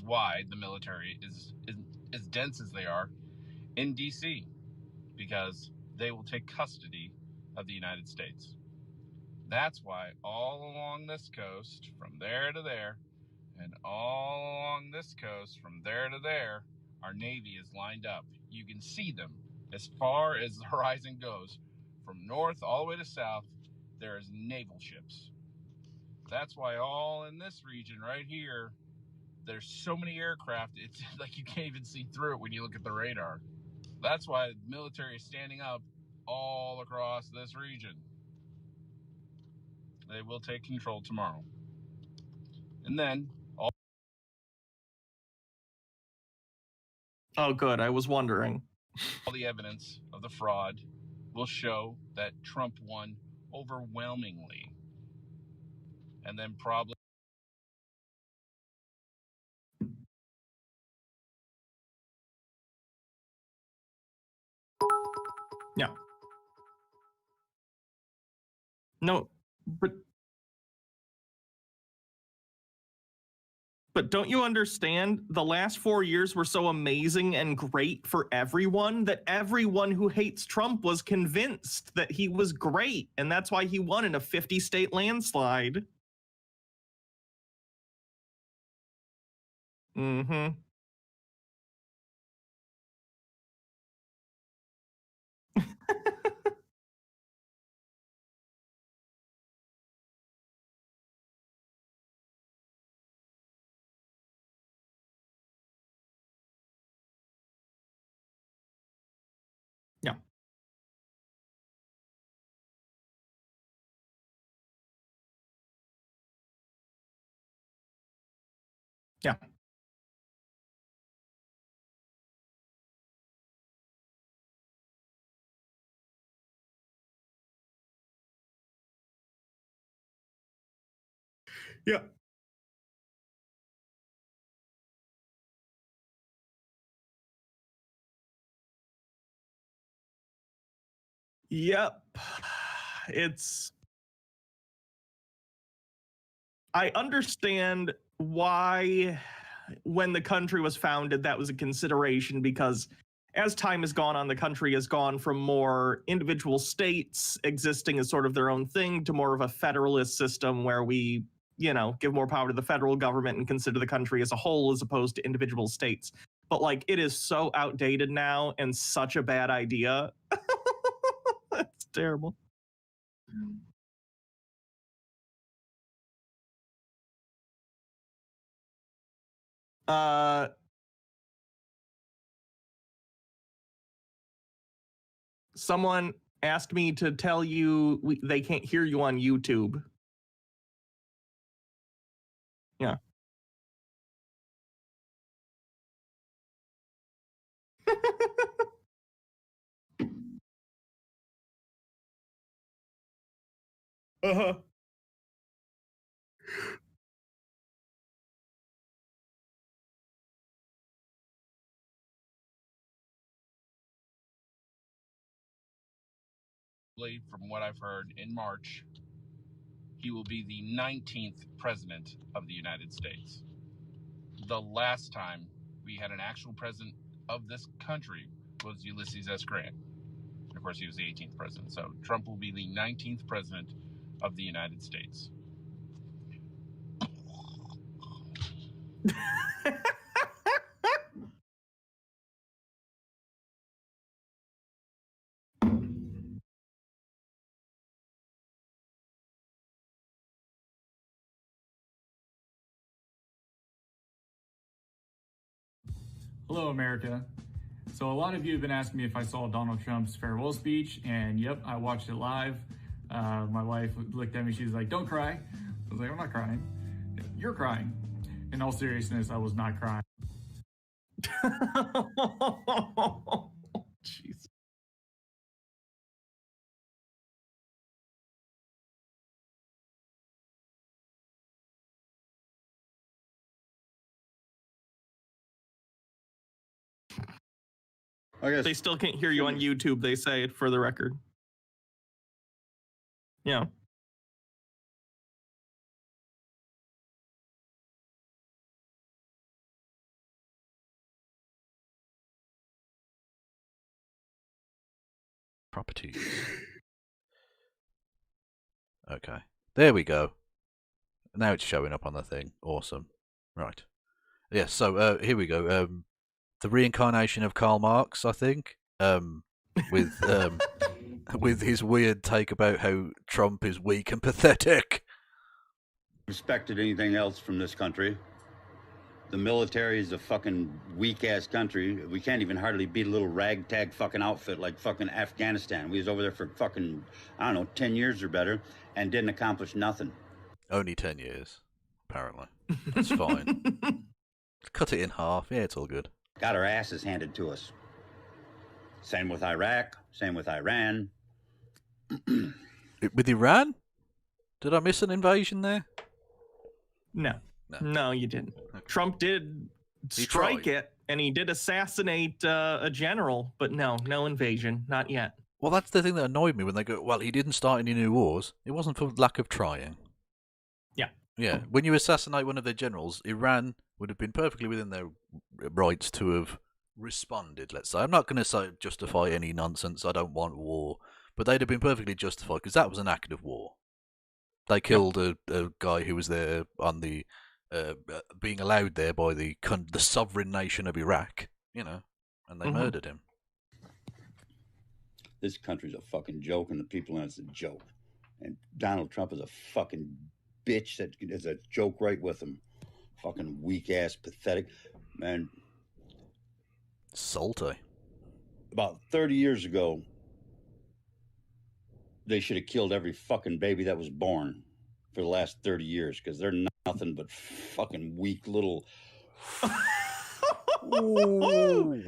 why the military is as dense as they are in D.C., because they will take custody of the United States. That's why all along this coast, from there to there, and all along this coast, from there to there, our Navy is lined up. You can see them as far as the horizon goes. From north all the way to south, there is naval ships. That's why all in this region right here, there's so many aircraft, it's like you can't even see through it when you look at the radar. That's why the military is standing up all across this region. They will take control tomorrow. And then all good. I was wondering. the evidence of the fraud will show that Trump won overwhelmingly. And then probably Yeah. No, but don't you understand? The last 4 years were so amazing and great for everyone that everyone who hates Trump was convinced that he was great, and that's why he won in a 50-state landslide. Mm-hmm. Yeah. Yeah. Yeah. Yep. I understand why, when the country was founded, that was a consideration, because as time has gone on, the country has gone from more individual states existing as sort of their own thing to more of a federalist system where we, give more power to the federal government and consider the country as a whole as opposed to individual states. But it is so outdated now and such a bad idea. It's terrible. Someone asked me to tell you they can't hear you on YouTube. Yeah. Uh-huh. from what I've heard, in March, he will be the 19th president of the United States. The last time we had an actual president of this country was Ulysses S. Grant. Of course, he was the 18th president. So Trump will be the 19th president of the United States. Hello, America. So a lot of you have been asking me if I saw Donald Trump's farewell speech, and yep, I watched it live. My wife looked at me, she was like, "Don't cry." I was like, "I'm not crying." "You're crying." In all seriousness, I was not crying. Jeez. I guess They still can't hear you on YouTube, they say, for the record. Yeah. Properties. Okay. There we go. Now it's showing up on the thing. Awesome. Right. Yeah, so here we go. The reincarnation of Karl Marx, I think. With with his weird take about how Trump is weak and pathetic. Respected anything else from this country. The military is a fucking weak-ass country. We can't even hardly beat a little ragtag fucking outfit like fucking Afghanistan. We was over there for fucking, I don't know, 10 years or better and didn't accomplish nothing. Only 10 years, apparently. That's fine. Cut it in half. Yeah, it's all good. Got our asses handed to us. Same with Iraq. Same with Iran. With Iran? Did I miss an invasion there? No, you didn't. Okay. Trump did strike it, and he did assassinate a general, but no invasion, not yet. Well, that's the thing that annoyed me when they go, well, he didn't start any new wars. It wasn't for lack of trying. Yeah. Yeah, when you assassinate one of their generals, Iran would have been perfectly within their rights to have responded, let's say. I'm not going to justify any nonsense, I don't want war, but they'd have been perfectly justified, because that was an act of war. They killed a guy who was there on the, being allowed there by the sovereign nation of Iraq, you know, and they murdered him. This country's a fucking joke, and the people in it's a joke. And Donald Trump is a fucking bitch that is a joke right with him. Fucking weak-ass, pathetic. Man. Salty. About 30 years ago, they should have killed every fucking baby that was born for the last 30 years, because they're nothing but fucking weak little... Ooh.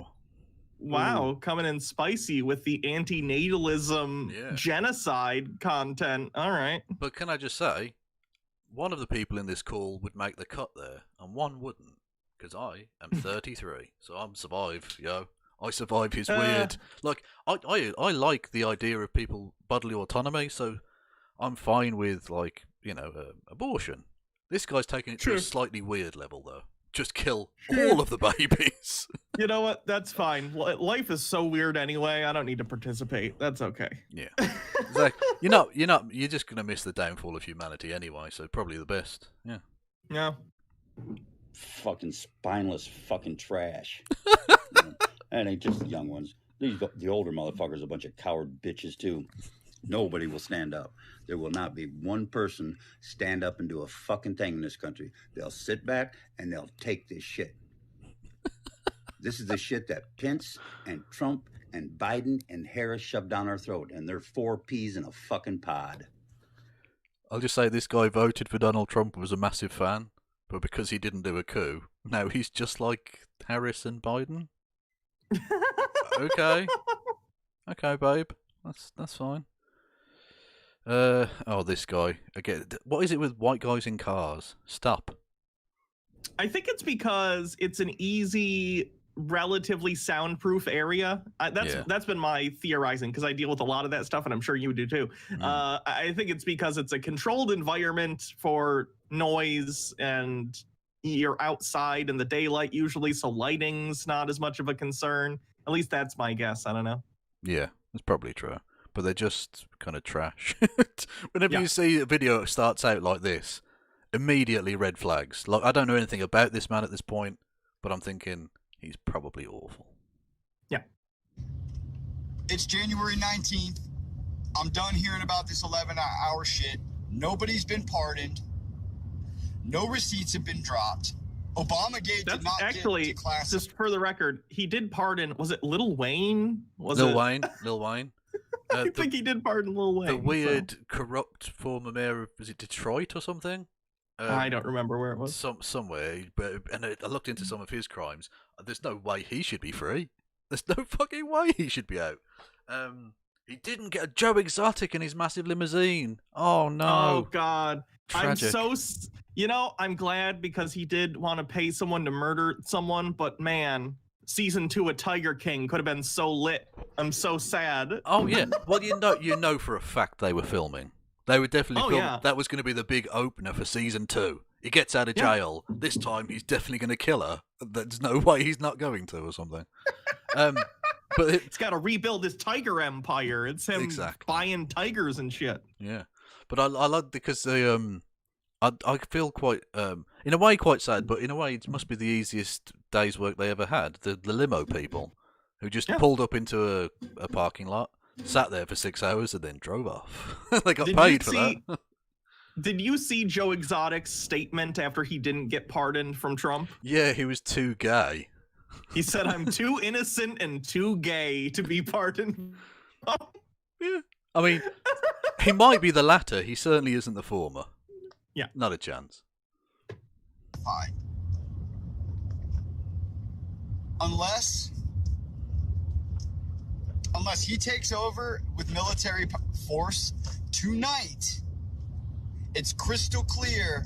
Wow, coming in spicy with the anti-natalism genocide content. All right. But can I just say, one of the people in this call would make the cut there, and one wouldn't, because I am 33, so I'm survived, yo. I survive his weird... Like, I like the idea of people bodily autonomy, so I'm fine with, like, you know, abortion. This guy's taking it to a slightly weird level, though. Just kill all of the babies. You know what? That's fine. Life is so weird anyway. I don't need to participate. That's okay. Yeah. You're just going to miss the downfall of humanity anyway, so probably the best. Yeah. Yeah. Fucking spineless fucking trash. And ain't just the young ones. The older motherfuckers, a bunch of coward bitches too. Nobody will stand up. There will not be one person stand up and do a fucking thing in this country. They'll sit back and they'll take this shit. This is the shit that Pence and Trump and Biden and Harris shoved down our throat, and they're 4 peas in a fucking pod. I'll just say this guy voted for Donald Trump, was a massive fan, but because he didn't do a coup, now he's just like Harris and Biden. Okay, babe, that's fine. This guy again. What is it with white guys in cars? Stop. I think it's because it's an easy, relatively soundproof area. That's been my theorizing, because I deal with a lot of that stuff, and I'm sure you do too. I think it's because it's a controlled environment for noise, and you're outside in the daylight usually, so lighting's not as much of a concern. At least that's my guess. I don't know. Yeah, that's probably true. But they're just kind of trash. Whenever you see a video that starts out like this, immediately red flags. Like, I don't know anything about this man at this point, but I'm thinking he's probably awful. Yeah. It's January 19th. I'm done hearing about this 11-hour shit. Nobody's been pardoned. No receipts have been dropped. Obamagate did not actually, get declassified. Just for the record, he did pardon, was it Lil Wayne? Lil Wayne. I think he did pardon Lil Wayne. The weird, corrupt former mayor of, was it Detroit or something? I don't remember where it was. Somewhere, and I looked into some of his crimes. There's no way he should be free. There's no fucking way he should be out. He didn't get a Joe Exotic in his massive limousine. Oh, no. Oh, God. Tragic. I'm glad, because he did want to pay someone to murder someone, but man, season 2 of Tiger King could have been so lit. I'm so sad. Oh, yeah. Well, you know for a fact they were filming. They were definitely filming. Yeah. That was going to be the big opener for season 2. He gets out of jail. This time he's definitely going to kill her. There's no way he's not going to, or something. But He's got to rebuild his tiger empire. It's him buying tigers and shit. Yeah, but I like because they I feel quite in a way quite sad, but in a way it must be the easiest day's work they ever had. The limo people who just pulled up into a parking lot, sat there for 6 hours, and then drove off. They got paid for that. Did you see Joe Exotic's statement after he didn't get pardoned from Trump? Yeah, he was too gay. He said, "I'm too innocent and too gay to be pardoned." Yeah, I mean, he might be the latter. He certainly isn't the former. Yeah, not a chance. Fine. Unless he takes over with military force tonight, it's crystal clear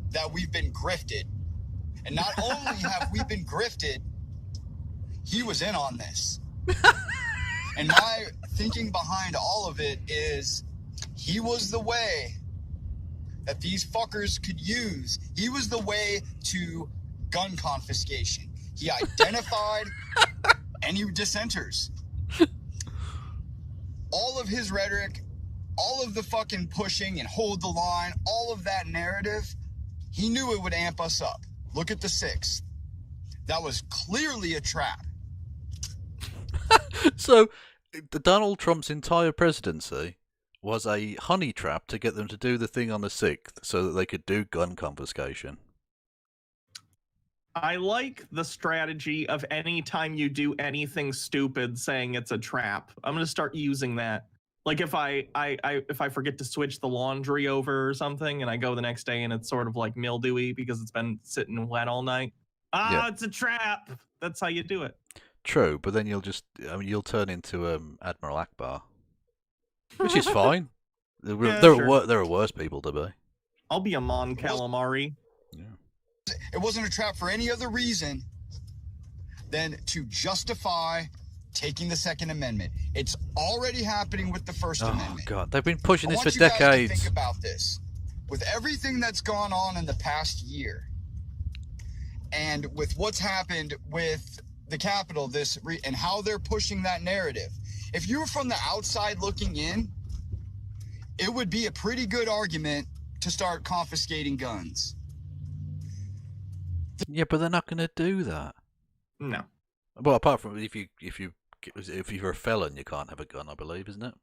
that we've been grifted. And not only have we been grifted, he was in on this. And my thinking behind all of it is he was the way that these fuckers could use. He was the way to gun confiscation. He identified any dissenters. All of his rhetoric, all of the fucking pushing and hold the line, all of that narrative, he knew it would amp us up. Look at the 6th. That was clearly a trap. So, Donald Trump's entire presidency was a honey trap to get them to do the thing on the 6th so that they could do gun confiscation. I like the strategy of any time you do anything stupid saying it's a trap. I'm going to start using that. Like if I forget to switch the laundry over or something and I go the next day and it's sort of like mildewy because it's been sitting wet all night. It's a trap. That's how you do it. True, but then you'll turn into Admiral Akbar, which is fine. There are worse people to be. I'll be a Mon Calamari. Yeah. It wasn't a trap for any other reason than to justify taking the Second Amendment. It's already happening with the First Amendment. Oh God, they've been pushing this for I want you guys decades. to think about this. With everything that's gone on in the past year, and with what's happened with the Capitol, and how they're pushing that narrative. If you were from the outside looking in, it would be a pretty good argument to start confiscating guns. Yeah, but they're not going to do that. No. Well, apart from if you're a felon, you can't have a gun, I believe, isn't it?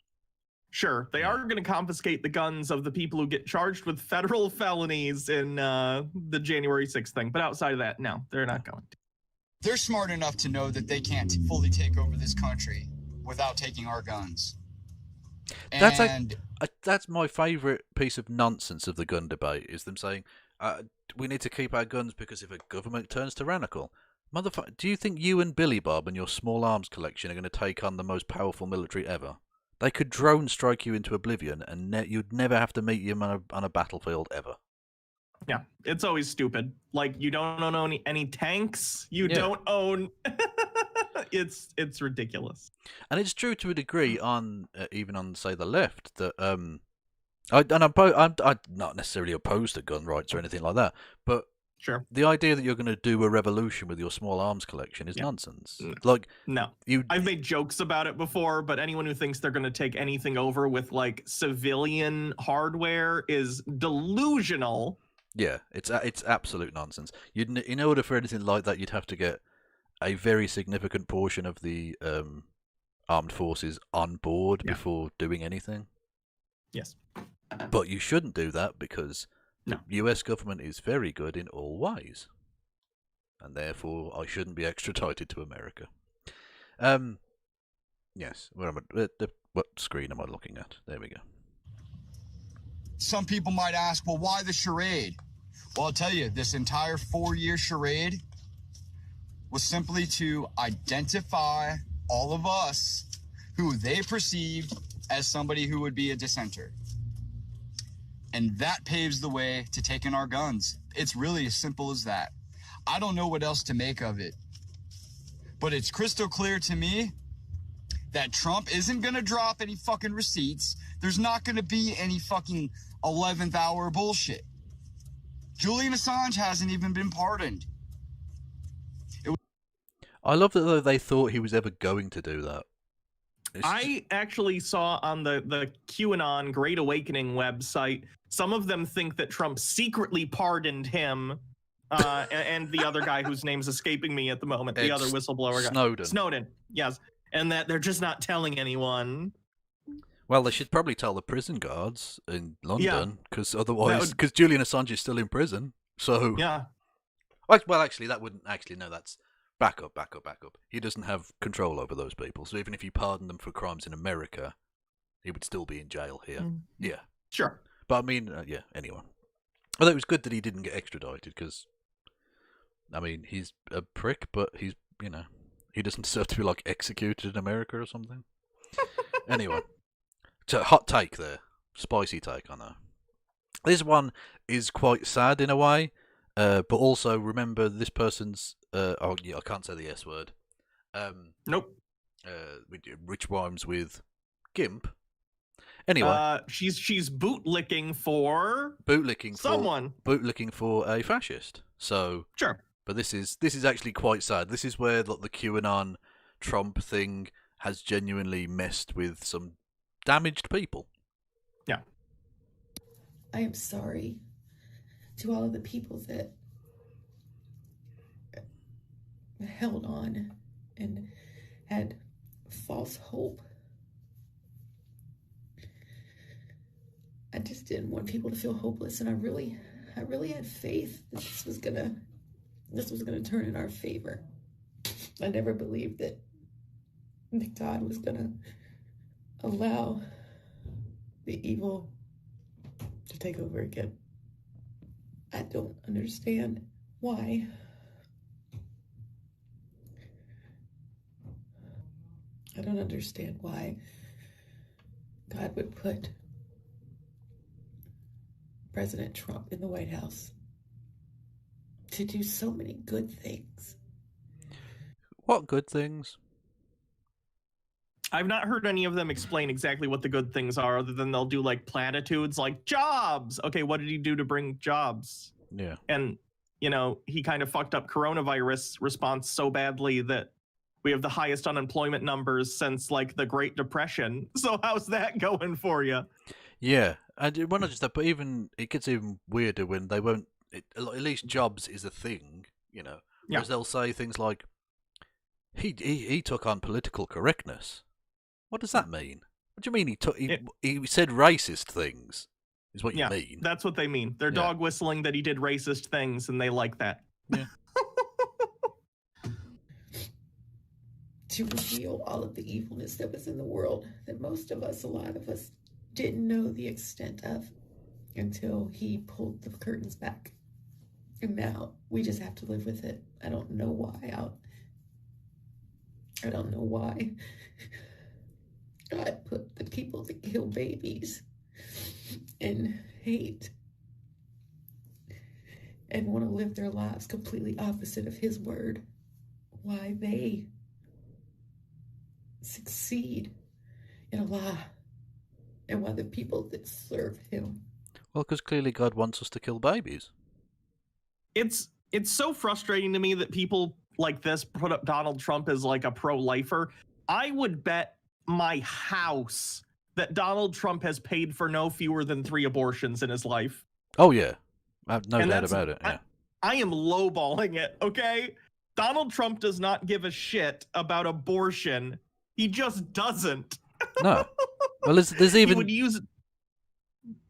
Sure, they are going to confiscate the guns of the people who get charged with federal felonies in the January 6th thing. But outside of that, no, they're not going to. They're smart enough to know that they can't fully take over this country without taking our guns. That's my favourite piece of nonsense of the gun debate, is them saying, we need to keep our guns because if a government turns tyrannical. Motherfucker, do you think you and Billy Bob and your small arms collection are going to take on the most powerful military ever? They could drone strike you into oblivion and you'd never have to meet them on a battlefield ever. Yeah, it's always stupid. Like, you don't own any tanks. You don't own... It's ridiculous. And it's true to a degree on even on, say, the left, that... I'm not necessarily opposed to gun rights or anything like that, but sure, the idea that you're going to do a revolution with your small arms collection is nonsense. Like, no, I've made jokes about it before, but anyone who thinks they're going to take anything over with like civilian hardware is delusional. Yeah, it's absolute nonsense. In order for anything like that, you'd have to get a very significant portion of the armed forces on board before doing anything. Yes. But you shouldn't do that because the US government is very good in all ways. And therefore, I shouldn't be extradited to America. Yes, what screen am I looking at? There we go. Some people might ask, well, why the charade? Well, I'll tell you, this entire 4-year charade was simply to identify all of us who they perceived as somebody who would be a dissenter. And that paves the way to taking our guns. It's really as simple as that. I don't know what else to make of it. But it's crystal clear to me that Trump isn't going to drop any fucking receipts. There's not going to be any fucking 11th hour bullshit. Julian Assange hasn't even been pardoned. I love that though they thought he was ever going to do that. I actually saw on the QAnon Great Awakening website, some of them think that Trump secretly pardoned him and the other guy whose name's escaping me at the moment, the other whistleblower guy. Snowden, yes. And that they're just not telling anyone. Well, they should probably tell the prison guards in London, because otherwise, because Julian Assange is still in prison. So yeah. Well, actually, that wouldn't actually. No, that's back up. He doesn't have control over those people. So even if you pardon them for crimes in America, he would still be in jail here. Yeah, sure. But I mean, yeah. Anyway, although it was good that he didn't get extradited, because I mean, he's a prick, but he's he doesn't deserve to be like executed in America or something. Anyway. So, hot take there. Spicy take, I know. This one is quite sad in a way, but also remember this person's... I can't say the S word. Nope. Which rhymes with gimp. Anyway. She's bootlicking for... someone. Bootlicking for a fascist. So... Sure. But this is actually quite sad. This is where the QAnon Trump thing has genuinely messed with some damaged people. Yeah. I am sorry to all of the people that held on and had false hope. I just didn't want people to feel hopeless, and I really had faith that this was gonna turn in our favor. I never believed that God was gonna allow the evil to take over again. I don't understand why. I don't understand why God would put President Trump in the White House to do so many good things. What good things? I've not heard any of them explain exactly what the good things are, other than they'll do like platitudes like jobs. Okay, what did he do to bring jobs? Yeah. And, he kind of fucked up coronavirus response so badly that we have the highest unemployment numbers since like the Great Depression. So how's that going for you? Yeah. And well, not just that, but even it gets even weirder when they won't. At least jobs is a thing, Whereas they'll say things like, he took on political correctness. What does that mean? What do you mean he said racist things? Is what you mean? That's what they mean. They're dog whistling that he did racist things, and they like that. Yeah. To reveal all of the evilness that was in the world that a lot of us, didn't know the extent of until he pulled the curtains back. And now we just have to live with it. I don't know why. I don't know why God put the people that kill babies and hate and want to live their lives completely opposite of his word. Why they succeed in a lie, and why the people that serve him. Well, because clearly God wants us to kill babies. It's so frustrating to me that people like this put up Donald Trump as like a pro-lifer. I would bet my house that Donald Trump has paid for no fewer than 3 abortions in his life. Oh yeah, I have no doubt about it. Yeah. I am lowballing it. Okay, Donald Trump does not give a shit about abortion. He just doesn't. No. Well, there's even... He would use...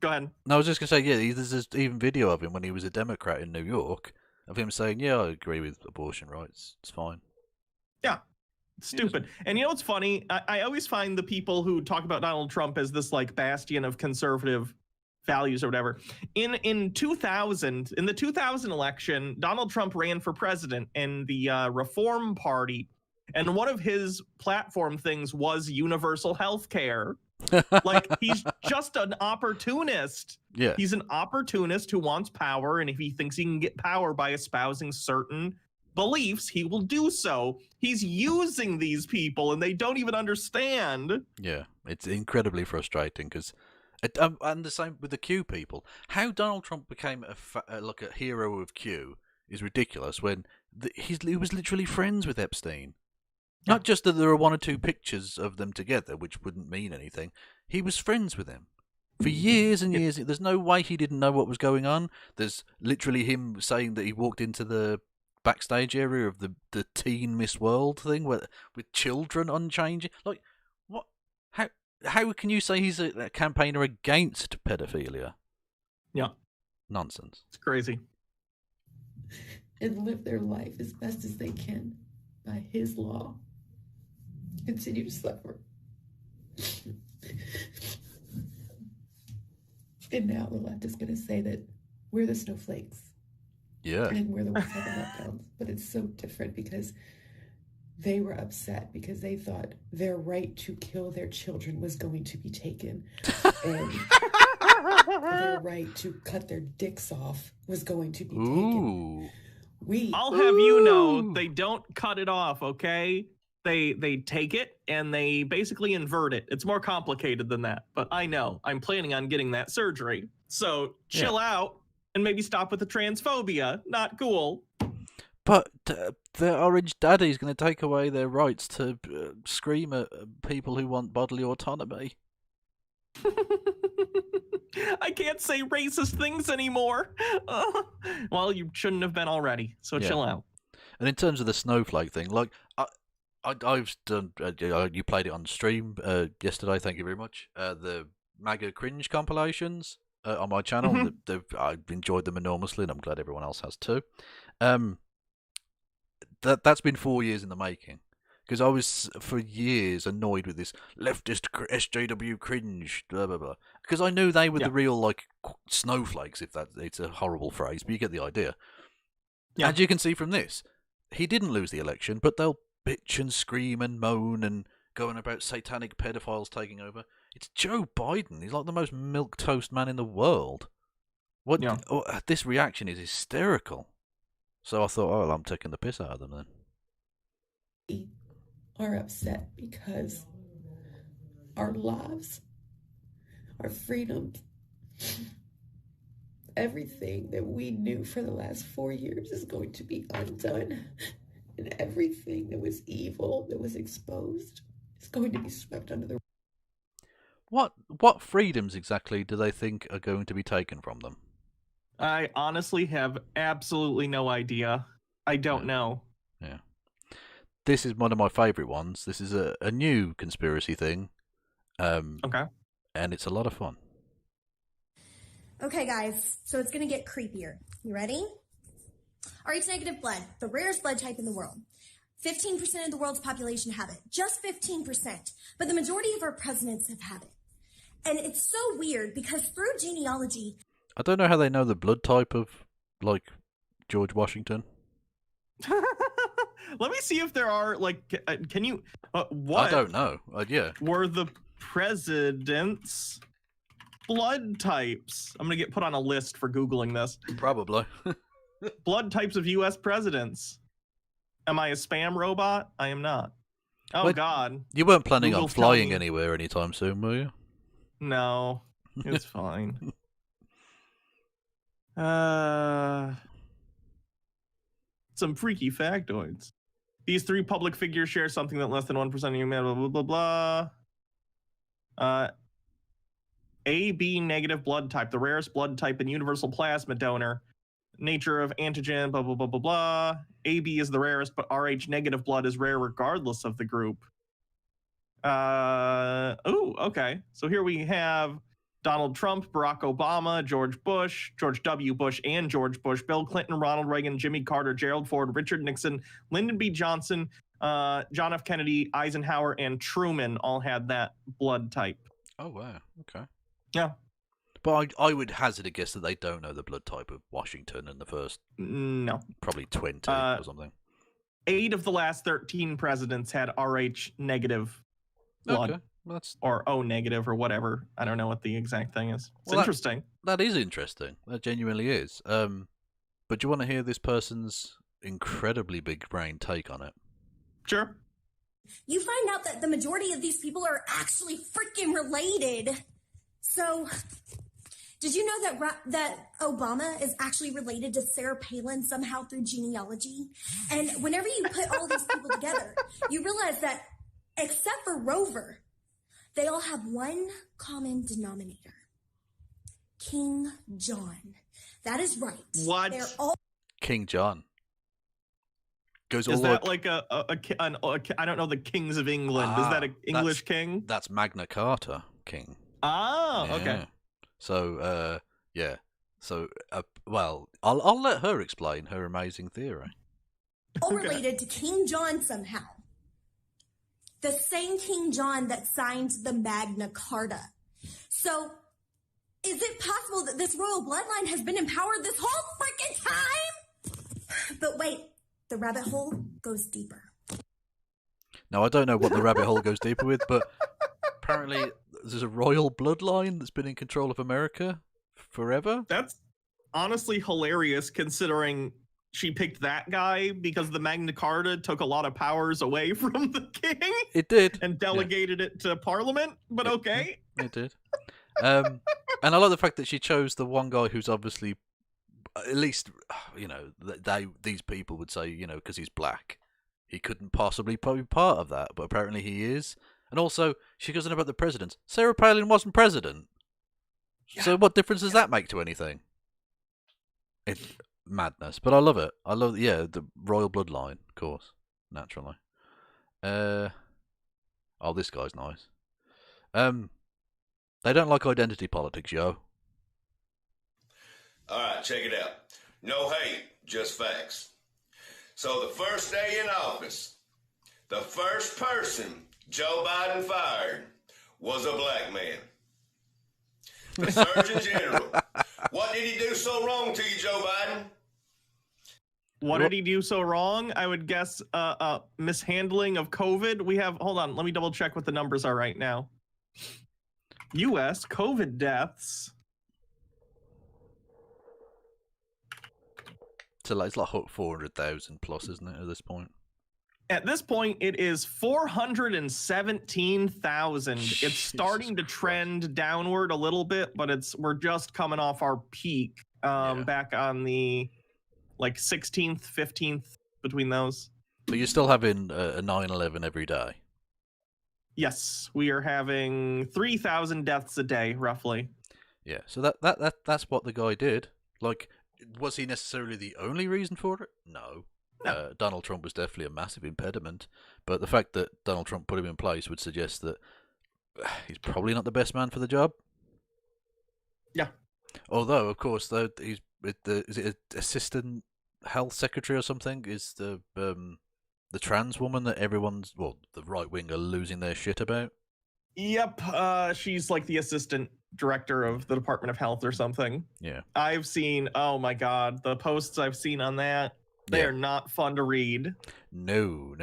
Go ahead. No, I was just going to say, there's even video of him when he was a Democrat in New York, of him saying, yeah, I agree with abortion rights. It's fine. Yeah. Stupid. And you know what's funny? I always find the people who talk about Donald Trump as this like bastion of conservative values or whatever. In 2000, in the 2000 election, Donald Trump ran for president in the Reform Party. And one of his platform things was universal health care. Like, he's just an opportunist. Yeah. He's an opportunist who wants power, and if he thinks he can get power by espousing certain beliefs, he will do so. He's using these people, and they don't even understand. Yeah, it's incredibly frustrating, because... and the same with the Q people. How Donald Trump became a hero of Q is ridiculous, when he was literally friends with Epstein. Not just that there are one or two pictures of them together, which wouldn't mean anything. He was friends with him for years and years. There's no way he didn't know what was going on. There's literally him saying that he walked into the backstage area of the Teen Miss World thing with children unchanging. Like, what? How can you say he's a campaigner against pedophilia? Yeah. Nonsense. It's crazy. And live their life as best as they can by his law. Continue to suffer. And now the left is going to say that we're the snowflakes. Yeah. And we're the ones having meltdowns. But it's so different because they were upset because they thought their right to kill their children was going to be taken. And their right to cut their dicks off was going to be taken. I'll have you know, they don't cut it off, okay? They take it and they basically invert it. It's more complicated than that, but I know. I'm planning on getting that surgery. So chill out and maybe stop with the transphobia. Not cool. But the Orange Daddy's going to take away their rights to scream at people who want bodily autonomy. I can't say racist things anymore. Well, you shouldn't have been already, so chill out. And in terms of the snowflake thing, like I've done, you played it on stream yesterday. Thank you very much. The MAGA cringe compilations on my channel. I've enjoyed them enormously, and I'm glad everyone else has too. That's been 4 years in the making. Because I was, for years, annoyed with this leftist SJW cringe, blah, blah, blah. Because I knew they were the real, like, snowflakes, if it's a horrible phrase, but you get the idea. Yeah. And you can see from this, he didn't lose the election, but they'll bitch and scream and moan and go on about satanic pedophiles taking over. It's Joe Biden. He's like the most milquetoast man in the world. This reaction is hysterical. So I thought, oh, well, I'm taking the piss out of them then. Are upset because our lives, our freedom, everything that we knew for the last 4 years is going to be undone. And everything that was evil, that was exposed, is going to be swept under the... What freedoms exactly do they think are going to be taken from them? I honestly have absolutely no idea. I don't know. Yeah. This is one of my favourite ones. This is a new conspiracy thing. Okay. And it's a lot of fun. Okay, guys, so it's going to get creepier. You ready? Rh-negative blood, the rarest blood type in the world. 15% of the world's population have it. Just 15%. But the majority of our presidents have it. And it's so weird because through genealogy... I don't know how they know the blood type of, like, George Washington. Let me see if there are, like, can you... what? I don't know. Yeah. Were the president's blood types? I'm going to get put on a list for Googling this. Probably. Blood types of U.S. presidents. Am I a spam robot? I am not. Oh, God. You weren't planning Google's on flying telling me. anywhere anytime soon, were you? No. It's fine. Some freaky factoids. These three public figures share something that less than 1% of humanity, blah, blah, blah, blah. AB negative blood type, the rarest blood type and universal plasma donor. Nature of antigen, blah, blah, blah, blah, blah. AB is the rarest, but Rh negative blood is rare regardless of the group. Okay. So here we have Donald Trump, Barack Obama, George Bush, George W. Bush and George Bush, Bill Clinton, Ronald Reagan, Jimmy Carter, Gerald Ford, Richard Nixon, Lyndon B. Johnson, John F. Kennedy, Eisenhower, and Truman all had that blood type. Oh, wow. Okay. Yeah. But I would hazard a guess that they don't know the blood type of Washington in the first... No. Probably 20 or something. 8 of the last 13 presidents had Rh negative blood. Okay. Or O negative or whatever. I don't know what the exact thing is. It's interesting. That is interesting. That genuinely is. But do you want to hear this person's incredibly big brain take on it? Sure. You find out that the majority of these people are actually freaking related. So, Did you know that Obama is actually related to Sarah Palin somehow through genealogy? And whenever you put all these people together, you realize that except for Rover, they all have one common denominator. King John. That is right. What? They're all King John. Goes all Is that like I don't know, the kings of England? Is that an English king? that's Magna Carta king. Oh, Yeah. okay. So, yeah. So, well, I'll let her explain her amazing theory. all related to King John somehow. The same King John that signed the Magna Carta. So, is it possible that this royal bloodline has been empowered this whole freaking time? But wait, the rabbit hole goes deeper. Now, I don't know what the rabbit hole goes deeper with, but apparently there's a royal bloodline that's been in control of America forever. That's honestly hilarious considering she picked that guy because the Magna Carta took a lot of powers away from the king. It did. And delegated it to Parliament, but okay. It did. And I like the fact that she chose the one guy who's obviously, at least, you know, these people would say, you know, because he's black, he couldn't possibly be part of that, but apparently he is. And also, she goes on about the presidents. Sarah Palin wasn't president. Yeah. So what difference does that make to anything? It's madness, but I love it. I love, the royal bloodline, of course, naturally. Oh, this guy's nice. They don't like identity politics, yo. All right, check it out. No hate, just facts. So the first day in office, the first person Joe Biden fired was a black man. The Surgeon General. What did he do so wrong to you, Joe Biden? What did he do so wrong? I would guess mishandling of COVID. We have, hold on, let me double check what the numbers are right now. U.S. COVID deaths. So it's like 400,000 plus, isn't it, at this point? At this point, it is 417,000. It's starting to trend downward a little bit, but we're just coming off our peak back on the 16th, 15th, between those. But you're still having a 9/11 every day. Yes, we are having 3,000 deaths a day, roughly. Yeah, so that's what the guy did. Like, was he necessarily the only reason for it? No. Donald Trump was definitely a massive impediment, but the fact that Donald Trump put him in place would suggest that he's probably not the best man for the job. Yeah. Although, of course, though he's with is it assistant health secretary or something? Is the trans woman that everyone's, well, the right wing are losing their shit about? Yep, she's like the assistant director of the Department of Health or something. Yeah. I've seen, oh my god, the posts I've seen on that, they are not fun to read. No.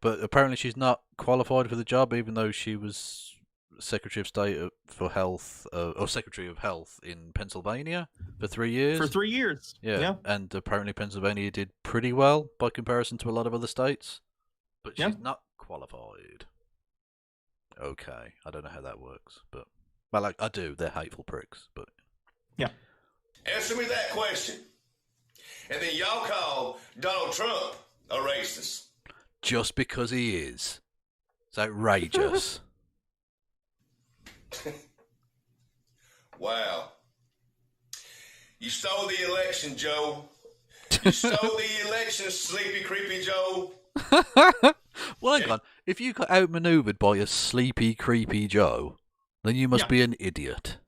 But apparently she's not qualified for the job, even though she was Secretary of State for Health, or Secretary of Health in Pennsylvania for 3 years. For 3 years. Yeah. And apparently Pennsylvania did pretty well by comparison to a lot of other states. But she's not qualified. Okay. I don't know how that works, but well, I do. They're hateful pricks, but yeah. Answer me that question. And then y'all call Donald Trump a racist. Just because he is. It's outrageous. Wow. You stole the election, Joe. You stole the election, Sleepy Creepy Joe. Well, hang on. If you got outmaneuvered by a Sleepy Creepy Joe, then you must be an idiot.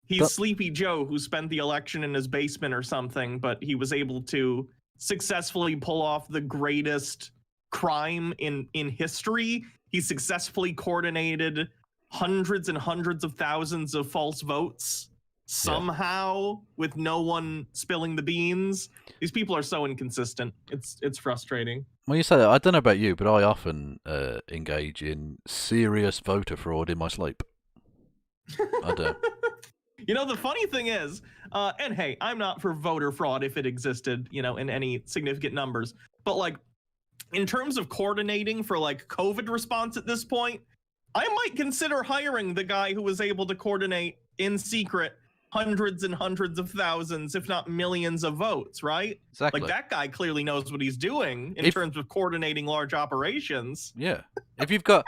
He's Sleepy Joe, who spent the election in his basement or something, but he was able to successfully pull off the greatest crime in history. He successfully coordinated hundreds and hundreds of thousands of false votes somehow with no one spilling the beans. These people are so inconsistent. It's frustrating. Well, you say that. I don't know about you, but I often engage in serious voter fraud in my sleep. I do. You know, the funny thing is, and hey, I'm not for voter fraud if it existed, you know, in any significant numbers. But like, in terms of coordinating for like COVID response at this point, I might consider hiring the guy who was able to coordinate in secret hundreds and hundreds of thousands, if not millions of votes, right? Exactly. Like, that guy clearly knows what he's doing in terms of coordinating large operations. Yeah. If you've got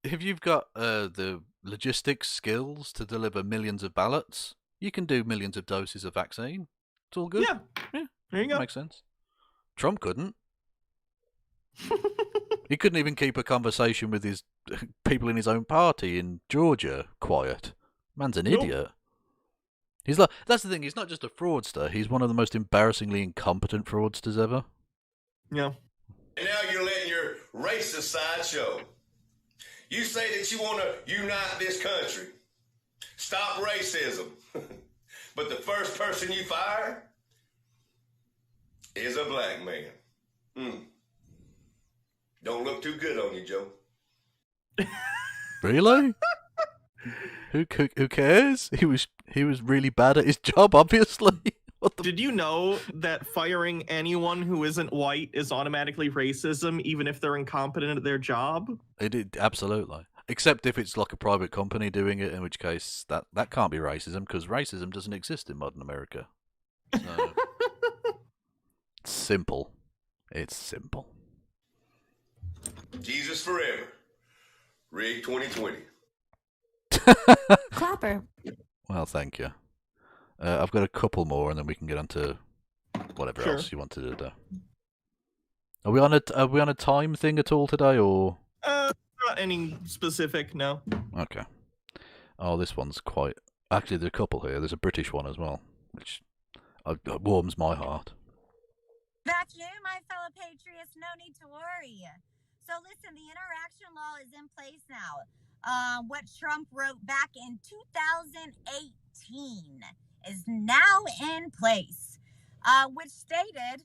the logistics skills to deliver millions of ballots, you can do millions of doses of vaccine. It's all good. Yeah. There you go. Makes sense. Trump couldn't. He couldn't even keep a conversation with his people in his own party in Georgia quiet. Man's an idiot. He's like, that's the thing, he's not just a fraudster, he's one of the most embarrassingly incompetent fraudsters ever. Yeah. And now you're letting your racist side show. You say that you want to unite this country, stop racism, but the first person you fire is a black man. Don't look too good on you, Joe. Really? Who cares? He was really bad at his job, obviously. Did you know that firing anyone who isn't white is automatically racism, even if they're incompetent at their job? Absolutely. Except if it's like a private company doing it, in which case that can't be racism, because racism doesn't exist in modern America. So, simple. It's simple. Jesus forever. Rig 2020. Clapper. Well, thank you. I've got a couple more, and then we can get on to whatever else you want to do. Are we on a time thing at all today, or? Not any specific, no. Okay. Oh, this one's quite. Actually, there's a couple here. There's a British one as well, which warms my heart. That's you, my fellow patriots. No need to worry. So listen, the interaction law is in place now. What Trump wrote back in 2018 is now in place, which stated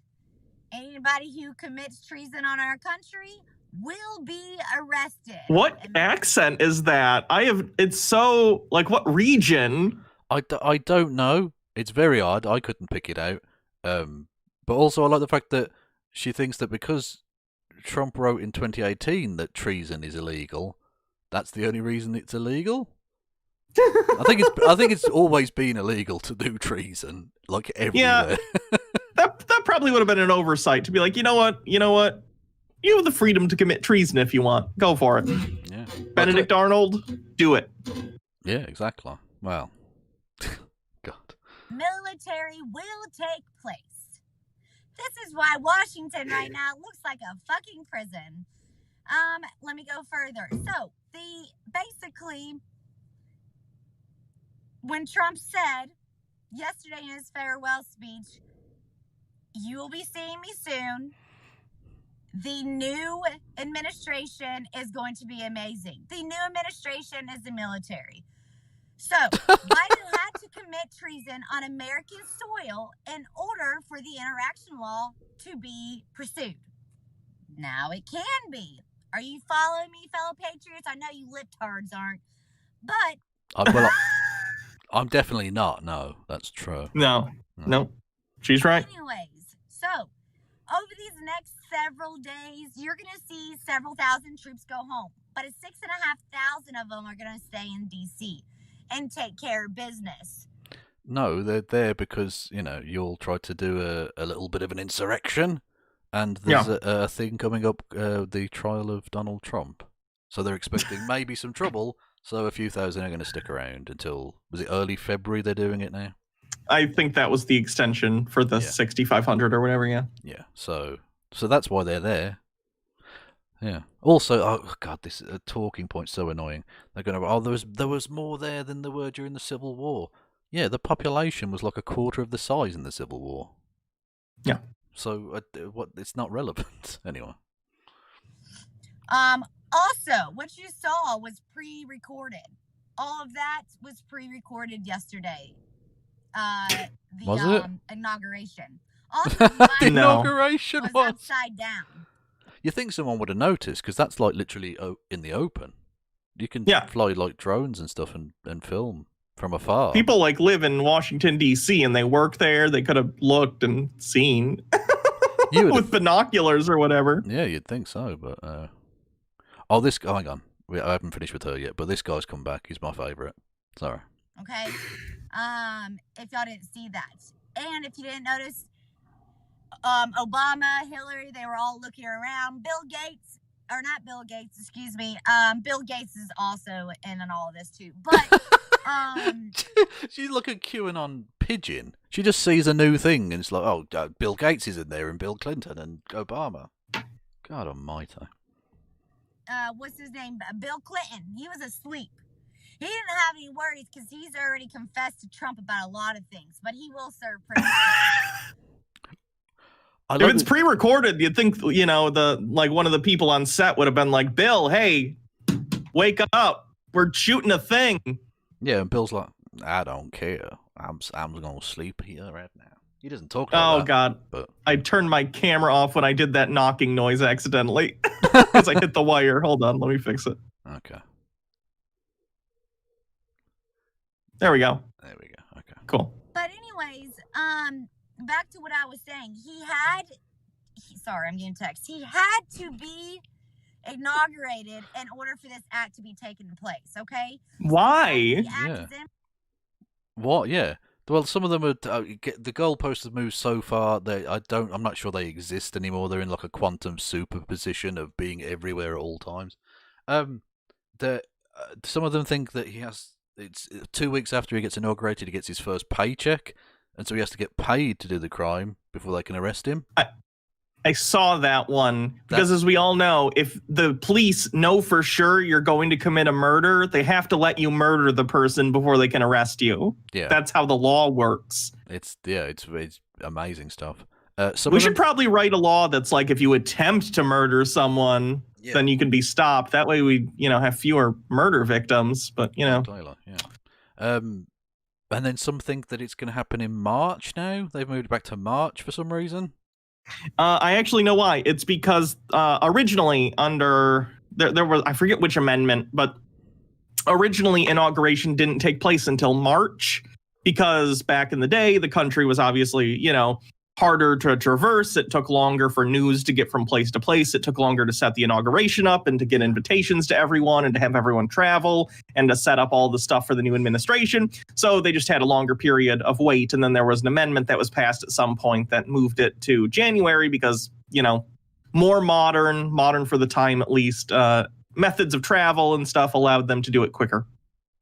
anybody who commits treason on our country will be arrested. What accent is that? It's so, like, what region? I don't know. It's very odd. I couldn't pick it out. But also I like the fact that she thinks that because Trump wrote in 2018 that treason is illegal, that's the only reason it's illegal. I think it's always been illegal to do treason, like everywhere. Yeah, that probably would have been an oversight to be like, you know what, you have the freedom to commit treason if you want. Go for it. Yeah, Benedict Arnold, do it. Yeah, exactly. Well, God. Military will take place. This is why Washington right now looks like a fucking prison. Let me go further. So, basically, when Trump said yesterday in his farewell speech, you will be seeing me soon. The new administration is going to be amazing. The new administration is the military. So, Biden had to commit treason on American soil in order for the interaction law to be pursued. Now it can be. Are you following me, fellow patriots? I know you libtards aren't, but... I'm definitely not. No, that's true. No. She's right. Anyways, so, over these next several days, you're going to see several thousand troops go home, but 6,500 of them are going to stay in D.C. and take care of business. No, they're there because, you'll try to do a little bit of an insurrection, and there's a thing coming up, the trial of Donald Trump. So they're expecting maybe some trouble, so a few thousand are going to stick around until, was it early February they're doing it now? I think that was the extension for the 6,500 or whatever, yeah. Yeah, so that's why they're there. Yeah. Also, oh God, this talking point's so annoying. They're going to, there was more there than there were during the Civil War. Yeah, the population was like a quarter of the size in the Civil War. Yeah. So it's not relevant anyway. Also, what you saw was pre-recorded. All of that was pre-recorded yesterday. Was it? Inauguration. Also, the inauguration was upside down. You think someone would have noticed, because that's like literally in the open. You can fly like drones and stuff and film from afar. People live in Washington, D.C. and they work there. They could have looked and seen with binoculars or whatever. Yeah, you'd think so. But this guy, hang on. I haven't finished with her yet, but this guy's come back. He's my favourite. Sorry. Okay? If y'all didn't see that. And if you didn't notice, Obama, Hillary, they were all looking around. Bill Gates, excuse me. Bill Gates is also in all of this too. But she's like a QAnon pigeon. She just sees a new thing and it's like, oh, Bill Gates is in there and Bill Clinton and Obama. God almighty. What's his name? Bill Clinton. He was asleep. He didn't have any worries because he's already confessed to Trump about a lot of things, but he will serve prison. If it's pre-recorded, you'd think, you know, one of the people on set would have been like, Bill, hey, wake up. We're shooting a thing. Yeah, and Bill's like, I don't care. I'm going to sleep here right now. He doesn't talk like that. Oh, God. But I turned my camera off when I did that knocking noise accidentally because I hit the wire. Hold on. Let me fix it. Okay. There we go. There we go. Okay. Cool. But anyways, back to what I was saying. Sorry, I'm getting text. He had to be inaugurated in order for this act to be taken place, okay? Why? Yeah. What? Yeah. Well, some of them are the goalposts have moved so far that I'm not sure they exist anymore. They're in like a quantum superposition of being everywhere at all times. Some of them think that it's 2 weeks after he gets inaugurated, he gets his first paycheck, and so he has to get paid to do the crime before they can arrest him. I saw that one because, as we all know, if the police know for sure you're going to commit a murder, they have to let you murder the person before they can arrest you. Yeah, that's how the law works. It's amazing stuff. We should probably write a law that's like, if you attempt to murder someone, then you can be stopped. That way, we have fewer murder victims. But Taylor, yeah. And then some think that it's going to happen in March now. They've moved back to March for some reason. I actually know why. It's because originally under there was, I forget which amendment, but originally inauguration didn't take place until March because back in the day the country was obviously harder to traverse. It took longer for news to get from place to place. It took longer to set the inauguration up and to get invitations to everyone and to have everyone travel and to set up all the stuff for the new administration. So they just had a longer period of wait. And then there was an amendment that was passed at some point that moved it to January because, more modern for the time at least, methods of travel and stuff allowed them to do it quicker.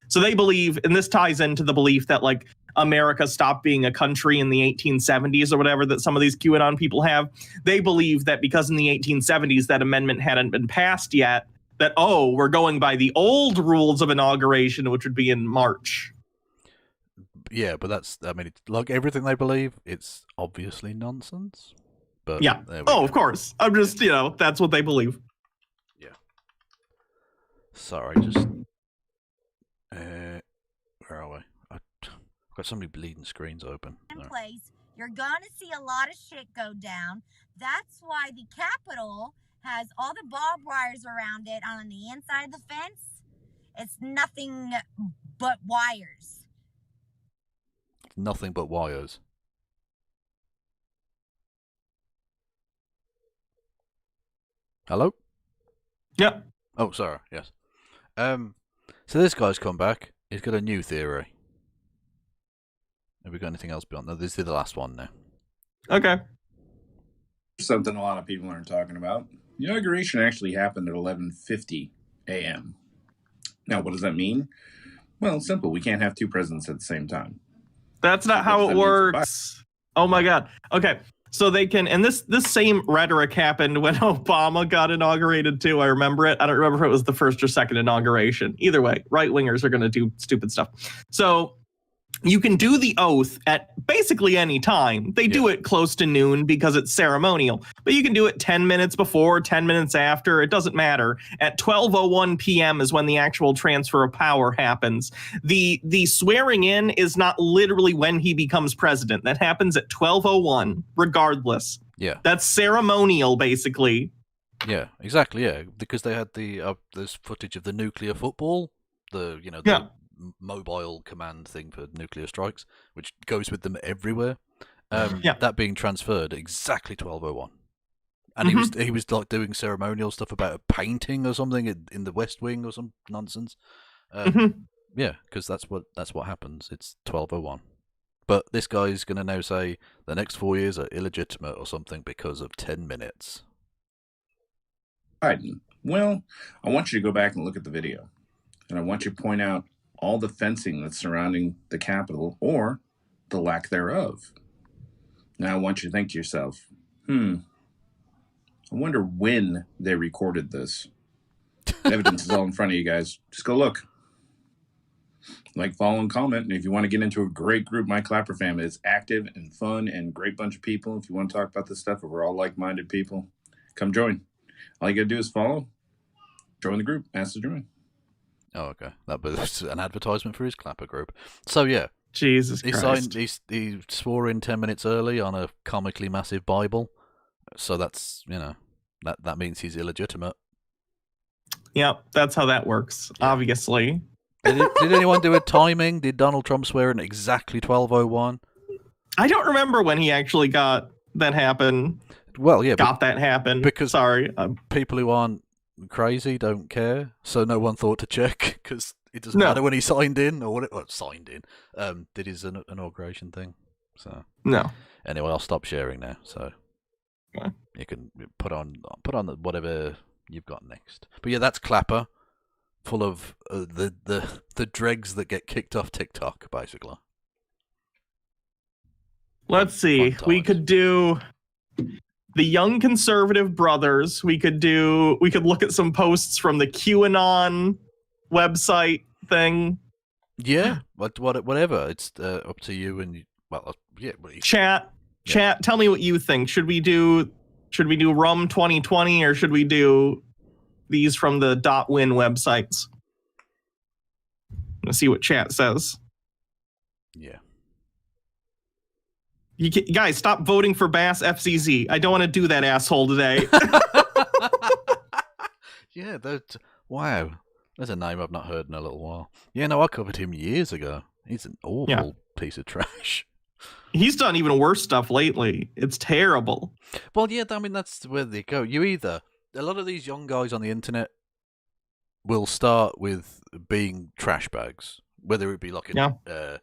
So they believe, and this ties into the belief that like America stopped being a country in the 1870s or whatever that some of these QAnon people have. They believe that because in the 1870s that amendment hadn't been passed yet, that, we're going by the old rules of inauguration, which would be in March. Yeah, but it's like everything they believe, it's obviously nonsense. But yeah. Of course. I'm just, that's what they believe. Yeah. Sorry, just... where are we? I've got so many bleeding screens open. In place, you're gonna see a lot of shit go down. That's why the Capitol has all the barbed wires around it on the inside of the fence. It's nothing but wires. Nothing but wires. Hello? Yep. Oh, sorry. Yes. So this guy's come back. He's got a new theory. Have we got anything else beyond that? This is the last one now. Okay. Something a lot of people aren't talking about. The inauguration actually happened at 11:50 a.m. Now, what does that mean? Well, it's simple. We can't have two presidents at the same time. That's not how it works. Oh my God. Okay. So they can, and this same rhetoric happened when Obama got inaugurated too. I remember it. I don't remember if it was the first or second inauguration. Either way, right-wingers are going to do stupid stuff. So you can do the oath at basically any time. They do it close to noon because it's ceremonial, but you can do it 10 minutes before, 10 minutes after. It doesn't matter. At 12:01 p.m. is when the actual transfer of power happens. The swearing in is not literally when he becomes president. That happens at 12:01, regardless. Yeah. That's ceremonial, basically. Yeah, exactly. Yeah, because they had there's footage of the nuclear football, the mobile command thing for nuclear strikes, which goes with them everywhere. That being transferred at exactly 12:01, and he was like doing ceremonial stuff about a painting or something in the West Wing or some nonsense. Yeah, because that's what happens. It's 12:01. But this guy's going to now say the next 4 years are illegitimate or something because of 10 minutes. Biden. Well, I want you to go back and look at the video. And I want you to point out all the fencing that's surrounding the Capitol or the lack thereof. Now I want you to think to yourself, I wonder when they recorded this. Evidence is all in front of you guys. Just go look. Like, follow, and comment. And if you want to get into a great group, my Clapper family, it's active and fun and great bunch of people. If you want to talk about this stuff, we're all like-minded people, come join. All you got to do is follow, join the group, ask to join. Oh, okay. That was an advertisement for his Clapper group. So, yeah. Jesus Christ. He swore in 10 minutes early on a comically massive Bible. So that's, that means he's illegitimate. Yep, that's how that works, obviously. Did anyone do a timing? Did Donald Trump swear in exactly 12:01? I don't remember when he actually got that happen. Well, yeah. That happen. Because sorry. People who aren't crazy don't care. So no one thought to check because it doesn't matter when he signed in or signed in. Did his inauguration thing. So no. Anyway, I'll stop sharing now. So you can put on whatever you've got next. But yeah, that's Clapper. Full of the dregs that get kicked off TikTok, basically. Let's see. We could do the Young Conservative Brothers. We could look at some posts from the QAnon website thing. Yeah, whatever. It's up to you and Chat. Tell me what you think. Should we do Rum 2020 or should we do these from the .win websites? Let's see what chat says. Yeah. You guys, stop voting for Bass FCZ. I don't want to do that asshole today. Yeah, wow. There's a name I've not heard in a little while. Yeah, no, I covered him years ago. He's an awful piece of trash. He's done even worse stuff lately. It's terrible. Well, yeah, I mean, that's where they go. A lot of these young guys on the internet will start with being trash bags, whether it be like I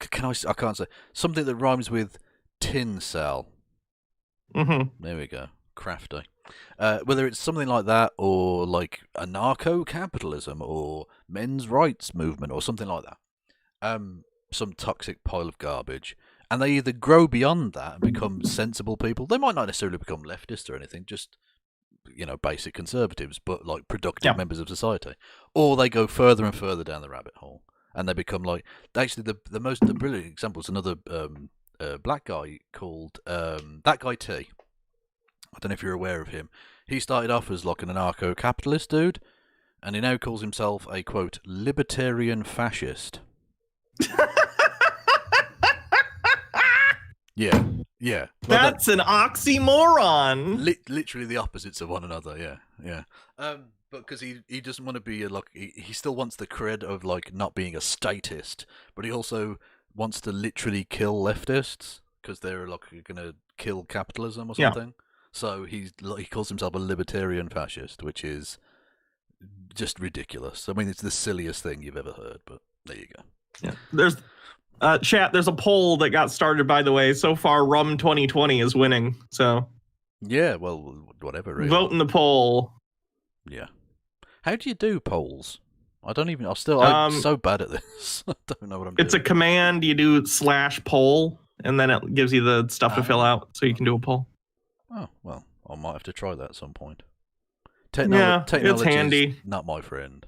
can't say something that rhymes with tin cell. Mm-hmm. There we go, crafty. Whether it's something like that or like anarcho-capitalism or men's rights movement or something like that. Some toxic pile of garbage. And they either grow beyond that and become sensible people. They might not necessarily become leftists or anything, just basic conservatives, but like productive members of society, or they go further and further down the rabbit hole, and they become like actually the brilliant example is another black guy called that guy T. I don't know if you're aware of him. He started off as like an anarcho-capitalist dude, and he now calls himself a quote libertarian fascist. Yeah. Well, that's an oxymoron. Literally the opposites of one another. Yeah. But because he doesn't want to be he still wants the cred of like not being a statist, but he also wants to literally kill leftists because they're like going to kill capitalism or something. So he calls himself a libertarian fascist, which is just ridiculous. I mean, it's the silliest thing you've ever heard, but there you go. Yeah. There's chat, there's a poll that got started, by the way. So far, Rum 2020 is winning. So yeah, well, whatever. Really. Vote in the poll. Yeah. How do you do polls? I'm so bad at this. I don't know what I'm doing. It's a command. You do /poll, and then it gives you the stuff to fill out, so you can do a poll. Oh, well, I might have to try that at some point. Technology it's handy. Not my friend.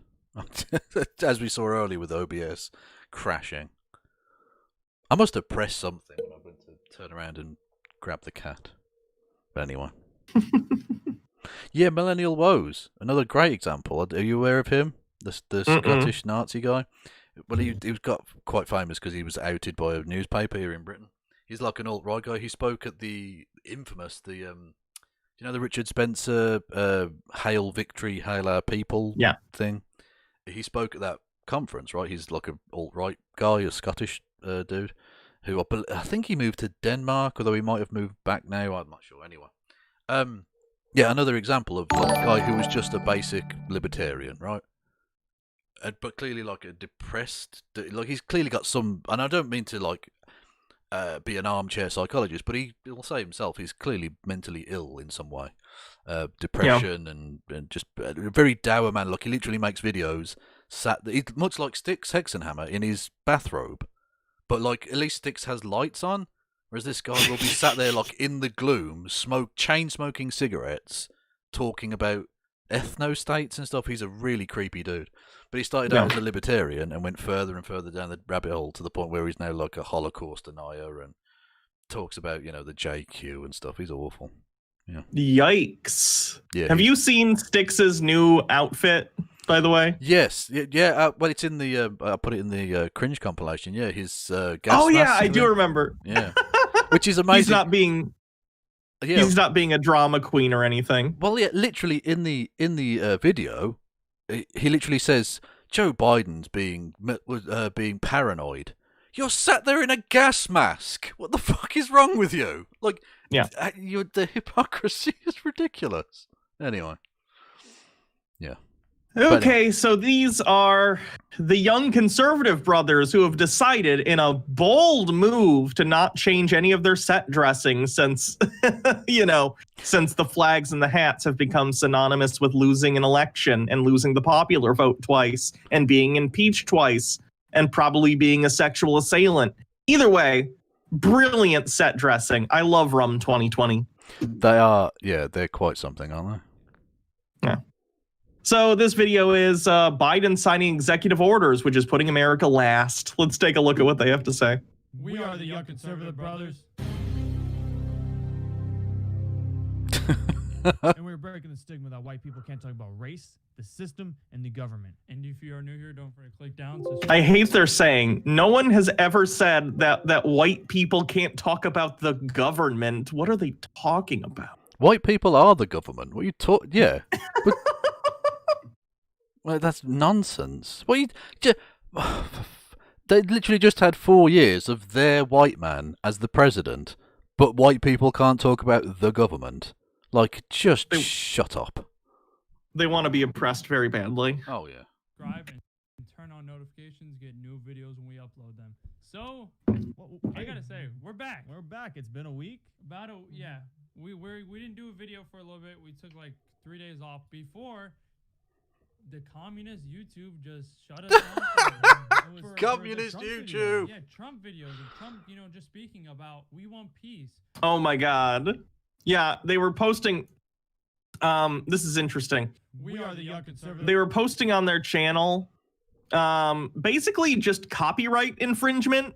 As we saw earlier with OBS crashing. I must have pressed something when I went to turn around and grab the cat. But anyway. Yeah, Millennial Woes. Another great example. Are you aware of him? The Scottish Nazi guy? Well, he got quite famous because he was outed by a newspaper here in Britain. He's like an alt-right guy. He spoke at the infamous, the Richard Spencer Hail Victory, Hail Our People thing? He spoke at that conference, right? He's like an alt-right guy, a Scottish dude, who I think he moved to Denmark, although he might have moved back now. I'm not sure. Anyway, yeah, another example of like a guy who was just a basic libertarian, right? but clearly like a depressed, like he's clearly got some, and I don't mean to like be an armchair psychologist, but he'll say himself he's clearly mentally ill in some way, depression and just a very dour man. Like he literally makes videos much like Styx Hexenhammer in his bathrobe, but like at least Styx has lights on, whereas this guy will be sat there like in the gloom, chain smoking cigarettes, talking about ethno states and stuff. He's a really creepy dude. But he started out as a libertarian and went further and further down the rabbit hole to the point where he's now like a Holocaust denier and talks about, you know, the JQ and stuff. He's awful. Yeah. Yikes. Yeah. Have you seen Styx's new outfit, by the way? Yes. Yeah. Well, it's in the. I put it in the cringe compilation. Yeah. His gas. Oh yeah, mask I do remember. Yeah. Which is amazing. He's not being. Yeah. He's not being a drama queen or anything. Well, yeah. Literally in the video, he literally says Joe Biden's being paranoid. You're sat there in a gas mask. What the fuck is wrong with you? Like, the hypocrisy is ridiculous. Anyway, yeah. Okay, so these are the young conservative brothers who have decided in a bold move to not change any of their set dressing since, since the flags and the hats have become synonymous with losing an election and losing the popular vote twice and being impeached twice and probably being a sexual assailant. Either way, brilliant set dressing. I love Rum 2020. They are, they're quite something, aren't they? Yeah. So this video is Biden signing executive orders, which is putting America last. Let's take a look at what they have to say. We are the young conservative brothers. And we're breaking the stigma that white people can't talk about race, the system, and the government. And if you are new here, don't forget to click down. I hate their saying. No one has ever said that white people can't talk about the government. What are they talking about? White people are the government. What are you talking? Yeah. But well, that's nonsense. They literally just had 4 years of their white man as the president, but white people can't talk about the government. Like, just shut up. They want to be oppressed very badly. Oh, yeah. Subscribe and turn on notifications, get new videos when we upload them. So, I gotta say, we're back. We're back. It's been a week. We didn't do a video for a little bit. We took like 3 days off before the communist YouTube just shut us down. Communist YouTube. Video. Yeah, Trump videos of Trump, just speaking about we want peace. Oh my God. Yeah, they were posting. This is interesting. We are the young conservative. They were posting on their channel, basically just copyright infringement.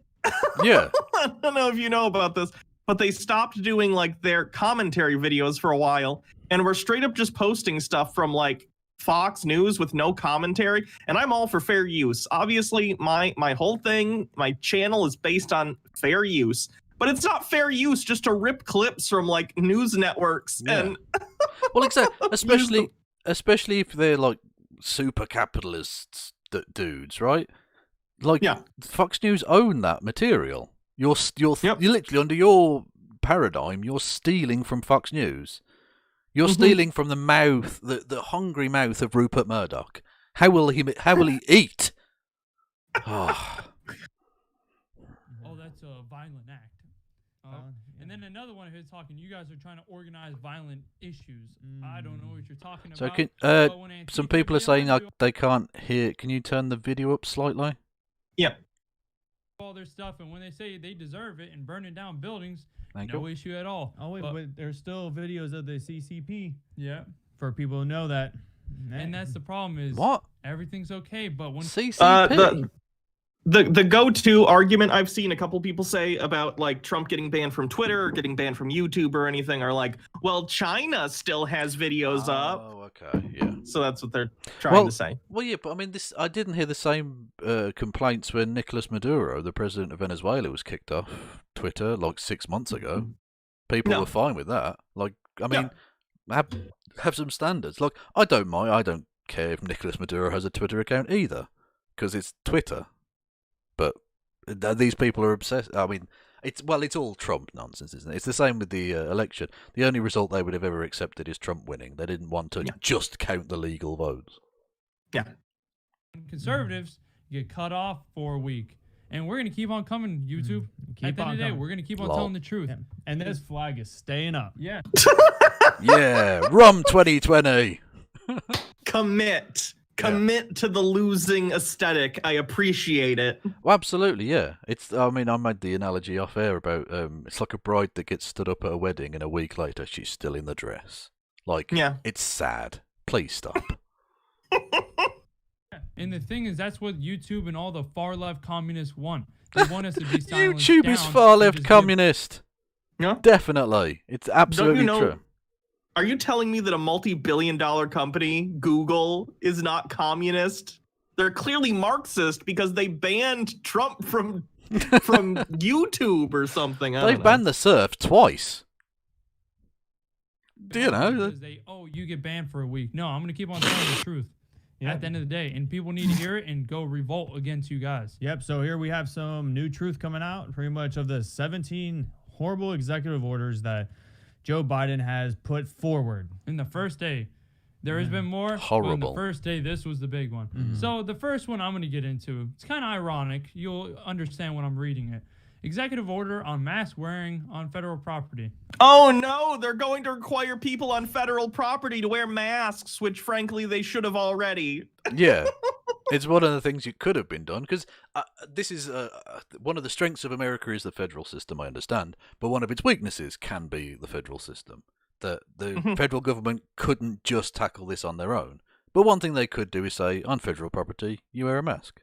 Yeah. I don't know if you know about this, but they stopped doing like their commentary videos for a while, and we're straight up just posting stuff from like Fox News with no commentary. And I'm all for fair use. Obviously, my whole thing, my channel is based on fair use. But it's not fair use just to rip clips from like news networks and well, exactly. Especially if they're like super capitalists dudes, right? Like, Fox News own that material. You're literally under your paradigm. You're stealing from Fox News. You're stealing from the mouth, the hungry mouth of Rupert Murdoch. How will he eat? Oh, that's a violent act. And then another one who's talking, you guys are trying to organize violent issues. I don't know what you're talking about. So some people are saying they can't hear. Can you turn the video up slightly? Yeah. All their stuff, and when they say they deserve it and burning down buildings, Thank no you. issue at all. Oh wait, but there's still videos of the CCP. Yeah. For people who know that. And that's the problem is what? Everything's okay, but when CCP. The go-to argument I've seen a couple people say about like Trump getting banned from Twitter or getting banned from YouTube or anything are like, well, China still has videos up. Oh, okay, yeah. So that's what they're trying to say. Well, yeah, but I mean, I didn't hear the same complaints when Nicolas Maduro, the president of Venezuela, was kicked off Twitter like 6 months ago. People were fine with that. Like, I mean, have some standards. Like, I don't mind. I don't care if Nicolas Maduro has a Twitter account either, because it's Twitter. But these people are obsessed. I mean, it's all Trump nonsense, isn't it? It's the same with the election. The only result they would have ever accepted is Trump winning. They didn't want to just count the legal votes. Yeah. conservatives get cut off for a week. And we're going to keep on coming, YouTube. At the end of the day, we're going to keep on telling the truth. Yeah. And this flag is staying up. Yeah. Yeah, Rum 2020. Commit to the losing aesthetic. I appreciate it. Well, absolutely, yeah. I made the analogy off air about it's like a bride that gets stood up at a wedding and a week later she's still in the dress. Like, yeah. It's sad. Please stop. And the thing is, that's what YouTube and all the far left communists want. They want us to be silenced. YouTube is far left communist. Yeah, definitely. It's absolutely true. Are you telling me that a multi-billion-dollar company, Google, is not communist? They're clearly Marxist because they banned Trump from YouTube or something. They've banned the surf twice. Do you know? You get banned for a week. No, I'm going to keep on telling the truth. At the end of the day, and people need to hear it and go revolt against you guys. Yep, so here we have some new truth coming out, pretty much of the 17 horrible executive orders that Joe Biden has put forward. In the first day, there has been more. Horrible. In the first day, this was the big one. Mm-hmm. So the first one I'm going to get into, it's kind of ironic. You'll understand when I'm reading it. Executive order on mask wearing on federal property. Oh no, they're going to require people on federal property to wear masks, which frankly they should have already. Yeah, it's one of the things you could have been done, because this is one of the strengths of America is the federal system, I understand, but one of its weaknesses can be the federal system. The federal government couldn't just tackle this on their own, but one thing they could do is say, on federal property, you wear a mask.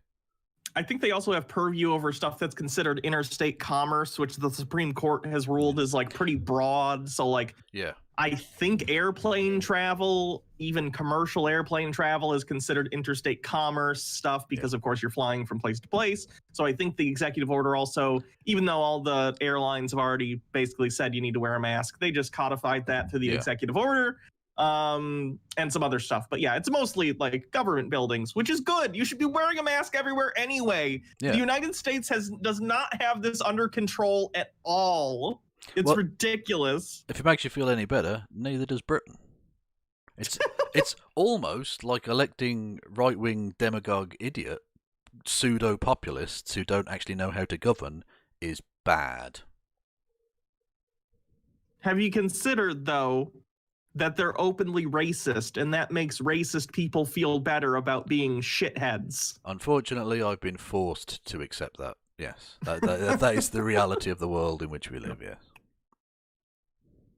I think they also have purview over stuff that's considered interstate commerce, which the Supreme Court has ruled is like pretty broad. So like, yeah, I think airplane travel, even commercial airplane travel, is considered interstate commerce stuff because, of course, you're flying from place to place. So I think the executive order also, even though all the airlines have already basically said you need to wear a mask, they just codified that through the executive order. And some other stuff. But yeah, it's mostly like government buildings, which is good. You should be wearing a mask everywhere anyway. Yeah. The United States does not have this under control at all. It's ridiculous. If it makes you feel any better, neither does Britain. It's almost like electing right-wing demagogue idiot pseudo-populists who don't actually know how to govern is bad. Have you considered, though, that they're openly racist, and that makes racist people feel better about being shitheads? Unfortunately, I've been forced to accept that. Yes, that is the reality of the world in which we live. Yes.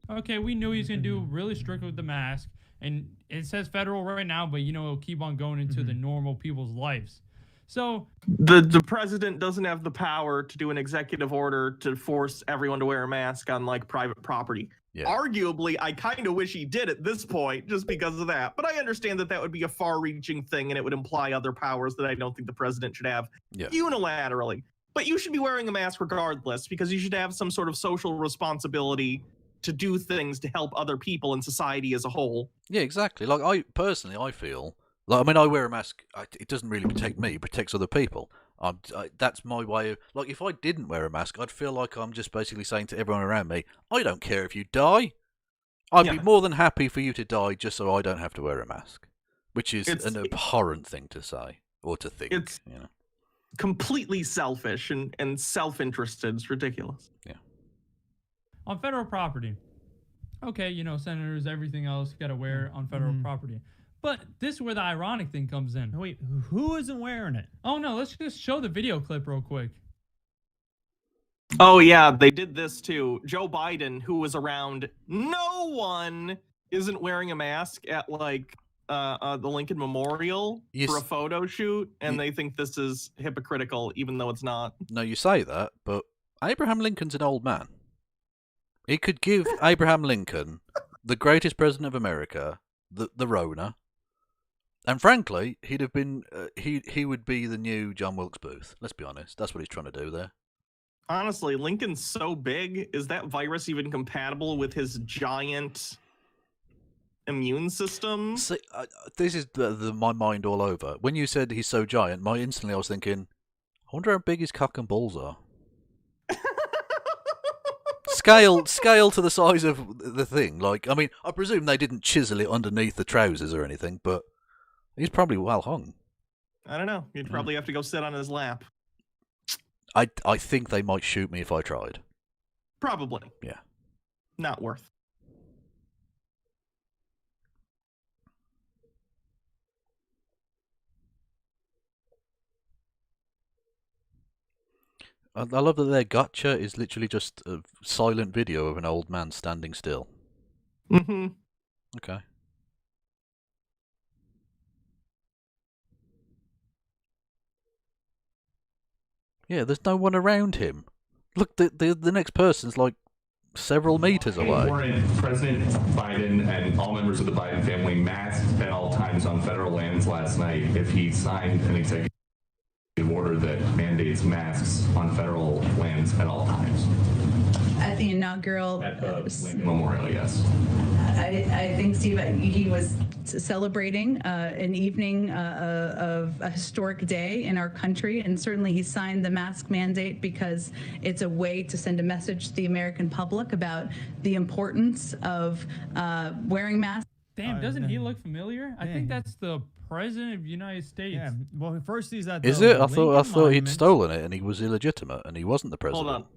Okay, we knew he was gonna do really strict with the mask, and it says federal right now, but it'll keep on going into the normal people's lives. So the president doesn't have the power to do an executive order to force everyone to wear a mask on like private property. Yeah. Arguably, I kind of wish he did at this point just because of that. But I understand that would be a far-reaching thing, and it would imply other powers that I don't think the president should have unilaterally. But you should be wearing a mask regardless, because you should have some sort of social responsibility to do things to help other people in society as a whole. Yeah, exactly. Like, I feel... Like, I mean, I wear a mask. It doesn't really protect me. It protects other people. That's my way of... Like, if I didn't wear a mask, I'd feel like I'm just basically saying to everyone around me, I don't care if you die. I'd be more than happy for you to die just so I don't have to wear a mask. Which is an abhorrent thing to say or to think. It's completely selfish and self-interested. It's ridiculous. Yeah. On federal property. Okay, senators, everything else, got to wear on federal property. But this is where the ironic thing comes in. Wait, who isn't wearing it? Oh, no, let's just show the video clip real quick. Oh, yeah, they did this too. Joe Biden, who was around, no one isn't wearing a mask at, like, the Lincoln Memorial for a photo shoot, and they think this is hypocritical, even though it's not. No, you say that, but Abraham Lincoln's an old man. He could give Abraham Lincoln, the greatest president of America, the Rona. And frankly, he'd have been he would be the new John Wilkes Booth. Let's be honest. That's what he's trying to do there. Honestly, Lincoln's so big. Is that virus even compatible with his giant immune system? See, this is my mind all over. When you said he's so giant, instantly I was thinking, I wonder how big his cock and balls are. Scale to the size of the thing. Like, I mean, I presume they didn't chisel it underneath the trousers or anything, but he's probably well hung. I don't know. You'd probably have to go sit on his lap. I think they might shoot me if I tried. Probably. Yeah. Not worth. I love that their gotcha is literally just a silent video of an old man standing still. Mm-hmm. Okay. Yeah, there's no one around him. Look, the next person's like several meters away. Warrant President Biden and all members of the Biden family masked at all times on federal lands last night if he signed an executive order that mandates masks on federal lands at all times. At the inaugural At the Lincoln Memorial, yes. I think, Steve, he was celebrating an evening of a historic day in our country, and certainly he signed the mask mandate because it's a way to send a message to the American public about the importance of wearing masks. Damn, doesn't he look familiar? I think that's the President of the United States. Yeah. Well, first he's at. Is it? I thought he'd stolen it and he was illegitimate and he wasn't the president. Hold on.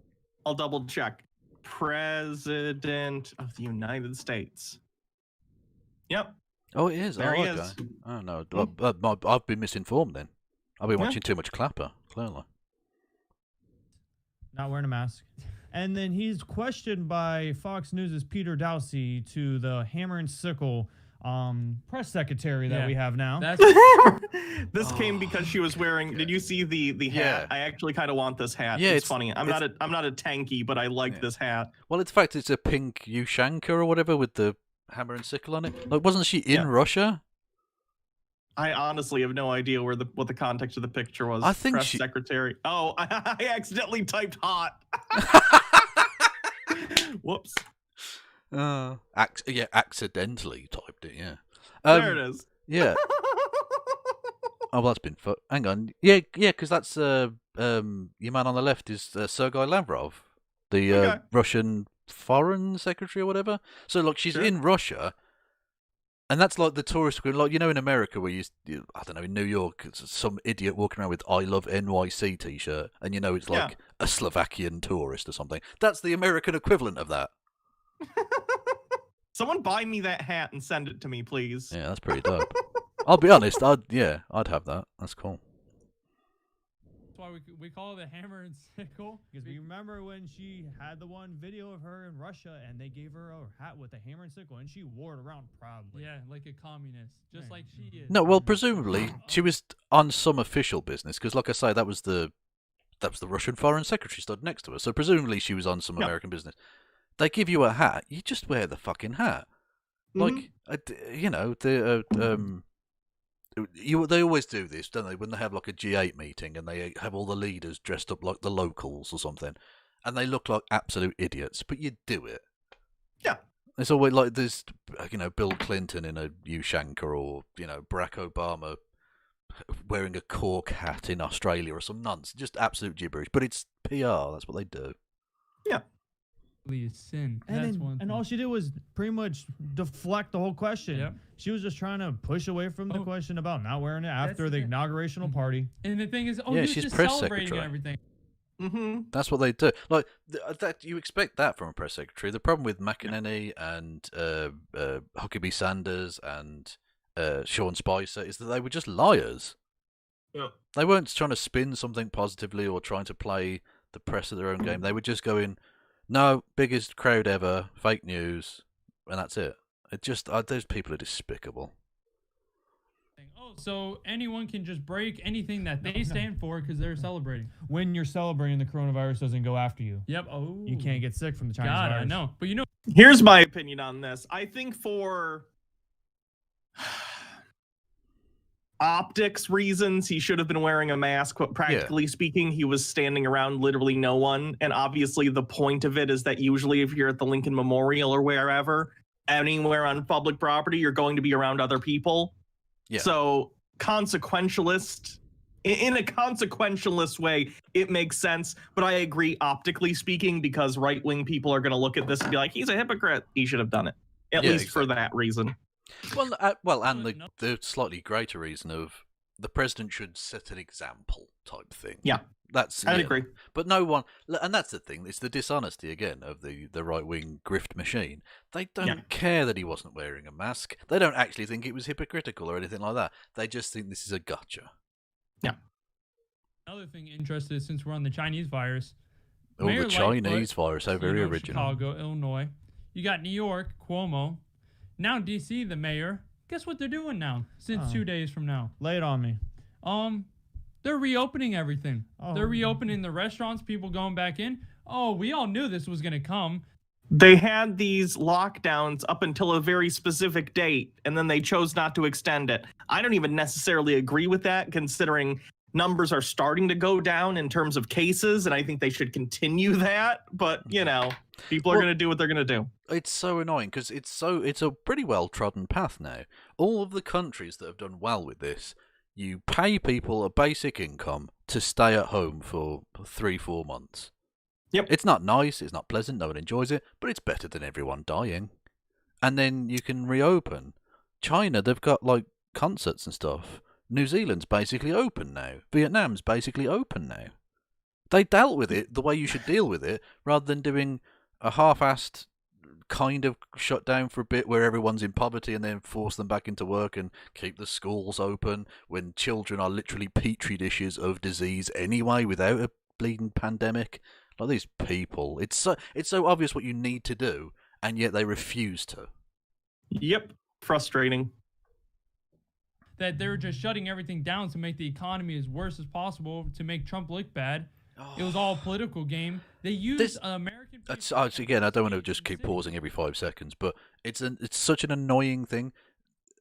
I'll double check. President of the United States. Yep. Oh, it is. There he okay. is. Oh no, I've been misinformed then. I've been watching too much Clapper. Clearly. Not wearing a mask. And then he's questioned by Fox News' Peter Dowsey to the Hammer and Sickle press secretary that we have now. This came because she was wearing. Did you see the hat? Yeah. I actually kind of want this hat. Yeah, it's funny. I'm not a tanky, but I like this hat. Well, in fact, it's a pink Ushanka or whatever with the hammer and sickle on it. Like, wasn't she in Russia? I honestly have no idea what the context of the picture was. I think press secretary. Oh, I accidentally typed hot. Whoops. Accidentally typed it. Yeah. There it is. Yeah. Oh, well, that's been fun. Hang on. Yeah, because that's your man on the left is Sergei Lavrov, the Russian foreign secretary or whatever. So, look, she's in Russia, and that's like the tourist group. Like, in America where you I don't know, in New York, it's some idiot walking around with "I love NYC" t-shirt, and it's like a Slovakian tourist or something. That's the American equivalent of that. Someone buy me that hat and send it to me, please. Yeah, that's pretty dope. I'll be honest. I'd have that. That's cool. That's why we call it the Hammer and Sickle. Because we remember when she had the one video of her in Russia, and they gave her a hat with a hammer and sickle, and she wore it around proudly. Yeah, like a communist, just like she is. No, well, presumably she was on some official business because, like I say, that was the Russian foreign secretary stood next to her. So presumably she was on some American business. They give you a hat, you just wear the fucking hat. Like, they always do this, don't they? When they have like a G8 meeting and they have all the leaders dressed up like the locals or something, and they look like absolute idiots, but you do it. Yeah. It's always like there's, Bill Clinton in a Ushanka or, Barack Obama wearing a cork hat in Australia or some nonsense. Just absolute gibberish. But it's PR, that's what they do. Yeah. Sin. And all she did was pretty much deflect the whole question. Yep. She was just trying to push away from the question about not wearing it after the inaugurational party. And the thing is, she's just press celebrating secretary. and everything. Mm-hmm. That's what they do. Like that, you expect that from a press secretary. The problem with McEnany and Huckabee Sanders and Sean Spicer is that they were just liars. Yeah. They weren't trying to spin something positively or trying to play the press at their own game. They were just going, "No, biggest crowd ever, fake news," and that's it. It just those people are despicable. Oh, so anyone can just break anything that they stand for because they're celebrating. When you're celebrating, the coronavirus doesn't go after you. Yep. Oh, you can't get sick from the Chinese God, virus. I know. But here's my opinion on this. I think for optics reasons, he should have been wearing a mask. But practically speaking, he was standing around literally no one. And obviously, the point of it is that usually, if you're at the Lincoln Memorial or wherever, anywhere on public property, you're going to be around other people. Yeah. So consequentialist, in a consequentialist way, it makes sense. But I agree, optically speaking, because right-wing people are going to look at this and be like, he's a hypocrite. He should have done it. At least for that reason. Well, and the slightly greater reason of the president should set an example type thing. Yeah. I'd agree. But no one, and that's the thing, it's the dishonesty again of the right-wing grift machine. They don't care that he wasn't wearing a mask. They don't actually think it was hypocritical or anything like that. They just think this is a gotcha. Yeah. Another thing interested, since we're on the Chinese virus. Oh, Mayor the Chinese Lightfoot, virus, how very original. Chicago, Illinois. You got New York, Cuomo. Now D.C., the mayor. Guess what they're doing now, since 2 days from now? Lay it on me. They're reopening everything. Oh. They're reopening the restaurants, people going back in. Oh, we all knew this was going to come. They had these lockdowns up until a very specific date, and then they chose not to extend it. I don't even necessarily agree with that, considering numbers are starting to go down in terms of cases, and I think they should continue that. But, you know, people are going to do what they're going to do. It's so annoying because it's a pretty well-trodden path now. All of the countries that have done well with this, you pay people a basic income to stay at home for 3-4 months. Yep. It's not nice, it's not pleasant, no one enjoys it, but it's better than everyone dying. And then you can reopen. China, they've got like concerts and stuff. New Zealand's basically open now. Vietnam's basically open now. They dealt with it the way you should deal with it, rather than doing a half-assed kind of shut down for a bit where everyone's in poverty and then force them back into work and keep the schools open when children are literally petri dishes of disease anyway without a bleeding pandemic. Like these people, it's so obvious what you need to do, and yet they refuse to. Yep, frustrating. That they're just shutting everything down to make the economy as worse as possible to make Trump look bad. It was all a political game. They used American people. Again, I don't want to just keep pausing every 5 seconds, but it's such an annoying thing.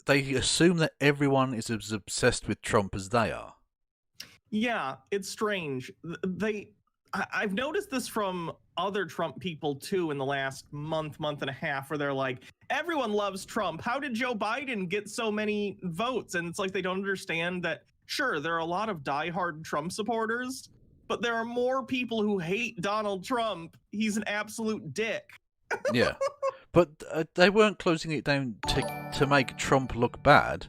They assume that everyone is as obsessed with Trump as they are. Yeah, it's strange. I've noticed this from other Trump people too in the last month and a half, where they're like, everyone loves Trump. How did Joe Biden get so many votes? And it's like they don't understand that, sure, there are a lot of diehard Trump supporters, but there are more people who hate Donald Trump. He's an absolute dick. Yeah, but they weren't closing it down to make Trump look bad.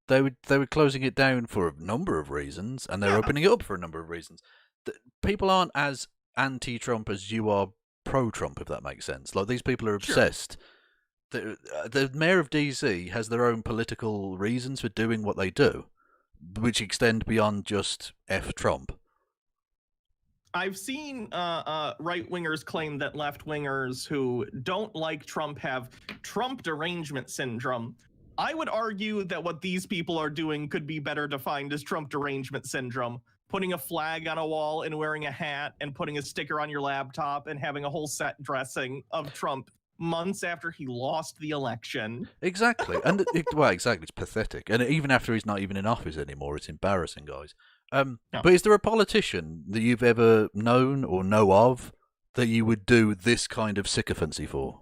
They were closing it down for a number of reasons, and they're opening it up for a number of reasons. People aren't as anti-Trump as you are pro-Trump, if that makes sense. Like, these people are obsessed. Sure. The mayor of DC has their own political reasons for doing what they do, which extend beyond just F Trump. I've seen right-wingers claim that left-wingers who don't like Trump have Trump derangement syndrome. I would argue that what these people are doing could be better defined as Trump derangement syndrome. Putting a flag on a wall and wearing a hat and putting a sticker on your laptop and having a whole set dressing of Trump months after he lost the election. Exactly. And exactly, it's pathetic. And even after he's not even in office anymore, it's embarrassing, guys. No. But is there a politician that you've ever known or know of that you would do this kind of sycophancy for?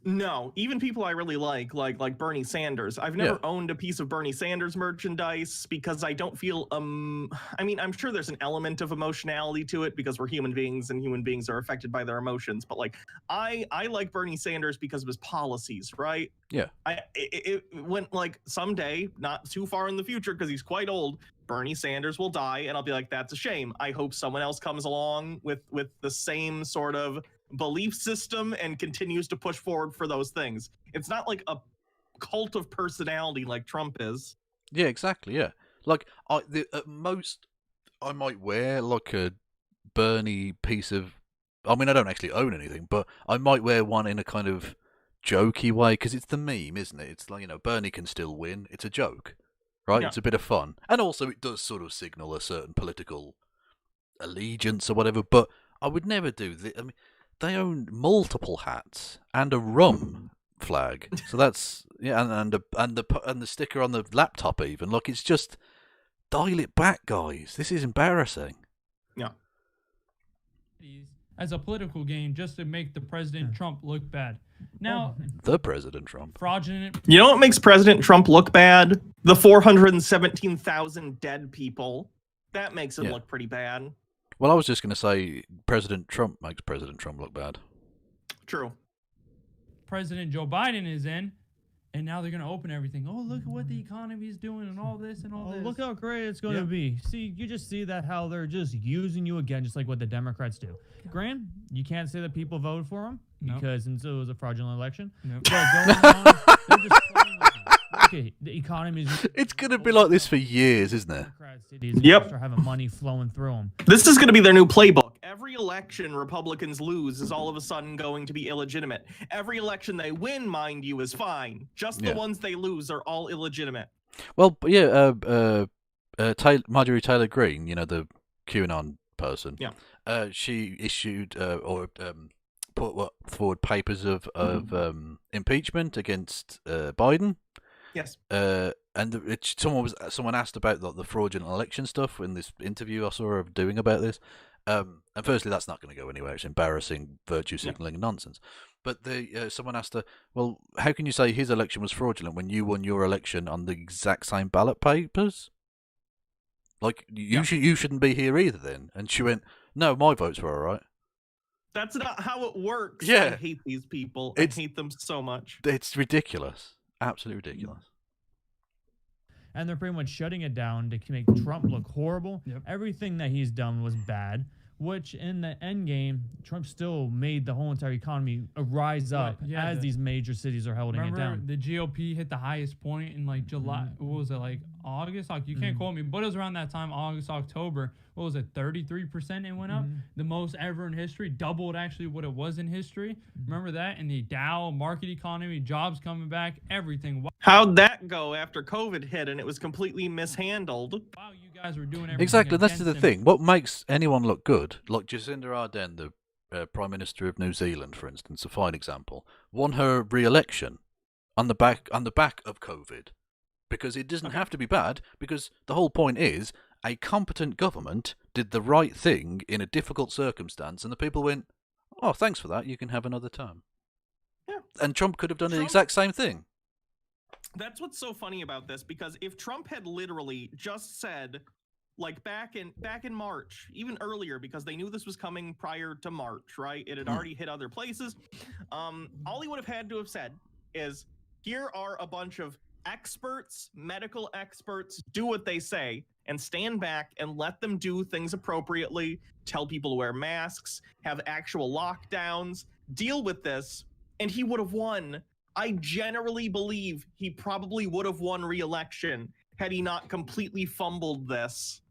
No, even people I really like Bernie Sanders. I've never owned a piece of Bernie Sanders merchandise because I don't feel, I mean, I'm sure there's an element of emotionality to it because we're human beings and human beings are affected by their emotions. But like, I like Bernie Sanders because of his policies, right? Yeah. It went like someday, not too far in the future because he's quite old, Bernie Sanders will die and I'll be like, that's a shame. I hope someone else comes along with the same sort of belief system and continues to push forward for those things. It's not like a cult of personality like Trump is. Yeah, exactly. Yeah, like at most I might wear like a Bernie piece of. I mean, I don't actually own anything, but I might wear one in a kind of jokey way because it's the meme, isn't it? It's like, you know, Bernie can still win. It's a joke, right? Yeah. It's a bit of fun, and also it does sort of signal a certain political allegiance or whatever. But I would never do this. I mean, they own multiple hats and a rum flag, so that's and the sticker on the laptop even. Look, it's just dial it back, guys. This is embarrassing. Yeah. As a political game, just to make the President Trump look bad. Now, the President Trump. Fraudulent. You know what makes President Trump look bad? The 417,000 dead people. That makes him look pretty bad. Well, I was just going to say President Trump makes President Trump look bad. True. President Joe Biden is in, And now they're going to open everything. Oh, look at what the economy is doing and all this and all this. Look how great it's going to be. See, you just see that how they're just using you again, just like what the Democrats do. Grant, you can't say that people voted for them because it was a fraudulent election. But going on, they're just playing with you. Okay, the economy is... It's going to be like this for years, isn't it? Yep. Start having money flowing through them. This is going to be their new playbook. Every election Republicans lose is all of a sudden going to be illegitimate. Every election they win, mind you, is fine. Just the ones they lose are all illegitimate. Well, Marjorie Taylor Greene, you know, the QAnon person. Yeah. She issued put forward papers of impeachment against Biden. Yes. And someone asked about the fraudulent election stuff in this interview I saw her doing about this. And firstly, that's not going to go anywhere. It's embarrassing virtue signaling nonsense. But someone asked her, well, how can you say his election was fraudulent when you won your election on the exact same ballot papers? Like, you shouldn't be here either then. And she went, no, my votes were all right. That's not how it works. Yeah. I hate these people. I hate them so much. It's ridiculous. Absolutely ridiculous. And they're pretty much shutting it down to make Trump look horrible. Everything that he's done was bad, which in the end game, Trump still made the whole entire economy rise up as these major cities are holding it down. The GOP hit the highest point in like July. What was it, like August? You can't quote me, but it was around that time, August, October. What was it, 33% it went up? The most ever in history, doubled actually what it was in history. Remember that? And the Dow, market economy, jobs coming back, everything. How'd that go after COVID hit and it was completely mishandled? Wow, you guys were doing everything. Exactly, that's the against thing. What makes anyone look good, like Jacinda Ardern, the Prime Minister of New Zealand, for instance, a fine example, won her re-election on the back of COVID, because it doesn't have to be bad, because the whole point is a competent government did the right thing in a difficult circumstance, and the people went, oh, thanks for that, you can have another term. Yeah. And Trump could have done the exact same thing. That's what's so funny about this, because if Trump had literally just said, like back in March, even earlier, because they knew this was coming prior to March, right? It had already hit other places. All he would have had to have said is, here are a bunch of experts, medical experts, do what they say, and stand back and let them do things appropriately, tell people to wear masks, have actual lockdowns, deal with this, and he would have won. I generally believe he probably would have won re-election had he not completely fumbled this.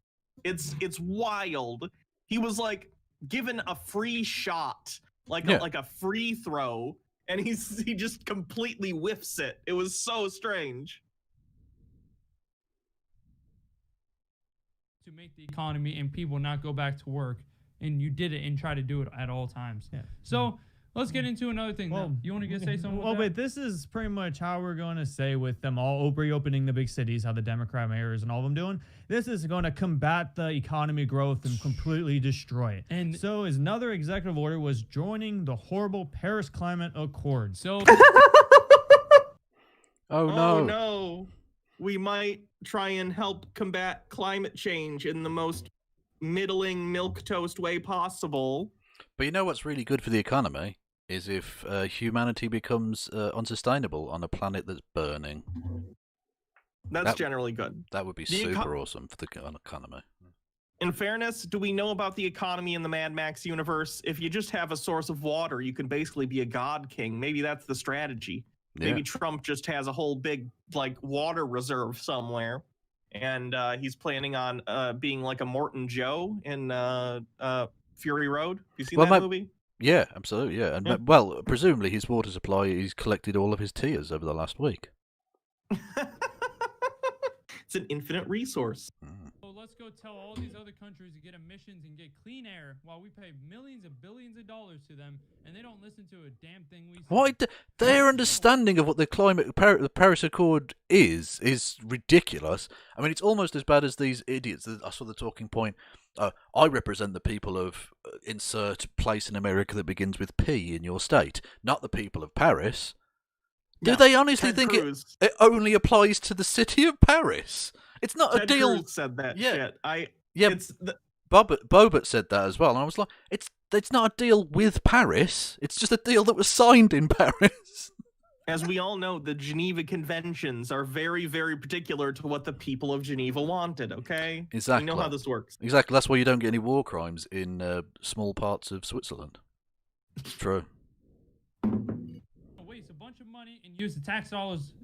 It's wild. He was like given a free shot, like a free throw, and he just completely whiffs it. It was so strange. To make the economy and people not go back to work, and you did it and try to do it at all times. So let's get into another thing. Well, you want to say something? Well, wait, this is pretty much how we're going to say with them all reopening the big cities, how the Democrat mayors and all of them doing. This is going to combat the economy growth and completely destroy it. And so his another executive order was joining the horrible Paris Climate Accord. So Oh no. No. We might try and help combat climate change in the most middling milquetoast way possible. But you know what's really good for the economy is if humanity becomes unsustainable on a planet that's burning. That's generally good. That would be super awesome for the economy. In fairness, do we know about the economy in the Mad Max universe? If you just have a source of water, you can basically be a god king. Maybe that's the strategy. Yeah. Maybe Trump just has a whole big water reserve somewhere, and he's planning on being like a Morton Joe in Fury Road. You seen that movie? Yeah, absolutely. Yeah, and well, presumably his water supply, he's collected all of his tears over the last week. It's an infinite resource. So let's go tell all these other countries to get emissions and get clean air while we pay millions of billions of dollars to them, and they don't listen to a damn thing we say. Why? Their understanding of what the Paris Accord is ridiculous. I mean, it's almost as bad as these idiots. I saw the talking point. I represent the people of insert place in America that begins with P in your state, not the people of Paris. Do they honestly think it only applies to the city of Paris? It's not a deal. Cruz said that shit. Bobbitt said that as well, and I was like, it's not a deal with Paris. It's just a deal that was signed in Paris. As we all know, the Geneva Conventions are very, very particular to what the people of Geneva wanted, okay? Exactly. You know how this works. Exactly. That's why you don't get any war crimes in small parts of Switzerland. It's true. Waste a bunch of money and use the tax dollars,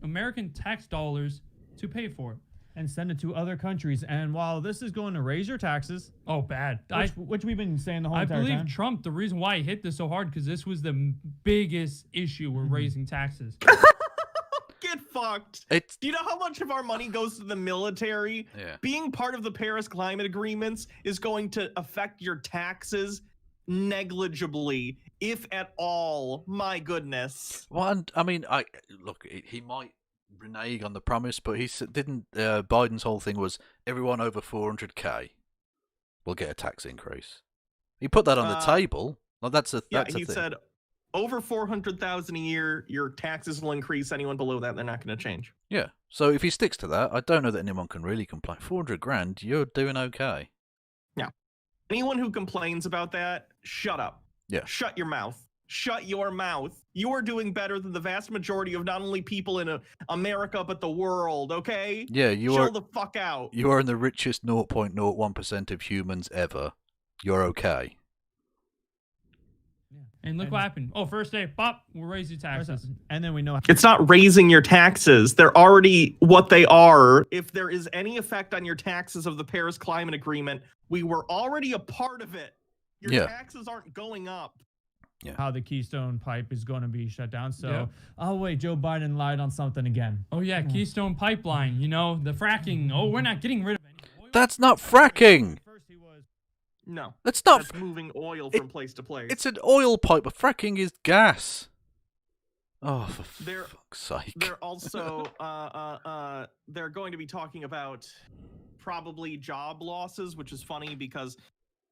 American tax dollars, to pay for it. And send it to other countries. And while this is going to raise your taxes, bad. Which we've been saying the whole I entire believe time. Trump, the reason why he hit this so hard, because this was the biggest issue with raising taxes. Get fucked. Do you know how much of our money goes to the military? Yeah. Being part of the Paris Climate Agreements is going to affect your taxes negligibly, if at all. My goodness. Well, and I mean, look, he might renege on the promise, but he didn't. Biden's whole thing was everyone over 400k will get a tax increase. He put that on the table. Well, that's a he thing. said over 400,000 a year, your taxes will increase. Anyone below that, they're not going to change. Yeah. So if he sticks to that, I don't know that anyone can really complain. 400 grand, you're doing okay. Yeah. Anyone who complains about that, shut up. Yeah. Shut your mouth. Shut your mouth. You are doing better than the vast majority of not only people in America, but the world, okay? Yeah, you Chill are. the fuck out. You are in the richest 0.01% of humans ever. You're okay. And look what happened. Oh, first day, pop, we'll raise your taxes. And then we know It's not raising your taxes. They're already what they are. If there is any effect on your taxes of the Paris Climate Agreement, we were already a part of it. Your taxes aren't going up. how the Keystone Pipe is going to be shut down. So, Yeah. oh wait, Joe Biden lied on something again. Oh yeah, Keystone Pipeline, you know, the fracking. Oh, we're not getting rid of any oil. That's not fracking. No. That's not. That's moving oil from place to place. It's an oil pipe. But fracking is gas. Oh, for fuck's sake. They're also they're going to be talking about probably job losses, which is funny because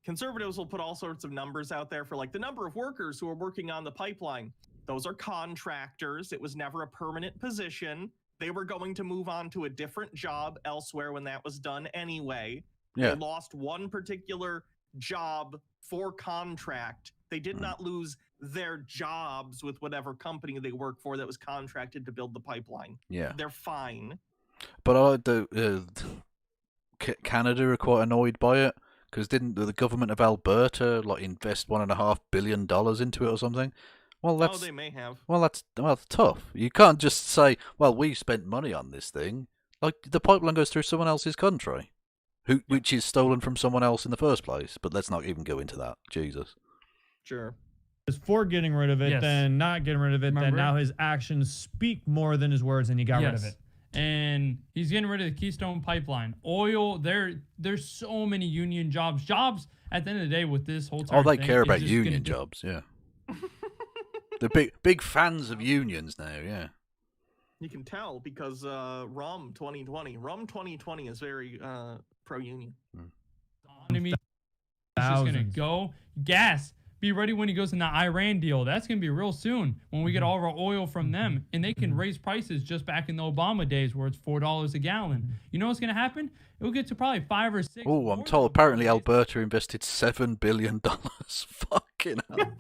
conservatives will put all sorts of numbers out there for like the number of workers who are working on the pipeline. Those are contractors. It was never a permanent position. They were going to move on to a different job elsewhere when that was done anyway. Yeah. They lost one particular job for contract. They did not lose their jobs with whatever company they work for that was contracted to build the pipeline. Yeah. They're fine. But Canada are quite annoyed by it because didn't the government of Alberta like invest $1.5 billion into it or something? Well, that's they may have. Well, that's tough. You can't just say, "Well, we spent money on this thing." Like the pipeline goes through someone else's country, which is stolen from someone else in the first place. But let's not even go into that. Jesus. Sure. For getting rid of it, then not getting rid of it, then Remember? now his actions speak more than his words, and he got rid of it. And he's getting rid of the Keystone Pipeline. Oil, there's so many union jobs. Jobs, at the end of the day, with this whole time. Oh, they care about union jobs, yeah. They're big fans of unions now, yeah. You can tell because Rum 2020 is very pro-union. Economy is just going to go. Gas. Be ready when he goes in the Iran deal. That's going to be real soon when we get all of our oil from them. And they can raise prices just back in the Obama days where it's $4 a gallon. You know what's going to happen? It will get to probably 5 or 6. Oh, I'm told apparently Alberta invested $7 billion. Fucking hell.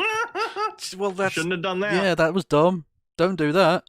Well, that shouldn't have done that. Yeah, that was dumb. Don't do that.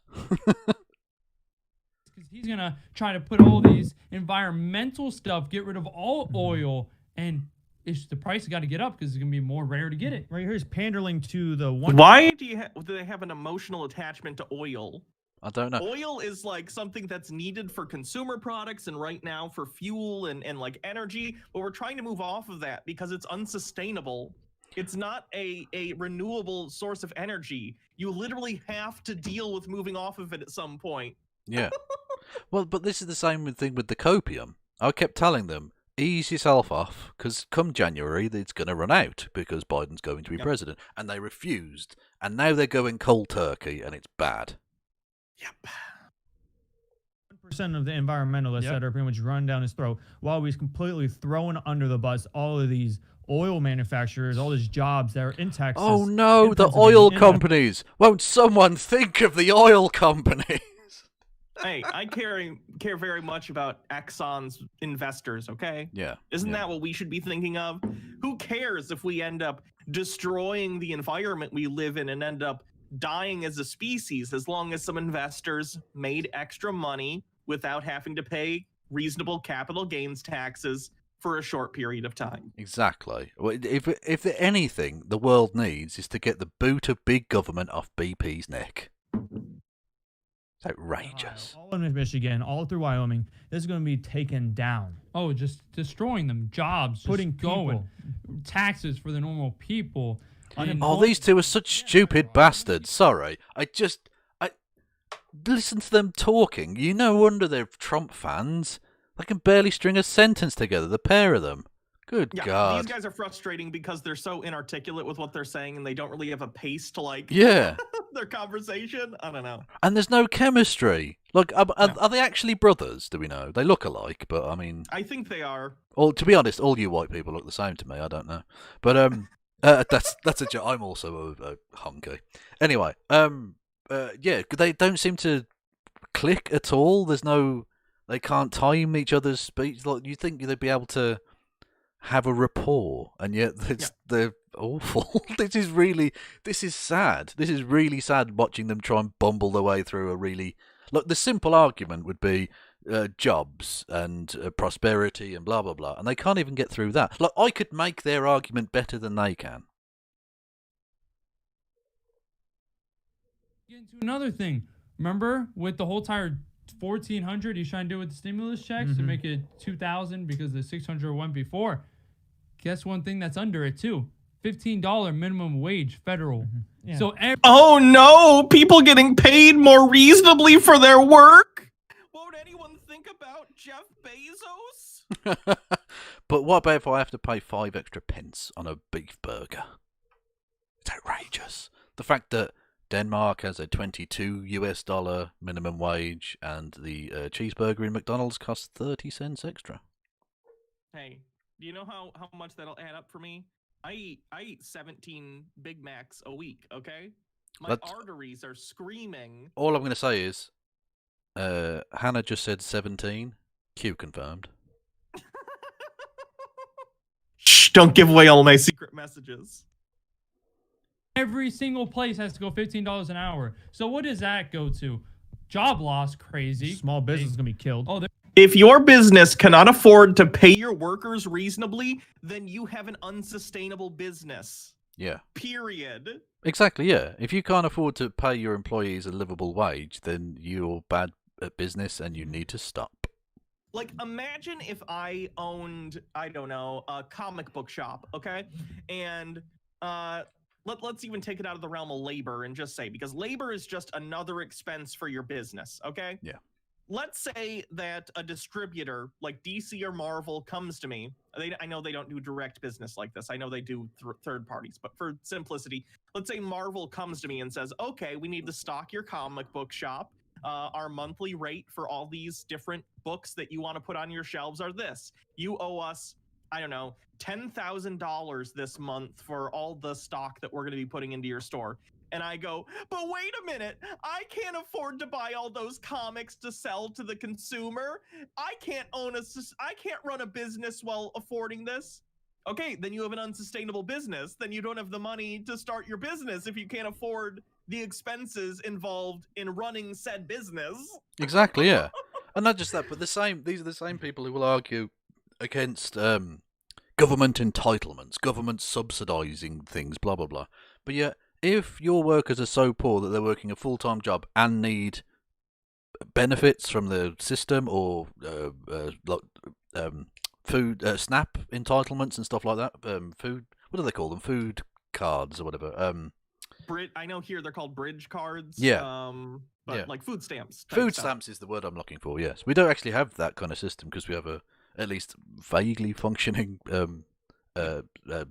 Because he's going to try to put all these environmental stuff, get rid of all oil, and the price has got to get up because it's going to be more rare to get it. Right here's pandering to the one. Why do they have an emotional attachment to oil? I don't know. Oil is like something that's needed for consumer products and right now for fuel and like energy, but we're trying to move off of that because it's unsustainable. It's not a renewable source of energy. You literally have to deal with moving off of it at some point. Yeah. Well, but this is the same thing with the copium. I kept telling them, ease yourself off, because come January, it's going to run out because Biden's going to be president. And they refused. And now they're going cold turkey, and it's bad. Yep. 1% of the environmentalists that are pretty much run down his throat while he's completely throwing under the bus all of these oil manufacturers, all these jobs that are in Texas. Oh no, the oil companies. Won't someone think of the oil companies? Hey, I care very much about Exxon's investors, okay? Yeah. Isn't that what we should be thinking of? Who cares if we end up destroying the environment we live in and end up dying as a species as long as some investors made extra money without having to pay reasonable capital gains taxes for a short period of time. Exactly. Well, if anything the world needs is to get the boot of big government off BP's neck. It's outrageous. All in Michigan, all through Wyoming, this is going to be taken down. Oh, just destroying them. Jobs. Putting just going. people. Taxes for the normal people. Oh, these two are such stupid bastards. Sorry. I listen to them talking. You no wonder they're Trump fans. They can barely string a sentence together, the pair of them. Good God. These guys are frustrating because they're so inarticulate with what they're saying and they don't really have a pace to Yeah. their conversation. I don't know. And there's no chemistry. Look, are they actually brothers? Do we know? They look alike, but I mean... I think they are. To be honest, all you white people look the same to me. I don't know. But that's a joke. I'm also a hunky. Anyway, yeah, they don't seem to click at all. There's no... They can't time each other's speech. Like, you think they'd be able to have a rapport, and yet they're awful. This is sad. This is really sad watching them try and bumble their way through a really... Look, the simple argument would be jobs and prosperity and blah, blah, blah, and they can't even get through that. Like, I could make their argument better than they can. Get into another thing. Remember, with the whole entire 1,400, he's trying to do with the stimulus checks to make it 2,000 because the 600 went before. Guess one thing that's under it too: $15 minimum wage federal. Yeah. So oh no, people getting paid more reasonably for their work. Won't anyone think about Jeff Bezos? But what about if I have to pay 5 extra pence on a beef burger? It's outrageous. The fact that Denmark has a $22 minimum wage, and the cheeseburger in McDonald's costs 30 cents extra. Hey, do you know how much that'll add up for me? I eat 17 Big Macs a week, okay? My arteries are screaming. All I'm going to say is, Hannah just said 17. Q confirmed. Shh, don't give away all my secret messages. Every single place has to go $15 an hour. So what does that go to? Job loss, crazy. Small business is going to be killed. Oh, if your business cannot afford to pay your workers reasonably, then you have an unsustainable business. Yeah. Period. Exactly, yeah. If you can't afford to pay your employees a livable wage, then you're bad at business and you need to stop. Like, imagine if I owned, I don't know, a comic book shop, okay? And, let's even take it out of the realm of labor and just say, because labor is just another expense for your business, okay? Yeah. Let's say that a distributor like DC or Marvel comes to me. I know they don't do direct business like this. I know they do third parties, but for simplicity, let's say Marvel comes to me and says, okay, we need to stock your comic book shop. Our monthly rate for all these different books that you want to put on your shelves are this. You owe us, I don't know, $10,000 this month for all the stock that we're going to be putting into your store. And I go, but wait a minute, I can't afford to buy all those comics to sell to the consumer. I can't run a business while affording this. Okay, then you have an unsustainable business. Then you don't have the money to start your business if you can't afford the expenses involved in running said business. Exactly, yeah. And not just that, but these are the same people who will argue against government entitlements, government subsidizing things, blah, blah, blah. But yet, if your workers are so poor that they're working a full-time job and need benefits from the system or food, SNAP entitlements and stuff like that, food, what do they call them? Food cards or whatever. I know here they're called bridge cards. Yeah. But yeah. Like food stamps. Food stamps is the word I'm looking for, yes. We don't actually have that kind of system because we have a at least vaguely functioning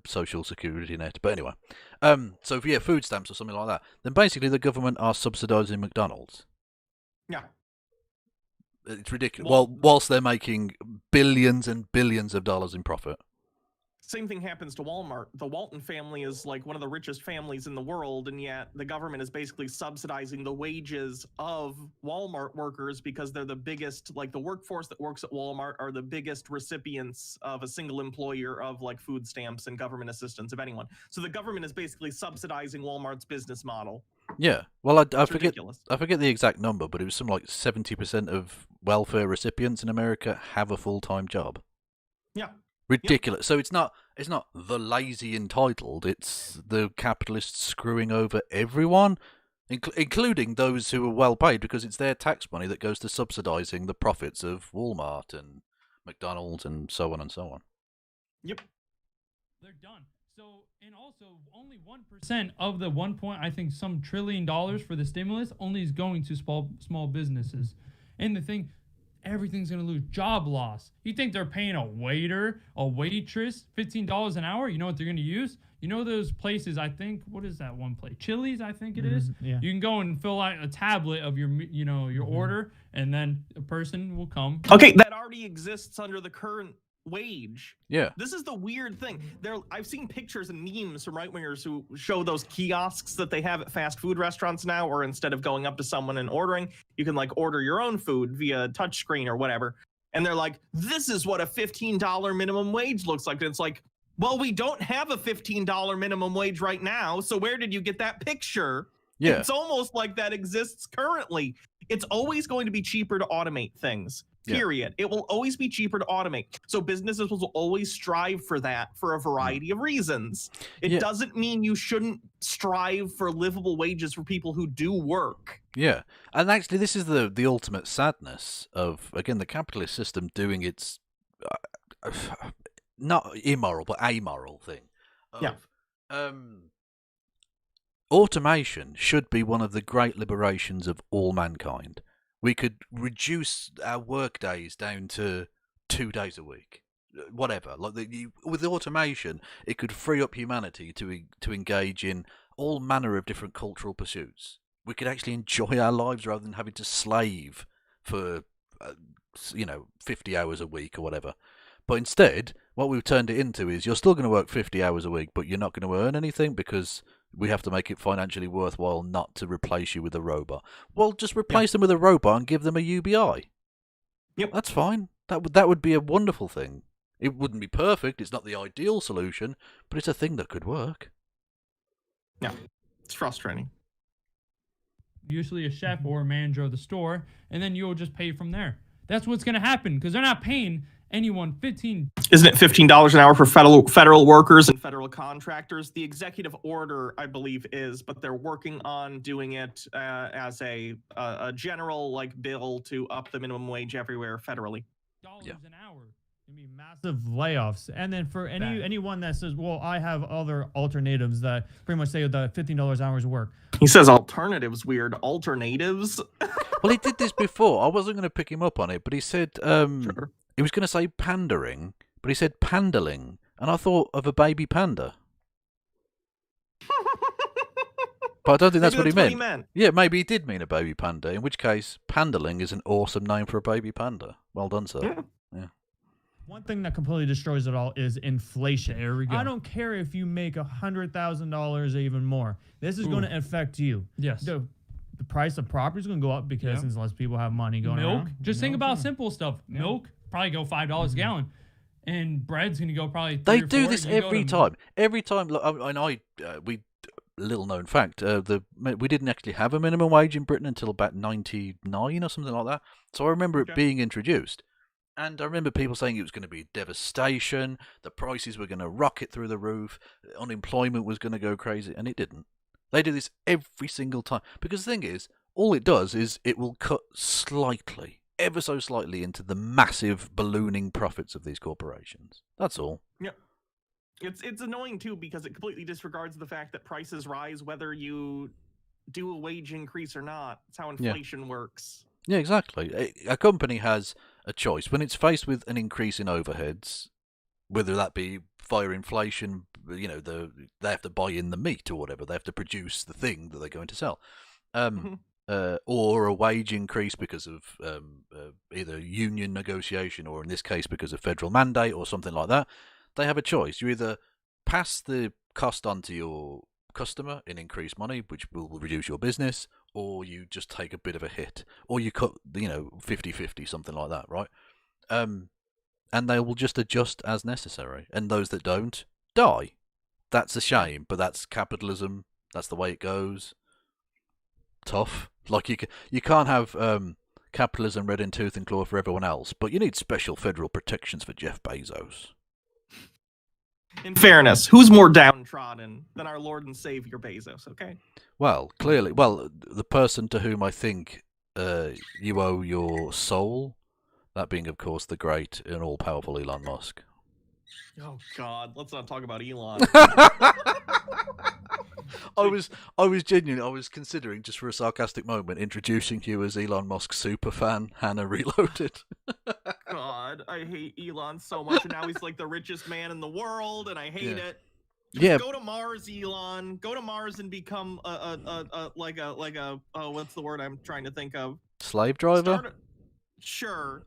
social security net. But anyway, so if you have food stamps or something like that, then basically the government are subsidizing McDonald's. Yeah. It's ridiculous. Whilst they're making billions and billions of dollars in profit. Same thing happens to Walmart. The Walton family is like one of the richest families in the world, and yet the government is basically subsidizing the wages of Walmart workers because they're the biggest, like the workforce that works at Walmart are the biggest recipients of a single employer of like food stamps and government assistance of anyone. So the government is basically subsidizing Walmart's business model. Yeah. Well, I It's forget ridiculous. I forget the exact number, but it was something like 70% of welfare recipients in America have a full-time job. Yeah. Ridiculous. So it's not the lazy entitled. It's the capitalists screwing over everyone, including those who are well paid, because it's their tax money that goes to subsidizing the profits of Walmart and McDonald's and so on and so on. Yep. They're done. So, and also only 1% of the I think some $1 trillion for the stimulus only is going to small businesses. And the thing, everything's going to lose. Job loss. You think they're paying a waiter, a waitress, $15 an hour? You know what they're going to use? You know those places, I think, what is that one place? Chili's, I think it is. Yeah. You can go and fill out a tablet of your, your order, and then a person will come. Okay, that already exists under the current wage. Yeah. This is the weird thing. I've seen pictures and memes from right-wingers who show those kiosks that they have at fast food restaurants now, or instead of going up to someone and ordering, you can like order your own food via touchscreen or whatever. And they're like, this is what a $15 minimum wage looks like. And it's like, well, we don't have a $15 minimum wage right now. So where did you get that picture? Yeah. It's almost like that exists currently. It's always going to be cheaper to automate things. Period. It will always be cheaper to automate. So businesses will always strive for that for a variety of reasons. It doesn't mean you shouldn't strive for livable wages for people who do work. Yeah. And actually, this is the ultimate sadness of, again, the capitalist system doing its not immoral, but amoral thing. Automation should be one of the great liberations of all mankind. We could reduce our work days down to 2 days a week, whatever. With automation, it could free up humanity to engage in all manner of different cultural pursuits. We could actually enjoy our lives rather than having to slave for 50 hours a week or whatever. But instead, what we've turned it into is you're still going to work 50 hours a week, but you're not going to earn anything because we have to make it financially worthwhile not to replace you with a robot. Well, just replace them with a robot and give them a UBI. Yep. That's fine. That would be a wonderful thing. It wouldn't be perfect. It's not the ideal solution, but it's a thing that could work. Yeah. It's frustrating. Usually a chef or a manager of the store, and then you'll just pay from there. That's what's going to happen because they're not paying anyone $15. Isn't it $15 an hour for federal workers and federal contractors? The executive order, I believe, is, but they're working on doing it as a general bill to up the minimum wage everywhere federally. An hour. I mean, massive layoffs. And then for anyone that says, well, I have other alternatives that pretty much say that $15 hours work. He says alternatives, weird. Alternatives? Well, he did this before. I wasn't going to pick him up on it, but he said he was going to say pandering, but he said pandaling. And I thought of a baby panda. But I don't think that's what he meant. Yeah, maybe he did mean a baby panda, in which case pandaling is an awesome name for a baby panda. Well done, sir. Yeah. One thing that completely destroys it all is inflation. There we go. I don't care if you make $100,000 or even more. This is going to affect you. Yes. The price of property is going to go up because since less people have money going Milk. around. Just think about simple stuff. Milk probably go $5 a gallon, and bread's going to go probably $3 They or do $4. this every time. Every time. Look, we little known fact. We didn't actually have a minimum wage in Britain until about 99 or something like that. So I remember it being introduced. And I remember people saying it was going to be devastation, the prices were going to rocket through the roof, unemployment was going to go crazy, and it didn't. They do this every single time. Because the thing is, all it does is it will cut slightly, ever so slightly, into the massive ballooning profits of these corporations. That's all. Yep. It's annoying, too, because it completely disregards the fact that prices rise whether you do a wage increase or not. It's how inflation works. Yeah, exactly. A company has a choice. When it's faced with an increase in overheads, whether that be via inflation, they have to buy in the meat or whatever. They have to produce the thing that they're going to sell. Or a wage increase because of either union negotiation or, in this case, because of federal mandate or something like that. They have a choice. You either pass the cost on to your customer in increased money, which will reduce your business, or you just take a bit of a hit, or you cut 50-50, something like that, right? And they will just adjust as necessary, and those that don't die. That's a shame, but that's capitalism. That's the way it goes. tough. Like you can't have capitalism red in tooth and claw for everyone else, but you need special federal protections for Jeff Bezos. In fairness, who's more downtrodden than our Lord and Savior Bezos, okay? Well, clearly, the person to whom I think you owe your soul, that being, of course, the great and all-powerful Elon Musk. Oh, God, let's not talk about Elon. I was genuinely, considering, just for a sarcastic moment, introducing you as Elon Musk's superfan, Hannah Reloaded. God, I hate Elon so much, and now he's like the richest man in the world, and I hate it. Just go to Mars, Elon. Go to Mars and become what's the word I'm trying to think of? Slave driver? Start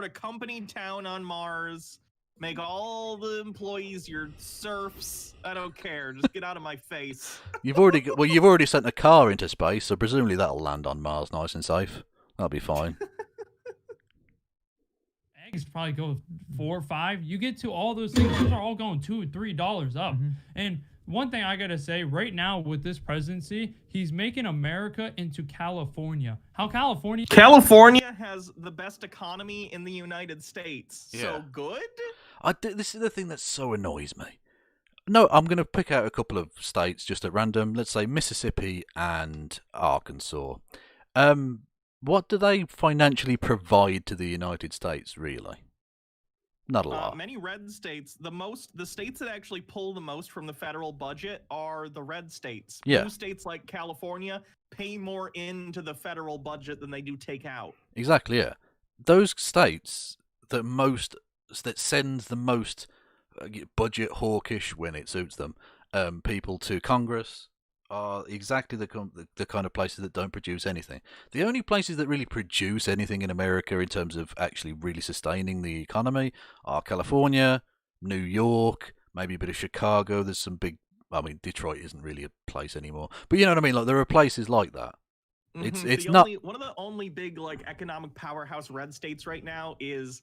a company town on Mars. Make all the employees your serfs. I don't care. Just get out of my face. You've already sent a car into space, so presumably that'll land on Mars nice and safe. That'll be fine. Eggs probably go $4 or $5. You get to all those things; those are all going $2 or $3 up. And one thing I gotta say, right now with this presidency, he's making America into California. How California has the best economy in the United States. Yeah. So good. This is the thing that so annoys me. No, I'm going to pick out a couple of states just at random. Let's say Mississippi and Arkansas. What do they financially provide to the United States, really? Not a lot. Many red states, the states that actually pull the most from the federal budget are the red states. Yeah. Blue states like California pay more into the federal budget than they do take out. Exactly, yeah. Those states that sends the most budget hawkish, when it suits them, people to Congress are exactly the kind of places that don't produce anything. The only places that really produce anything in America in terms of actually really sustaining the economy are California, New York, maybe a bit of Chicago. There's some big... I mean, Detroit isn't really a place anymore. But you know what I mean? Like, there are places like that. It's not... One of the only big economic powerhouse red states right now is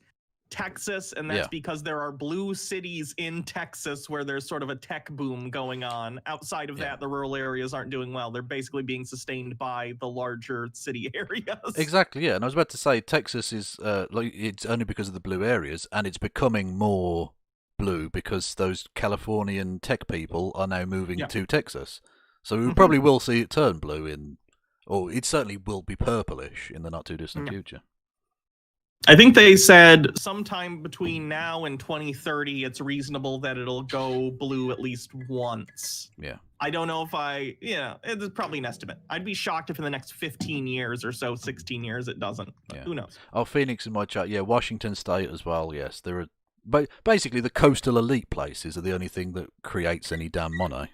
Texas, and that's because there are blue cities in Texas where there's sort of a tech boom going on. Outside of that, the rural areas aren't doing well. They're basically being sustained by the larger city areas. Exactly, yeah. And I was about to say, Texas is it's only because of the blue areas, and it's becoming more blue because those Californian tech people are now moving to Texas. So we probably will see it turn blue or it certainly will be purplish in the not too distant future. I think they said sometime between now and 2030, it's reasonable that it'll go blue at least once. Yeah. I don't know if it's probably an estimate. I'd be shocked if in the next 15 years or so, 16 years, it doesn't. But who knows? Oh, Phoenix in my chat. Yeah, Washington State as well, yes. There are, but basically the coastal elite places are the only thing that creates any damn money.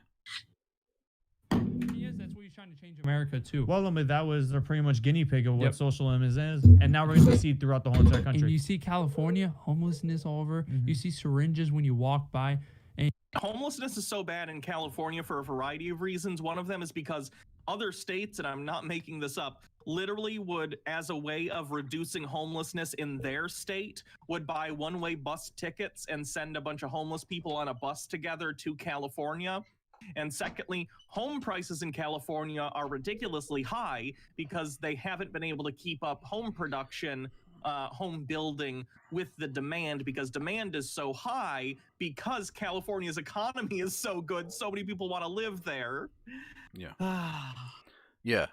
America too. Well, that was pretty much guinea pig of what socialism is, and now we're going to see throughout the whole entire country. And you see California, homelessness all over. You see syringes when you walk by. And homelessness is so bad in California for a variety of reasons. One of them is because other states, and I'm not making this up, literally would, as a way of reducing homelessness in their state, would buy one-way bus tickets and send a bunch of homeless people on a bus together to California. And secondly, home prices in California are ridiculously high because they haven't been able to keep up home production, home building with the demand, because demand is so high because California's economy is so good. So many people want to live there. Yeah. Yeah.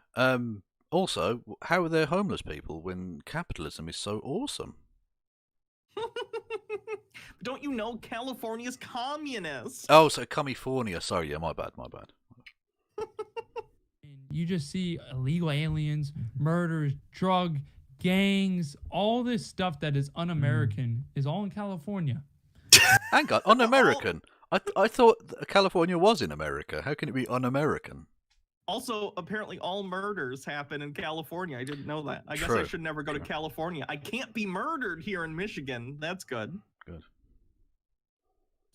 Also, how are there homeless people when capitalism is so awesome? Don't you know California's communist? Oh, so California. Sorry, yeah, my bad. You just see illegal aliens, murders, drug gangs, all this stuff that is un-American is all in California. Hang on, un-American? I thought California was in America. How can it be un-American? Also, apparently all murders happen in California. I didn't know that. I guess I should never go to California. I can't be murdered here in Michigan. That's good. Good.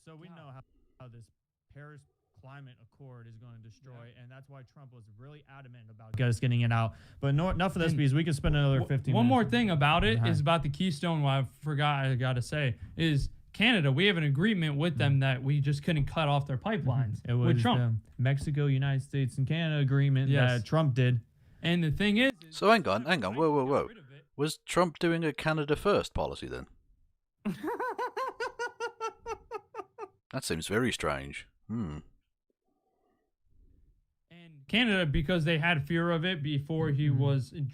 So we know how this Paris Climate Accord is going to destroy, and that's why Trump was really adamant about us getting it out. But enough of this, because we could spend another 15 minutes. One more thing about it is about the Keystone, what I got to say, is Canada, we have an agreement with them that we just couldn't cut off their pipelines. It was with Trump. The Mexico, United States, and Canada agreement that Trump did. And the thing is So hang on, whoa. Was Trump doing a Canada First policy then? That seems very strange. Canada, because they had fear of it before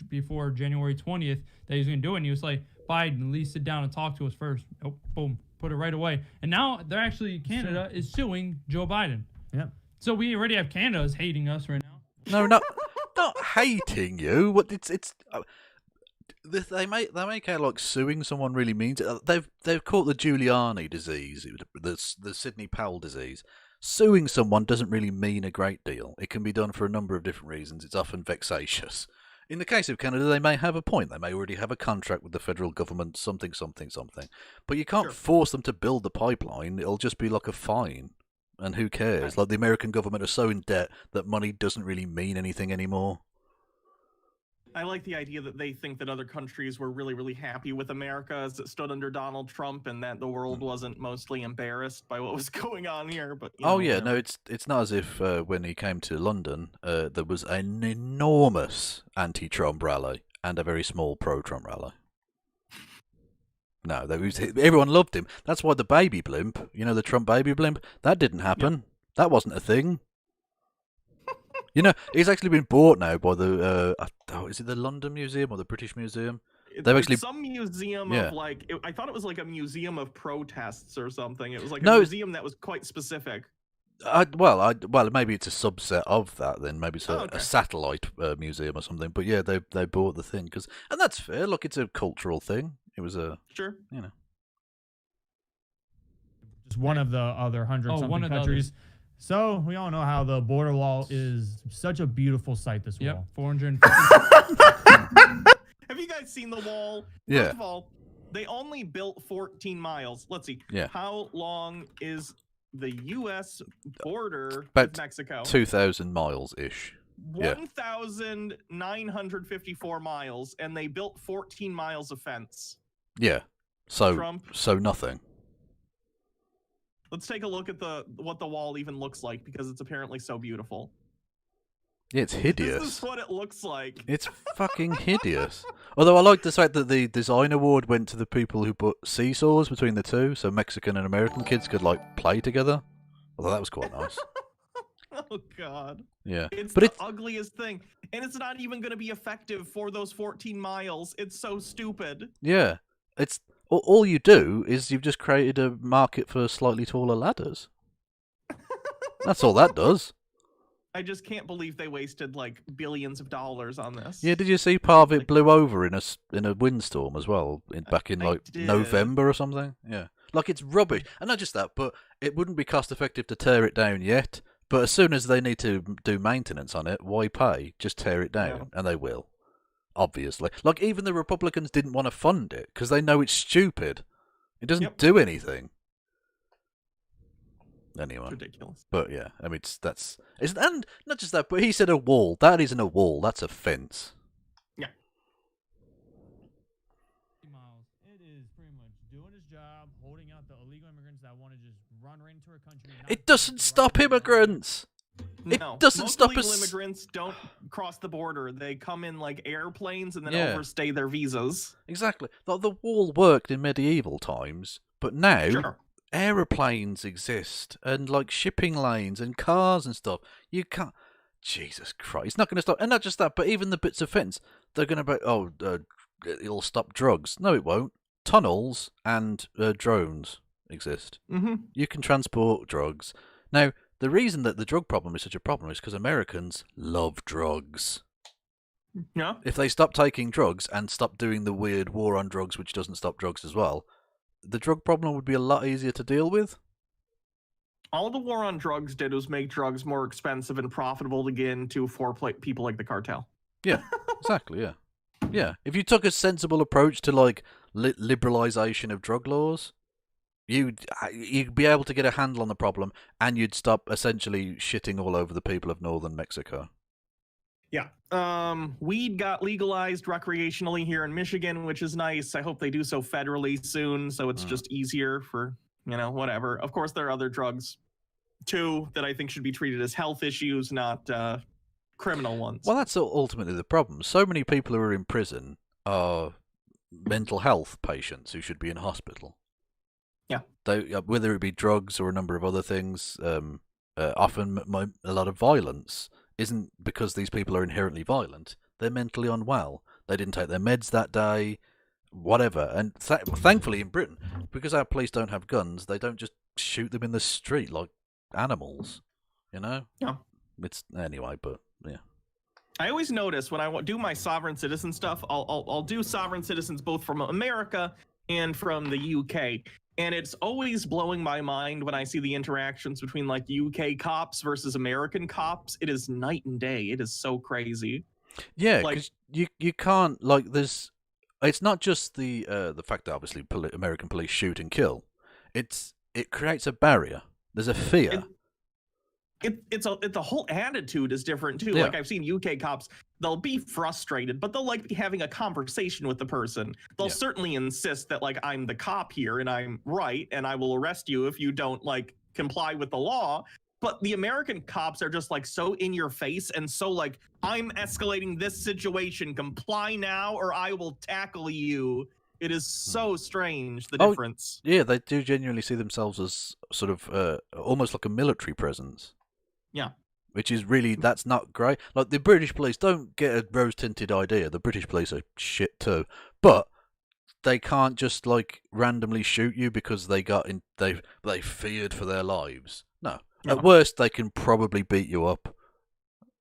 before January 20th that he was going to do it. And he was like, Biden, at least sit down and talk to us first. Nope, boom, put it right away. And now they're actually, Canada is suing Joe Biden. Yep. So we already have Canada is hating us right now. No, not hating you. What they make out like suing someone really means it. They've caught the Giuliani disease, the Sidney Powell disease. Suing someone doesn't really mean a great deal. It can be done for a number of different reasons. It's often vexatious. In the case of Canada, they may have a point. They may already have a contract with the federal government, something. But you can't force them to build the pipeline. It'll just be like a fine. And who cares? Like the American government are so in debt that money doesn't really mean anything anymore. I like the idea that they think that other countries were really, really happy with America as it stood under Donald Trump, and that the world wasn't mostly embarrassed by what was going on here. But no, it's not as if when he came to London, there was an enormous anti-Trump rally and a very small pro-Trump rally. No, everyone loved him. That's why the baby blimp, the Trump baby blimp, that didn't happen. Yep. That wasn't a thing. It's actually been bought now by the, is it the London Museum or the British Museum? They've actually some museum of I thought it was like a museum of protests or something. It was like a museum that was quite specific. Well, maybe it's a subset of that then. Maybe it's a satellite museum or something. But yeah, they bought the thing and that's fair. Look, it's a cultural thing. It was a just one of the other 100-something countries. So we all know how the border wall is such a beautiful sight. This wall, 450. Have you guys seen the wall? Yeah. First of all, they only built 14 miles. Let's see. Yeah. How long is the U.S. border About with Mexico? 2,000 miles ish. 1,954 miles, and they built 14 miles of fence. Yeah. So Trump. So nothing. Let's take a look at what the wall even looks like, because it's apparently so beautiful. Yeah, it's hideous. This is what it looks like. It's fucking hideous. Although I like the fact that the design award went to the people who put seesaws between the two, so Mexican and American kids could play together. Although that was quite nice. Oh God. Yeah. It's the ugliest thing. And it's not even going to be effective for those 14 miles. It's so stupid. Yeah. It's all you do is you've just created a market for slightly taller ladders. That's all that does. I just can't believe they wasted billions of dollars on this. Yeah, did you see part of it blew over in a windstorm as well back in November or something? Yeah. It's rubbish. And not just that, but it wouldn't be cost effective to tear it down yet. But as soon as they need to do maintenance on it, why pay? Just tear it down, and they will. Obviously. Even the Republicans didn't want to fund it because they know it's stupid. It doesn't do anything. Anyway. It's ridiculous. But yeah, I mean, and not just that, but he said a wall. That isn't a wall, that's a fence. Yeah. It is pretty much doing his job, holding out the illegal immigrants that want to just run right into our country. It doesn't stop immigrants. It doesn't stop us. Most illegal immigrants don't cross the border. They come in airplanes and then overstay their visas. Exactly. The wall worked in medieval times, but now aeroplanes exist and shipping lanes and cars and stuff. You can't. Jesus Christ! It's not going to stop. And not just that, but even the bits of fence, they're going to be. It'll stop drugs. No, it won't. Tunnels and drones exist. Mm-hmm. You can transport drugs now. The reason that the drug problem is such a problem is because Americans love drugs. Yeah. If they stop taking drugs and stop doing the weird war on drugs, which doesn't stop drugs as well, the drug problem would be a lot easier to deal with. All the war on drugs did was make drugs more expensive and profitable to get into for people like the cartel. Yeah, exactly, yeah. Yeah, if you took a sensible approach to liberalization of drug laws, you'd be able to get a handle on the problem, and you'd stop essentially shitting all over the people of northern Mexico. Yeah. Weed got legalized recreationally here in Michigan, which is nice. I hope they do so federally soon, so it's just easier for, whatever. Of course, there are other drugs, too, that I think should be treated as health issues, not criminal ones. Well, that's ultimately the problem. So many people who are in prison are mental health patients who should be in hospital. Yeah. Whether it be drugs or a number of other things, often a lot of violence isn't because these people are inherently violent. They're mentally unwell. They didn't take their meds that day, whatever. And thankfully in Britain, because our police don't have guns, they don't just shoot them in the street like animals, you know? Yeah. It's anyway, but yeah. I always notice when I do my sovereign citizen stuff, I'll do sovereign citizens both from America and from the UK. And it's always blowing my mind when I see the interactions between like UK cops versus American cops. It is night and day. It is so crazy. Yeah, like because you can't like there's. It's not just the fact that obviously American police shoot and kill. It creates a barrier. There's a fear. It's the whole attitude is different too. Yeah. Like I've seen UK cops, they'll be frustrated, but they'll like be having a conversation with the person. They'll certainly insist that like I'm the cop here and I'm right and I will arrest you if you don't like comply with the law. But the American cops are just like so in your face and so like I'm escalating this situation, comply now or I will tackle you. It is so strange, the difference. Yeah, they do genuinely see themselves as sort of almost like a military presence. Yeah. Which is really, that's not great. Like, the British police, don't get a rose-tinted idea. The British police are shit too. But they can't just, like, randomly shoot you because they feared for their lives. No. At worst, they can probably beat you up.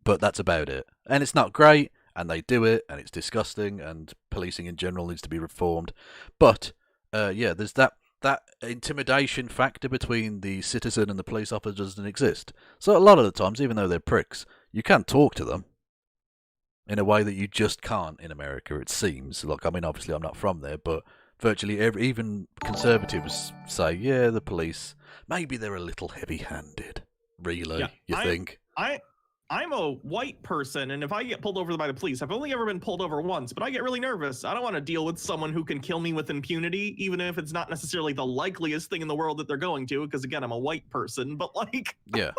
But that's about it. And it's not great, and they do it, and it's disgusting, and policing in general needs to be reformed. But, yeah, there's that intimidation factor between the citizen and the police officer doesn't exist. So a lot of the times, even though they're pricks, you can talk to them in a way that you just can't in America, it seems. Look, I mean, obviously I'm not from there, but virtually even conservatives say, yeah, the police, maybe they're a little heavy-handed. Really, yeah, you think? I'm a white person, and if I get pulled over by the police, I've only ever been pulled over once, but I get really nervous. I don't want to deal with someone who can kill me with impunity, even if it's not necessarily the likeliest thing in the world that they're going to, because again, I'm a white person, but like... Yeah.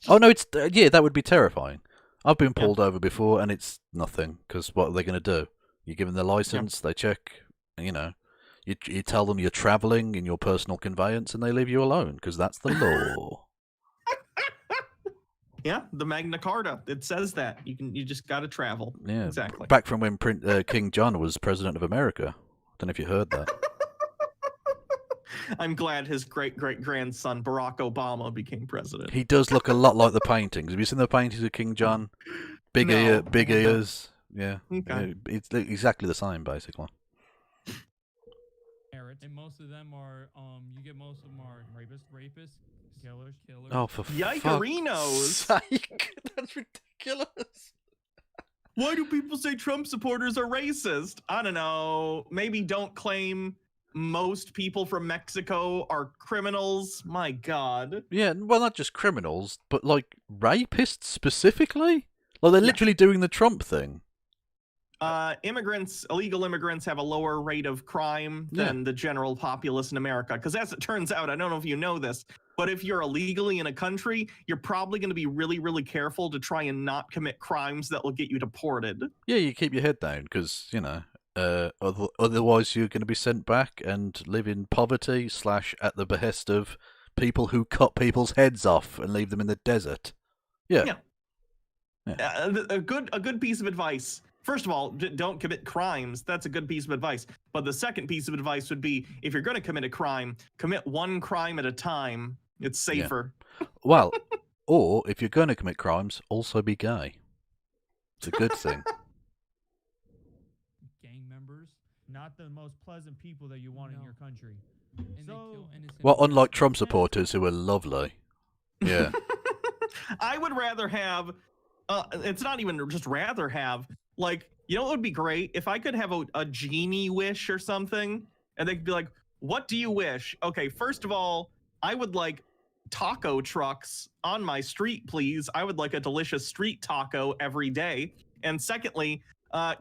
Oh, no, it's... yeah, that would be terrifying. I've been pulled over before, and it's nothing, because what are they going to do? You give them their license, they check, you know, you tell them you're travelling in your personal conveyance, and they leave you alone, because that's the law. Yeah, the Magna Carta. It says that you just got to travel. Yeah, exactly. Back from when King John was president of America. Don't know if you heard that. I'm glad his great-great-grandson Barack Obama became president. He does look a lot like the paintings. Have you seen the paintings of King John? Big ears. Yeah, okay. It's exactly the same, basically. And most of them are, you get most of them are rapists, killers. Oh, for Yikerinos! Sake, that's ridiculous. Why do people say Trump supporters are racist? I don't know. Maybe don't claim most people from Mexico are criminals. My God. Yeah, well, not just criminals, but like rapists specifically. Like they're literally doing the Trump thing. Illegal immigrants have a lower rate of crime than the general populace in America. Because as it turns out, I don't know if you know this, but if you're illegally in a country, you're probably going to be really, really careful to try and not commit crimes that will get you deported. Yeah, you keep your head down because, you know, otherwise you're going to be sent back and live in poverty / at the behest of people who cut people's heads off and leave them in the desert. Yeah. A good piece of advice. First of all, don't commit crimes. That's a good piece of advice. But the second piece of advice would be, if you're going to commit a crime, commit one crime at a time. It's safer. Yeah. Well, or if you're going to commit crimes, also be gay. It's a good thing. Gang members, not the most pleasant people that you want in your country. Well, unlike Trump supporters who are lovely. Yeah. I would rather have, it's not even just rather have, like, you know what would be great? If I could have a genie wish or something, and they could be like, what do you wish? Okay, first of all, I would like taco trucks on my street, please. I would like a delicious street taco every day. And secondly,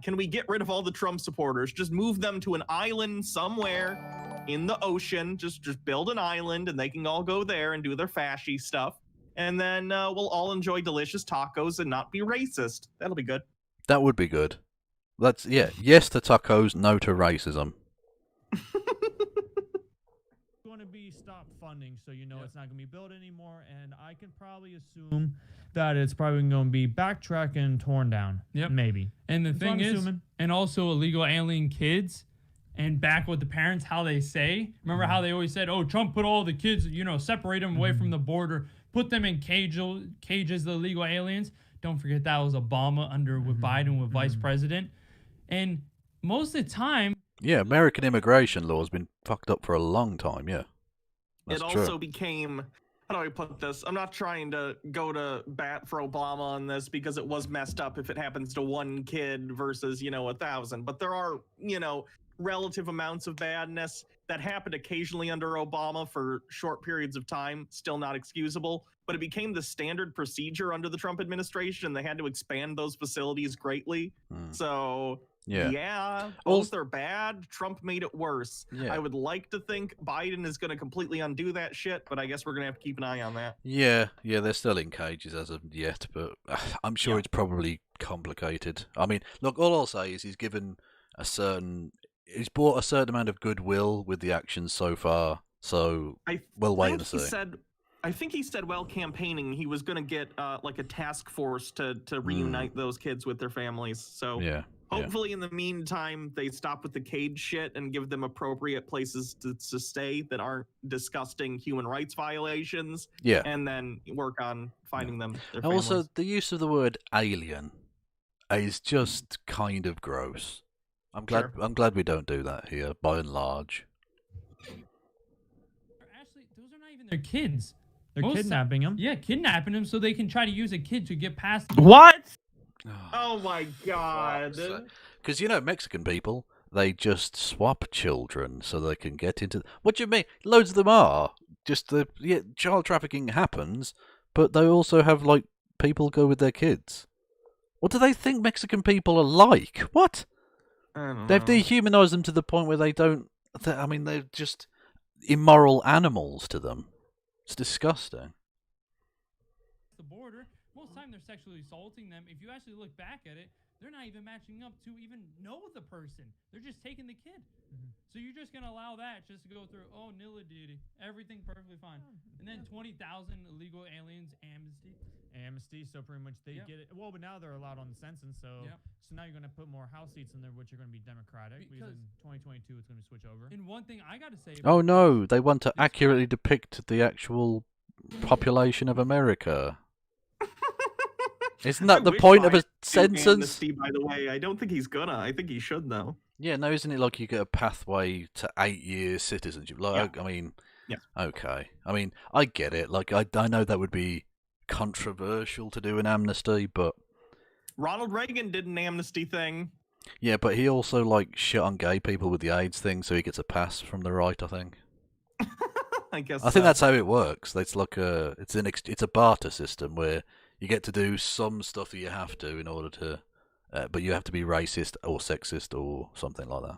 can we get rid of all the Trump supporters? Just move them to an island somewhere in the ocean. Just build an island and they can all go there and do their fashy stuff. and then we'll all enjoy delicious tacos and not be racist. That'll be good. That would be good. Yes to tacos, no to racism. Going to be stop funding, so you know it's not going to be built anymore, and I can probably assume that it's probably going to be backtracked and torn down. Yep. Maybe. And the That's what thing I'm is, assuming. and also illegal alien kids, and back with the parents, how they say, remember how they always said, oh, Trump put all the kids, separate them away from the border, put them in cages, the illegal aliens. Don't forget that was Obama with Biden with vice president. And most of the time... Yeah, American immigration law has been fucked up for a long time, yeah. That's it true. also became... How do I put this? I'm not trying to go to bat for Obama on this because it was messed up if it happens to one kid versus, 1,000. But there are, relative amounts of badness that happened occasionally under Obama for short periods of time, still not excusable. But it became the standard procedure under the Trump administration, and they had to expand those facilities greatly. So... Yeah, both are bad. Trump made it worse. Yeah. I would like to think Biden is going to completely undo that shit, but I guess we're going to have to keep an eye on that. Yeah, they're still in cages as of yet, but I'm sure it's probably complicated. I mean, look, all I'll say is he's brought a certain amount of goodwill with the actions so far, so we'll wait and see. I think he said while campaigning he was going to get like a task force to reunite those kids with their families. So hopefully in the meantime they stop with the cage shit and give them appropriate places to stay that aren't disgusting human rights violations. Yeah. And then work on finding them their Also, families. the use of the word alien is just kind of gross. I'm glad we don't do that here, by and large. Actually, those are not even their kids. They're kidnapping them. Yeah, kidnapping them so they can try to use a kid to get past... What? Oh my god. Because, Mexican people, they just swap children so they can get into... What do you mean? Loads of them are. Just child trafficking happens, but they also have, people go with their kids. What do they think Mexican people are like? What? They've dehumanized them to the point where they're just immoral animals to them. It's disgusting. The border, most of the time they're sexually assaulting them. If you actually look back at it, they're not even matching up to even know the person. They're just taking the kid. So you're just going to allow that just to go through, nilla diddy, everything perfectly fine. And then 20,000 illegal aliens, amnesty, so pretty much they get it. Well, but now they're allowed on the census, so now you're going to put more House seats in there, which are going to be Democratic, because in 2022 it's going to switch over. And one thing I got to say... Oh no, they want to accurately depict the actual population of America. Isn't that the point of a census? Amnesty, by the way, I don't think he's gonna. I think he should, though. Yeah, no, isn't it like you get a pathway to 8 years citizenship? Like, I mean, okay. I mean, I get it. Like, I know that would be controversial to do an amnesty, but... Ronald Reagan did an amnesty thing. Yeah, but he also, shit on gay people with the AIDS thing, so he gets a pass from the right, I think. I guess I think that's how it works. It's like it's a barter system where you get to do some stuff that you have to in order to... but you have to be racist or sexist or something like that.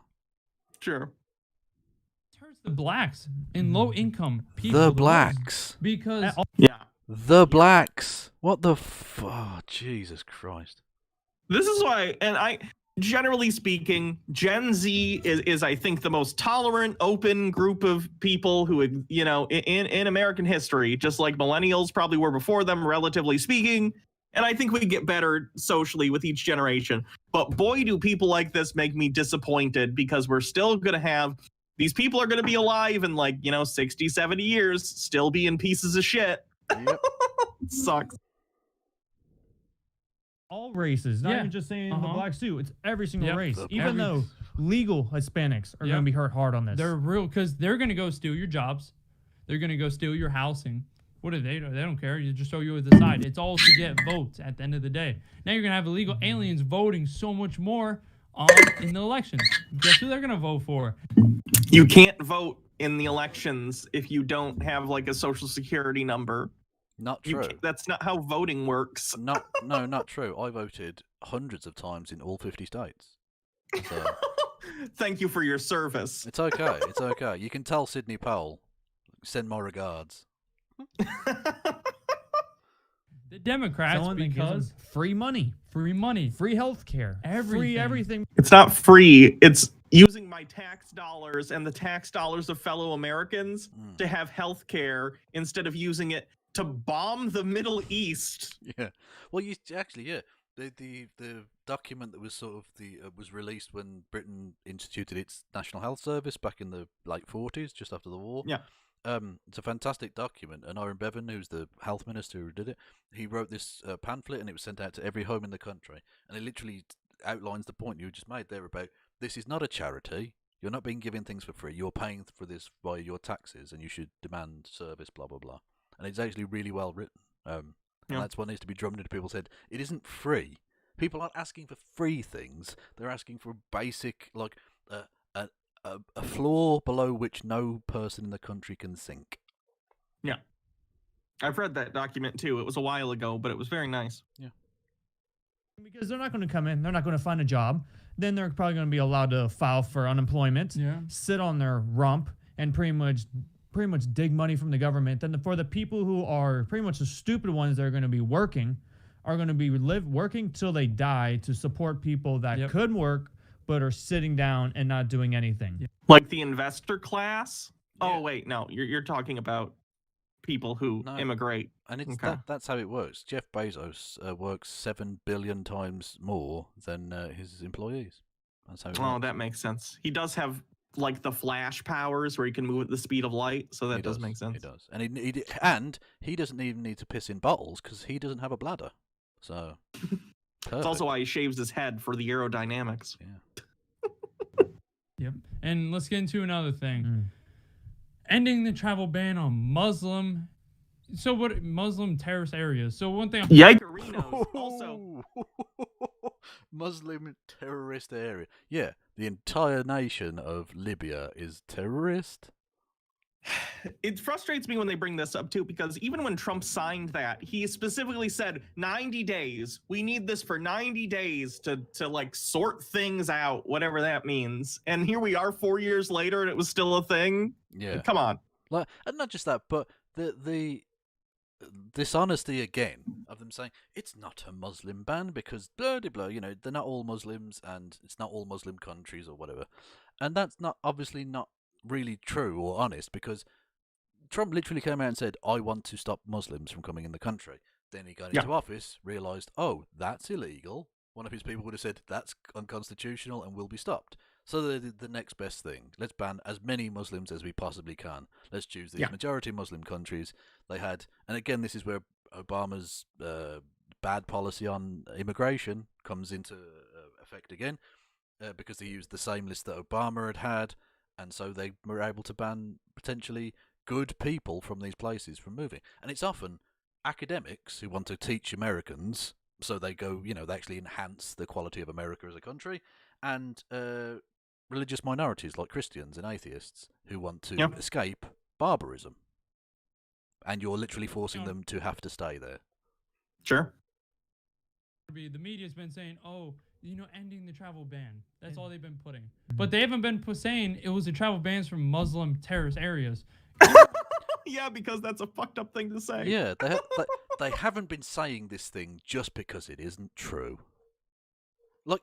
Sure. It hurts the blacks and low-income people. The blacks. Because... The blacks. What the oh, Jesus Christ. This is why, and generally speaking, Gen Z is I think, the most tolerant, open group of people who, in American history, just like millennials probably were before them, relatively speaking. And I think we get better socially with each generation. But boy, do people like this make me disappointed, because we're still going to have, these people are going to be alive in 60, 70 years, still being pieces of shit. Yep. Sucks. All races, not even just saying the blacks too. It's every single race. Even though legal Hispanics are going to be hurt hard on this. They're real, because they're going to go steal your jobs. They're going to go steal your housing. What do? They don't care. You just throw you to the side. It's all to get votes at the end of the day. Now you're going to have illegal aliens voting so much more in the elections. Guess who they're going to vote for? You can't vote in the elections if you don't have a social security number. Not true. That's not how voting works. No, not true. I voted hundreds of times in all 50 states. So. Thank you for your service. It's okay. It's okay. You can tell Sidney Powell. Send my regards. The Democrats, Someone that gives them because free money, free health care, free everything. It's not free. It's using my tax dollars and the tax dollars of fellow Americans to have health care instead of using it to bomb the Middle East. Yeah. Well, you actually, yeah. The document that was sort of was released when Britain instituted its National Health Service back in the late 40s, just after the war. Yeah. It's a fantastic document, and Aaron Bevan, who's the health minister who did it, he wrote this pamphlet, and it was sent out to every home in the country, and it literally outlines the point you just made there about this is not a charity. You're not being given things for free. You're paying for this via your taxes, and you should demand service, blah blah blah. And it's actually really well written. And that's what needs to be drummed into people's head. It isn't free. People aren't asking for free things. They're asking for basic, like a floor below which no person in the country can sink. Yeah. I've read that document too. It was a while ago, but it was very nice. Yeah. Because they're not going to come in, they're not going to find a job. Then they're probably going to be allowed to file for unemployment, sit on their rump, and pretty much dig money from the government. Then for the people who are pretty much the stupid ones that are going to be working, are going to be working till they die to support people that could work but are sitting down and not doing anything. Like the investor class? Oh wait, no, you're talking about people who immigrate. And it's that's how it works. Jeff Bezos works 7 billion times more than his employees. That's how it works. That makes sense. He does have like the flash powers where he can move at the speed of light, so that does make sense. He does, and he doesn't even need to piss in bottles because he doesn't have a bladder. So it's also why he shaves his head for the aerodynamics. Yeah. Yep. And let's get into another thing. Ending the travel ban on Muslim terrorist areas. So one thing also Muslim terrorist area. Yeah, the entire nation of Libya is terrorist. It frustrates me when they bring this up too, because even when Trump signed that, he specifically said 90 days. We need this for 90 days to like sort things out, whatever that means. And here we are 4 years later and it was still a thing. Yeah. Come on. Like, and not just that, but the dishonesty again of them saying it's not a Muslim ban because blah blah blah, they're not all Muslims and it's not all Muslim countries or whatever. And that's obviously not really true or honest, because Trump literally came out and said, I want to stop Muslims from coming in the country. Then he got into office, realised, oh, that's illegal. One of his people would have said, that's unconstitutional and will be stopped. So the next best thing, let's ban as many Muslims as we possibly can. Let's choose these majority Muslim countries. They had, and again, this is where Obama's bad policy on immigration comes into effect again, because they used the same list that Obama had, and so they were able to ban potentially good people from these places from moving. And it's often academics who want to teach Americans, so they go, they actually enhance the quality of America as a country, and religious minorities like Christians and atheists who want to escape barbarism. And you're literally forcing them to have to stay there. Sure. The media's been saying, ending the travel ban. That's all they've been putting. But they haven't been saying it was a travel bans from Muslim terrorist areas. Yeah, because that's a fucked up thing to say. Yeah, they haven't been saying this thing just because it isn't true. Like,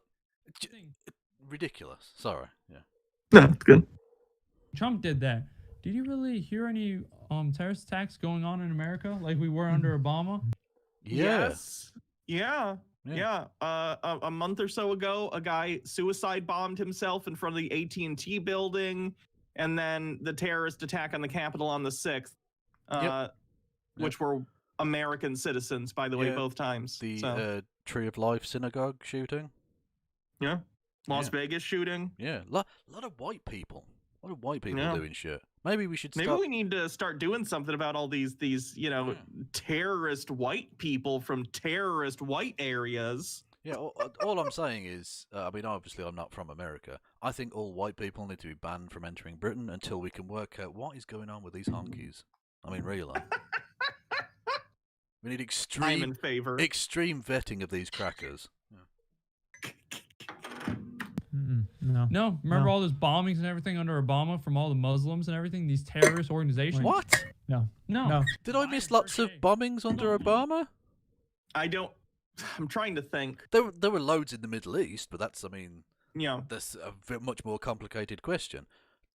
ridiculous. Sorry. Yeah. No, it's good. Trump did that. Did you really hear any terrorist attacks going on in America like we were under Obama? Yes. Yeah. A month or so ago, a guy suicide bombed himself in front of the AT&T building, and then the terrorist attack on the Capitol on the 6th, which were American citizens, by the way, both times. The Tree of Life synagogue shooting. Yeah. Las Vegas shooting. Yeah. A lot of white people. A lot of white people doing shit. Maybe we should Maybe we need to start doing something about all these terrorist white people from terrorist white areas. Yeah, all I'm saying is, obviously I'm not from America. I think all white people need to be banned from entering Britain until we can work out what is going on with these honkies. I mean, really. We need I'm in favor. extreme vetting of these crackers. No. Remember all those bombings and everything under Obama from all the Muslims and everything? These terrorist organizations? What? No. Did I miss lots of bombings under Obama? I'm trying to think. There were loads in the Middle East, but that's, Yeah. that's a much more complicated question.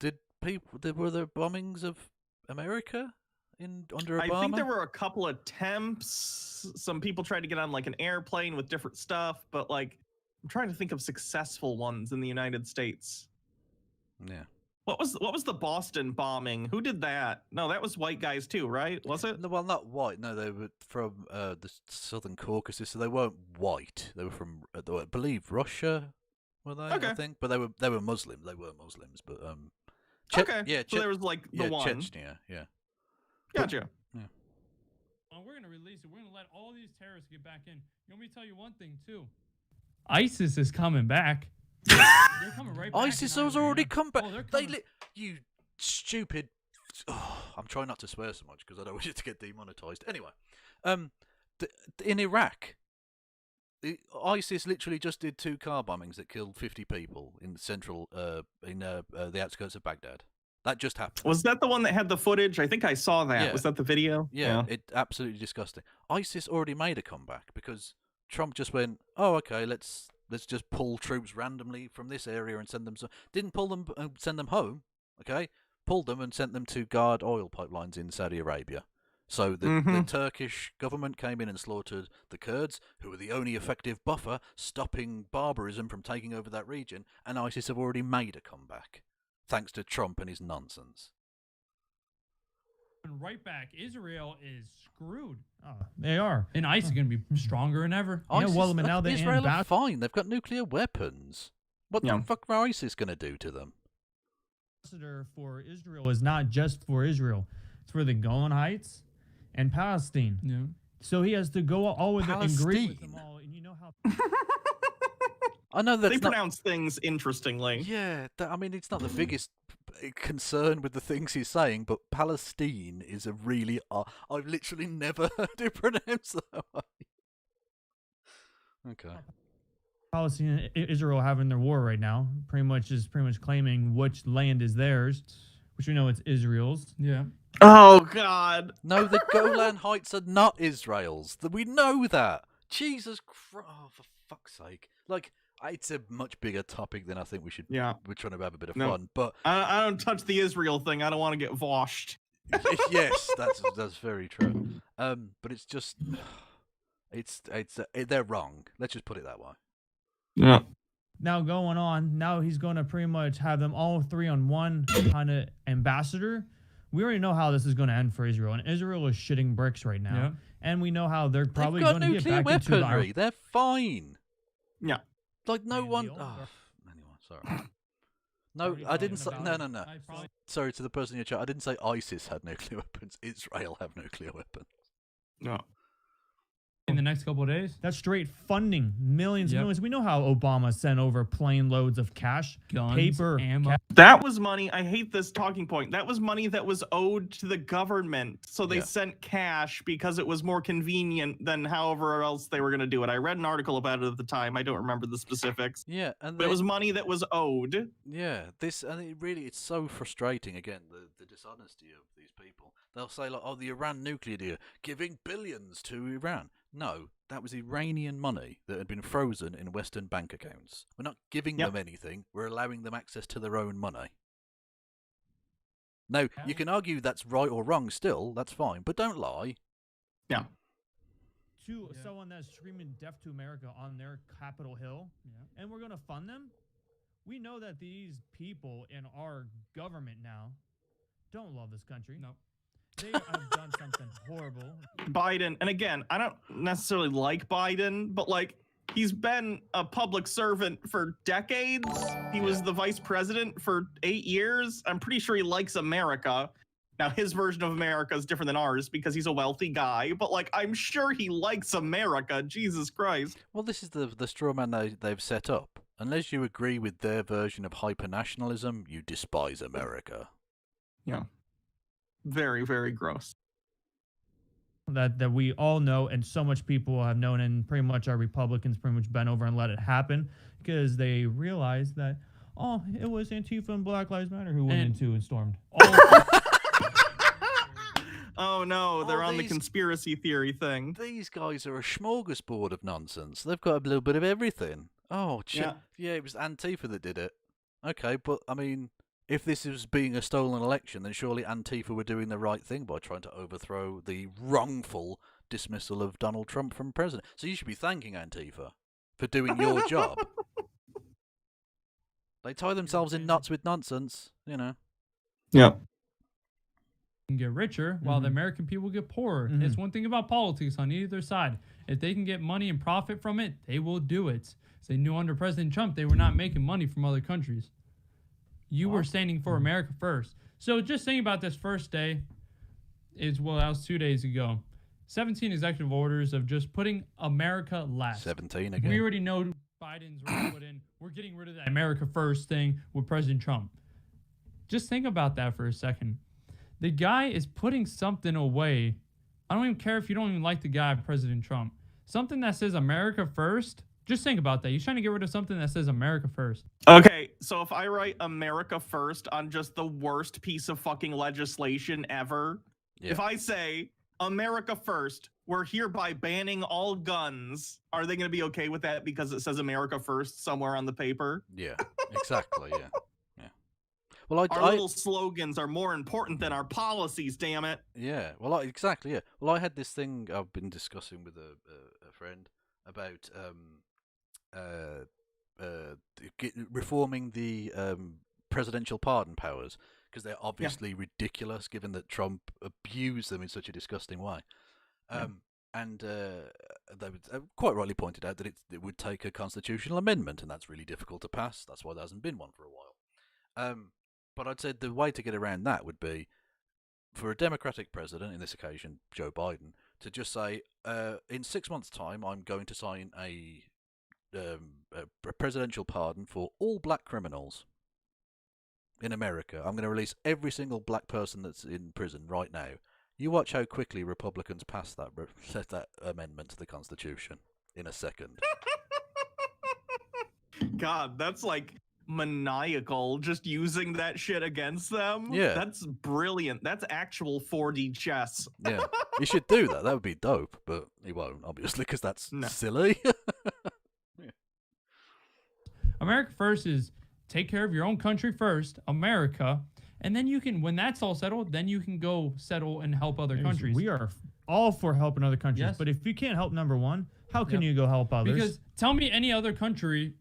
Were there bombings of America under Obama? I think there were a couple attempts. Some people tried to get on like an airplane with different stuff, but like I'm trying to think of successful ones in the United States. Yeah. What was the Boston bombing? Who did that? No, that was white guys too, right? Was it? No, well, not white. No, they were from the Southern Caucasus, so they weren't white. They were from, I believe, Russia. Were they? Okay. I think, but they were Muslim. They were Muslims, but Okay. Yeah. So there was like the one. Chechnya. Yeah. Gotcha. Yeah. We're gonna release it. We're gonna let all these terrorists get back in. You want me to tell you one thing too? ISIS is coming back. They're coming right back. ISIS has already come back. Oh, they're They coming. you stupid. Oh, I'm trying not to swear so much because I don't want it to get demonetized. Anyway, in Iraq, ISIS literally just did 2 car bombings that killed 50 people in central, the outskirts of Baghdad. That just happened. Was that the one that had the footage? I think I saw that. Yeah. Was that the video? Yeah, it absolutely disgusting. ISIS already made a comeback because Trump just went, "Oh, okay, let's just pull troops randomly from this area and send them." Didn't pull them and send them home. Okay, pulled them and sent them to guard oil pipelines in Saudi Arabia. So the Turkish government came in and slaughtered the Kurds, who were the only effective buffer stopping barbarism from taking over that region. And ISIS have already made a comeback, thanks to Trump and his nonsense. And right back, Israel is screwed. Oh, they are. And ISIS is going to be stronger than ever. ISIS, well, now they Israel are fine. They've got nuclear weapons. What the fuck are ISIS going to do to them? Ambassador for Israel is not just for Israel. It's for the Golan Heights and Palestine. Yeah. So he has to go all with them and agree with them Palestine? all. And you know how I know that's They not... pronounce things interestingly. Yeah, it's not the biggest concern with the things he's saying, but Palestine is a really... I've literally never heard it pronounced that way. Okay. Palestine and Israel having their war right now, pretty much claiming which land is theirs, which we know it's Israel's. Yeah. Oh God. No, the Golan Heights are not Israel's. We know that. Jesus Christ! Oh, for fuck's sake! Like, it's a much bigger topic than I think we should. Yeah. We're trying to have a bit of fun, but I don't touch the Israel thing. I don't want to get washed. yes, that's very true. But it's just, they're wrong. Let's just put it that way. Yeah. Now going on, now he's going to pretty much have them all 3 on one kind of ambassador. We already know how this is going to end for Israel, and Israel is shitting bricks right now. Yeah. And we know how they're probably They've got going to get nuclear back into weaponry. They're fine. Yeah. Like no Man, one. the Oh, oligarch- anyway, sorry. No, What are you I didn't say. talking No, about? no, no. I probably- Sorry to the person in your chat. I didn't say ISIS had nuclear weapons. Israel have nuclear weapons. No. In the next couple of days? That's straight funding, millions and Yep. millions. We know how Obama sent over plane loads of cash, Guns, paper, ammo. That was money. I hate this talking point. That was money that was owed to the government. So they Yeah. sent cash because it was more convenient than however else they were going to do it. I read an article about it at the time. I don't remember the specifics. Yeah, and But it was money that was owed. yeah, it's so frustrating. Again, the dishonesty of these people. They'll say like, "Oh, the Iran nuclear deal, giving billions to Iran." No, that was Iranian money that had been frozen in Western bank accounts. We're not giving them anything. We're allowing them access to their own money. Now, you can argue that's right or wrong still. That's fine, but don't lie. Yeah. To someone that's screaming death to America on their Capitol Hill, and we're going to fund them. We know that these people in our government now don't love this country. No. They have done something horrible. Biden, and again, I don't necessarily like Biden, but like he's been a public servant for decades. He was the vice president for 8 years. I'm pretty sure he likes America. Now his version of America is different than ours because he's a wealthy guy, but like I'm sure he likes America. Jesus Christ. Well, this is the straw man they've set up. Unless you agree with their version of hyper-nationalism, you despise America. Yeah. Very, very gross. That we all know, and so much people have known, and pretty much our Republicans pretty much bent over and let it happen because they realized that, oh, it was Antifa and Black Lives Matter who went into and stormed. Oh no, they're on the these- conspiracy theory thing. These guys are a smorgasbord of nonsense. They've got a little bit of everything. Oh, Yeah. yeah, it was Antifa that did it. Okay, but I mean, if this was being a stolen election, then surely Antifa were doing the right thing by trying to overthrow the wrongful dismissal of Donald Trump from president. So you should be thanking Antifa for doing your job. They tie themselves in knots with nonsense, you know. Yeah. Can get richer while the American people get poorer. It's one thing about politics on either side. If they can get money and profit from it, they will do it. So they knew under President Trump they were not making money from other countries. You were standing for America first. So just think about this first day. That was 2 days ago. 17 executive orders of just putting America last. 17 again. We already know Biden's already put in. We're getting rid of that America first thing with President Trump. Just think about that for a second. The guy is putting something away. I don't even care if you don't even like the guy, President Trump. Something that says America first. Just think about that. He's trying to get rid of something that says America first. Okay, so if I write America first on just the worst piece of fucking legislation ever, if I say America first, we're hereby banning all guns, are they going to be okay with that because it says America first somewhere on the paper? Yeah, exactly, yeah. Well, Our little slogans are more important than our policies, damn it. Yeah, well, exactly, yeah. Well, I had this thing I've been discussing with a friend about reforming the presidential pardon powers, because they're obviously ridiculous given that Trump abused them in such a disgusting way. And they quite rightly pointed out that it would take a constitutional amendment, and that's really difficult to pass. That's why there hasn't been one for a while. But I'd said the way to get around that would be for a Democratic president, in this occasion Joe Biden, to just say, in 6 months' time, I'm going to sign a presidential pardon for all black criminals in America. I'm going to release every single black person that's in prison right now. You watch how quickly Republicans pass that amendment to the Constitution in a second. God, that's like maniacal, just using that shit against them. Yeah. That's brilliant. That's actual 4D chess. Yeah, he should do that. That would be dope, but he won't, obviously, because that's silly. America first is take care of your own country first, America, and then you can, when that's all settled, then you can go settle and help other countries. We are all for helping other countries, but if you can't help number one, how can you go help others? Because tell me any other country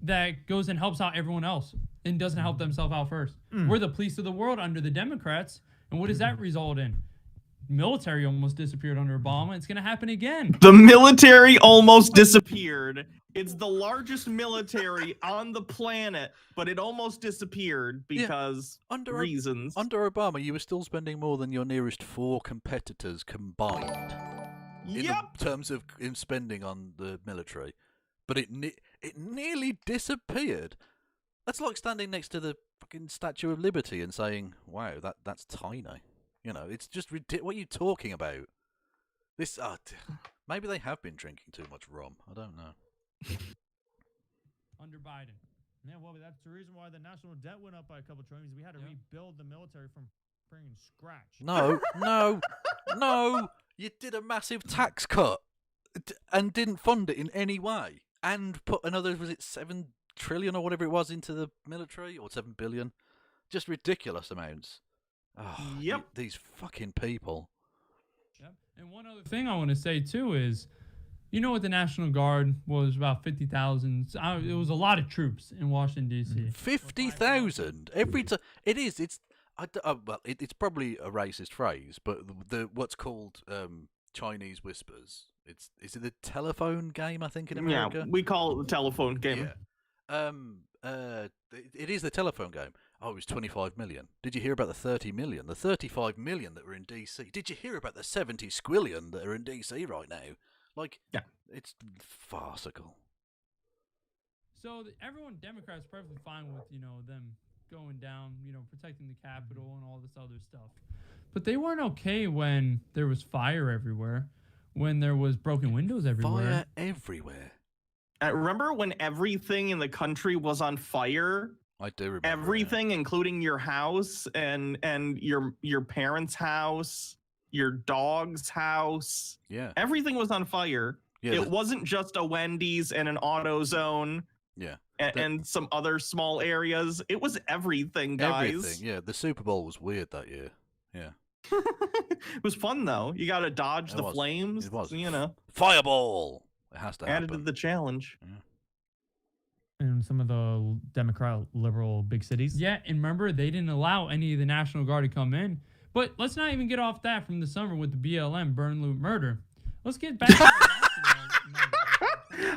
that goes and helps out everyone else and doesn't help themselves out first. We're the police of the world under the Democrats, and what does that result in? Military almost disappeared under Obama. It's going to happen again. The military almost disappeared. It's the largest military on the planet, but it almost disappeared because reasons. Under Obama, you were still spending more than your nearest 4 competitors combined. In terms of spending on the military. But it nearly disappeared. That's like standing next to the fucking Statue of Liberty and saying, wow, that's tiny. You know, it's just ridiculous. What are you talking about? This, maybe they have been drinking too much rum. I don't know. Under Biden. Yeah, well, that's the reason why the national debt went up by a couple trillions. We had to rebuild the military from scratch. No. You did a massive tax cut and didn't fund it in any way. And put another, was it 7 trillion or whatever it was into the military, or 7 billion? Just ridiculous amounts. Oh, these fucking people. Yep. And one other thing I want to say too is, you know what the National Guard was, about 50,000. It was a lot of troops in Washington D.C. 50,000 every time. It is. It's. Well, it's probably a racist phrase, but the what's called Chinese whispers. Is it the telephone game? I think in America. Yeah, we call it the telephone game. Yeah. It is the telephone game. Oh, it was 25 million. Did you hear about the 30 million? The 35 million that were in DC? Did you hear about the 70 squillion that are in DC right now? Like, it's farcical. So everyone, Democrats, perfectly fine with, them going down, protecting the Capitol and all this other stuff. But they weren't okay when there was fire everywhere, when there was broken windows everywhere. Fire everywhere. Remember when everything in the country was on fire? I do remember. Everything, including your house and your parents' house. your dog's house. Yeah. Everything was on fire. Yeah, it wasn't just a Wendy's and an AutoZone. Yeah. And some other small areas. It was everything, guys. Everything, yeah. The Super Bowl was weird that year. Yeah. It was fun, though. You got to dodge the flames. It was. You know. Fireball! It has to Added happen. to the challenge. Yeah. In some of the Democrat liberal big cities. Yeah, and remember, they didn't allow any of the National Guard to come in. But let's not even get off that from the summer with the BLM, burn, loot, murder. Let's get back to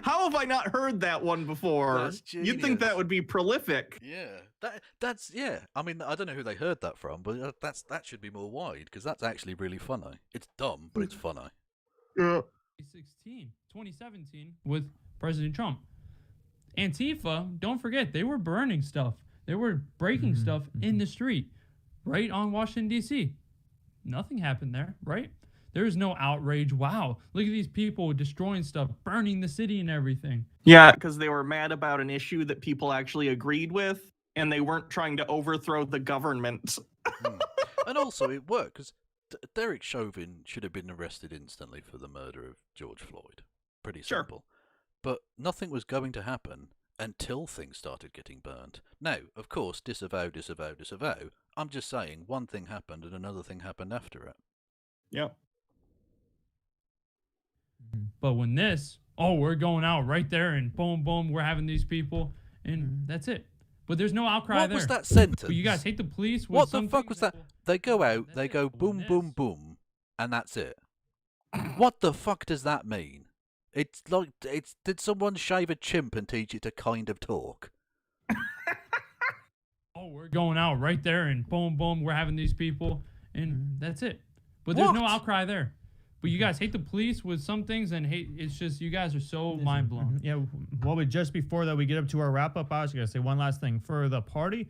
How have I not heard that one before? That's You'd think that genius. would be prolific. Yeah, that's yeah. I mean, I don't know who they heard that from, but that should be more wide because that's actually really funny. It's dumb, but it's funny. Yeah. 2017 with President Trump. Antifa, don't forget, they were burning stuff. They were breaking stuff in the street, right on Washington, D.C. Nothing happened there, right? There's no outrage. Wow, look at these people destroying stuff, burning the city and everything. Yeah, because they were mad about an issue that people actually agreed with, and they weren't trying to overthrow the government. And also, it worked because Derek Chauvin should have been arrested instantly for the murder of George Floyd. Pretty simple. But nothing was going to happen until things started getting burned. Now, of course, disavow. I'm just saying one thing happened and another thing happened after it. Yep. But when we're going out right there and boom, boom, we're having these people, and that's it. But there's no outcry What there. was that sentence? But you guys hate the police. With What the some fuck things was that that? They go out, they go boom, boom, boom, and that's it. What the fuck does that mean? It's like, did someone shave a chimp and teach it to kind of talk? We're going out right there and boom, boom, we're having these people, and that's it. But there's no outcry there. But you guys hate the police with some things, and it's just you guys are so mind blown. Yeah, just before that we get up to our wrap up, I was gonna say one last thing for the party.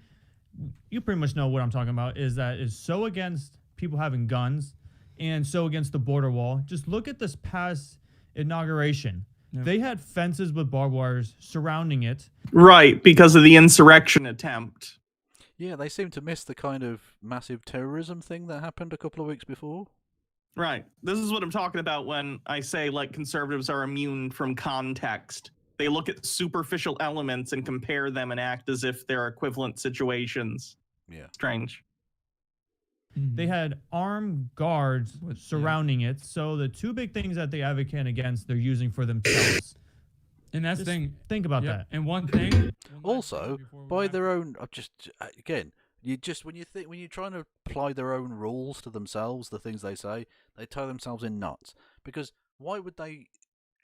You pretty much know what I'm talking about. Is so against people having guns, and so against the border wall. Just look at this past inauguration. Yep. They had fences with barbed wires surrounding it. Right, because of the insurrection attempt. Yeah, they seem to miss the kind of massive terrorism thing that happened a couple of weeks before. Right. This is what I'm talking about when I say, like, conservatives are immune from context. They look at superficial elements and compare them and act as if they're equivalent situations. Yeah. Strange. They had armed guards surrounding it. So the two big things that they advocate against, they're using for themselves. And that's the Just thing. Think about that. And one thing. Also, by their own, again, when you're trying to apply their own rules to themselves, the things they say, they tie themselves in knots. Because why would they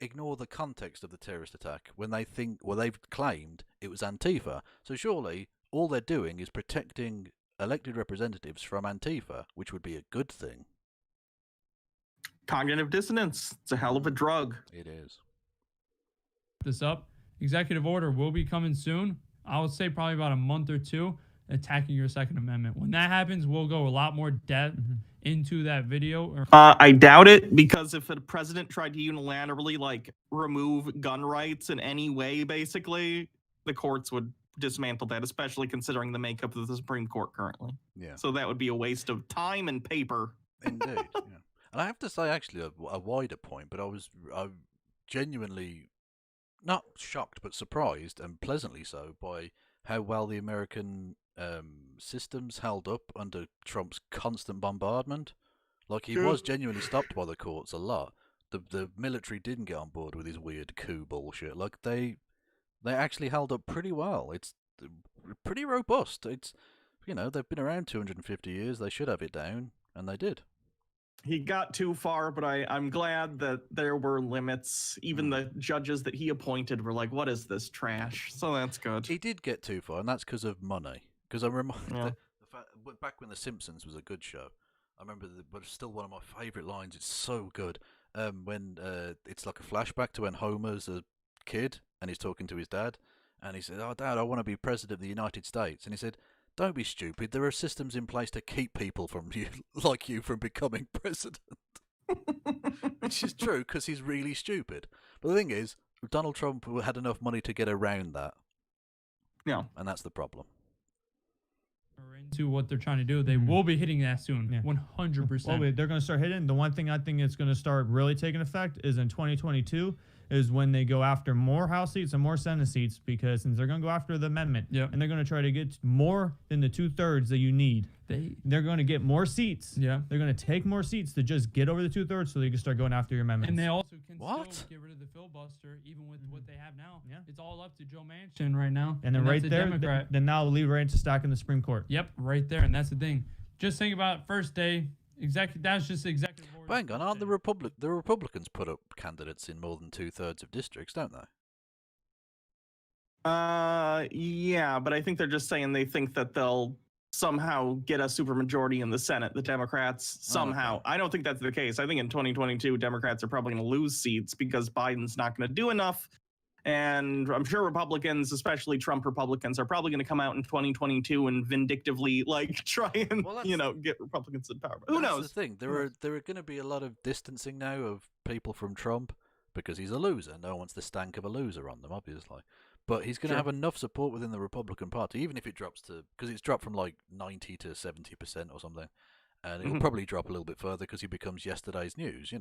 ignore the context of the terrorist attack when they think, well, they've claimed it was Antifa? So surely all they're doing is protecting elected representatives from Antifa, which would be a good thing. Cognitive dissonance. It's a hell of a drug. It is. This up. Executive order will be coming soon. I would say probably about a month or two, attacking your Second Amendment. When that happens, we'll go a lot more depth into that video. I doubt it, because if a president tried to unilaterally, like, remove gun rights in any way, basically, the courts would dismantle that, especially considering the makeup of the Supreme Court currently. Yeah. So that would be a waste of time and paper. Indeed. Yeah. And I have to say, actually, a wider point, but I genuinely not shocked, but surprised, and pleasantly so, by how well the American systems held up under Trump's constant bombardment. Like, he was genuinely stopped by the courts a lot. The military didn't get on board with his weird coup bullshit. Like, they actually held up pretty well. It's pretty robust. It's, they've been around 250 years. They should have it down, and they did. He got too far, but I'm glad that there were limits. Even the judges that he appointed were like, what is this trash? So that's good. He did get too far, and that's because of money. Because I remember the fact, back when The Simpsons was a good show, I remember, but it's still one of my favourite lines. It's so good. When it's like a flashback to when Homer's a kid, and he's talking to his dad, and he said, "Oh, Dad, I want to be president of the United States." And he said, "Don't be stupid. There are systems in place to keep people from you from becoming president." Which is true, because he's really stupid. But the thing is, Donald Trump had enough money to get around that. Yeah. And that's the problem. into what they're trying to do, they will be hitting that soon. 100%. Well, they're going to start hitting. The one thing I think it's going to start really taking effect is in 2022 is when they go after more House seats and more Senate seats, because since they're going to go after the amendment, and they're going to try to get more than the 2/3 that you need. They're going to get more seats. They're going to take more seats to just get over the 2/3 so they can start going after your amendments. And they also can still get rid of the filibuster, even with what they have now. It's all up to Joe Manchin right now. And then right that's a there, Democrat. then now lead right into stacking the Supreme Court. Yep, right there. And that's the thing. Just think about first day. That's just executive order. But hang on, aren't the Republicans put up candidates in more than 2/3 of districts, don't they? Yeah, but I think they're just saying they think that they'll somehow get a supermajority in the Senate, the Democrats, somehow. I don't think that's the case. I think in 2022, Democrats are probably going to lose seats because Biden's not going to do enough. And I'm sure Republicans, especially Trump Republicans, are probably going to come out in 2022 and vindictively try and get Republicans in power. But who knows? That's the thing. There are going to be a lot of distancing now of people from Trump because he's a loser. No one wants the stank of a loser on them, obviously. But he's going to have enough support within the Republican Party, even if it drops because it's dropped from like 90 to 70% or something. And it'll probably drop a little bit further because he becomes yesterday's news,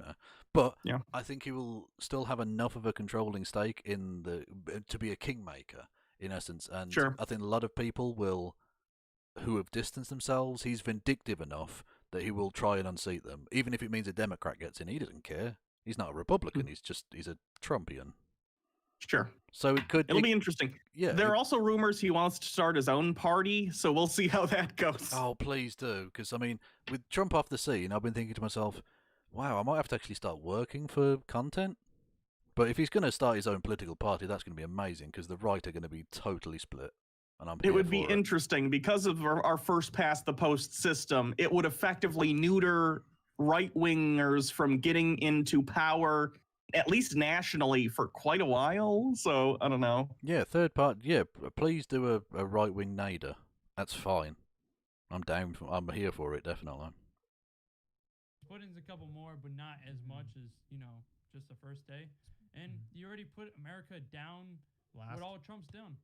But I think he will still have enough of a controlling stake to be a kingmaker, in essence. And I think a lot of people who have distanced themselves, he's vindictive enough that he will try and unseat them. Even if it means a Democrat gets in, he doesn't care. He's not a Republican, he's a Trumpian. Sure. So it'll be interesting. Yeah. There are also rumors he wants to start his own party, so we'll see how that goes. Oh, please do. Because, I mean, with Trump off the scene, I've been thinking to myself, wow, I might have to actually start working for content. But if he's going to start his own political party, that's going to be amazing, because the right are going to be totally split. And it would be interesting because of our first past the post system. It would effectively neuter right-wingers from getting into power, at least nationally, for quite a while. So I don't know. Yeah, third part. Yeah, please do a right-wing nader. That's fine. I'm down. I'm here for it, definitely. Put in a couple more, but not as much as just the first day. And you already put America down what all Trump's done.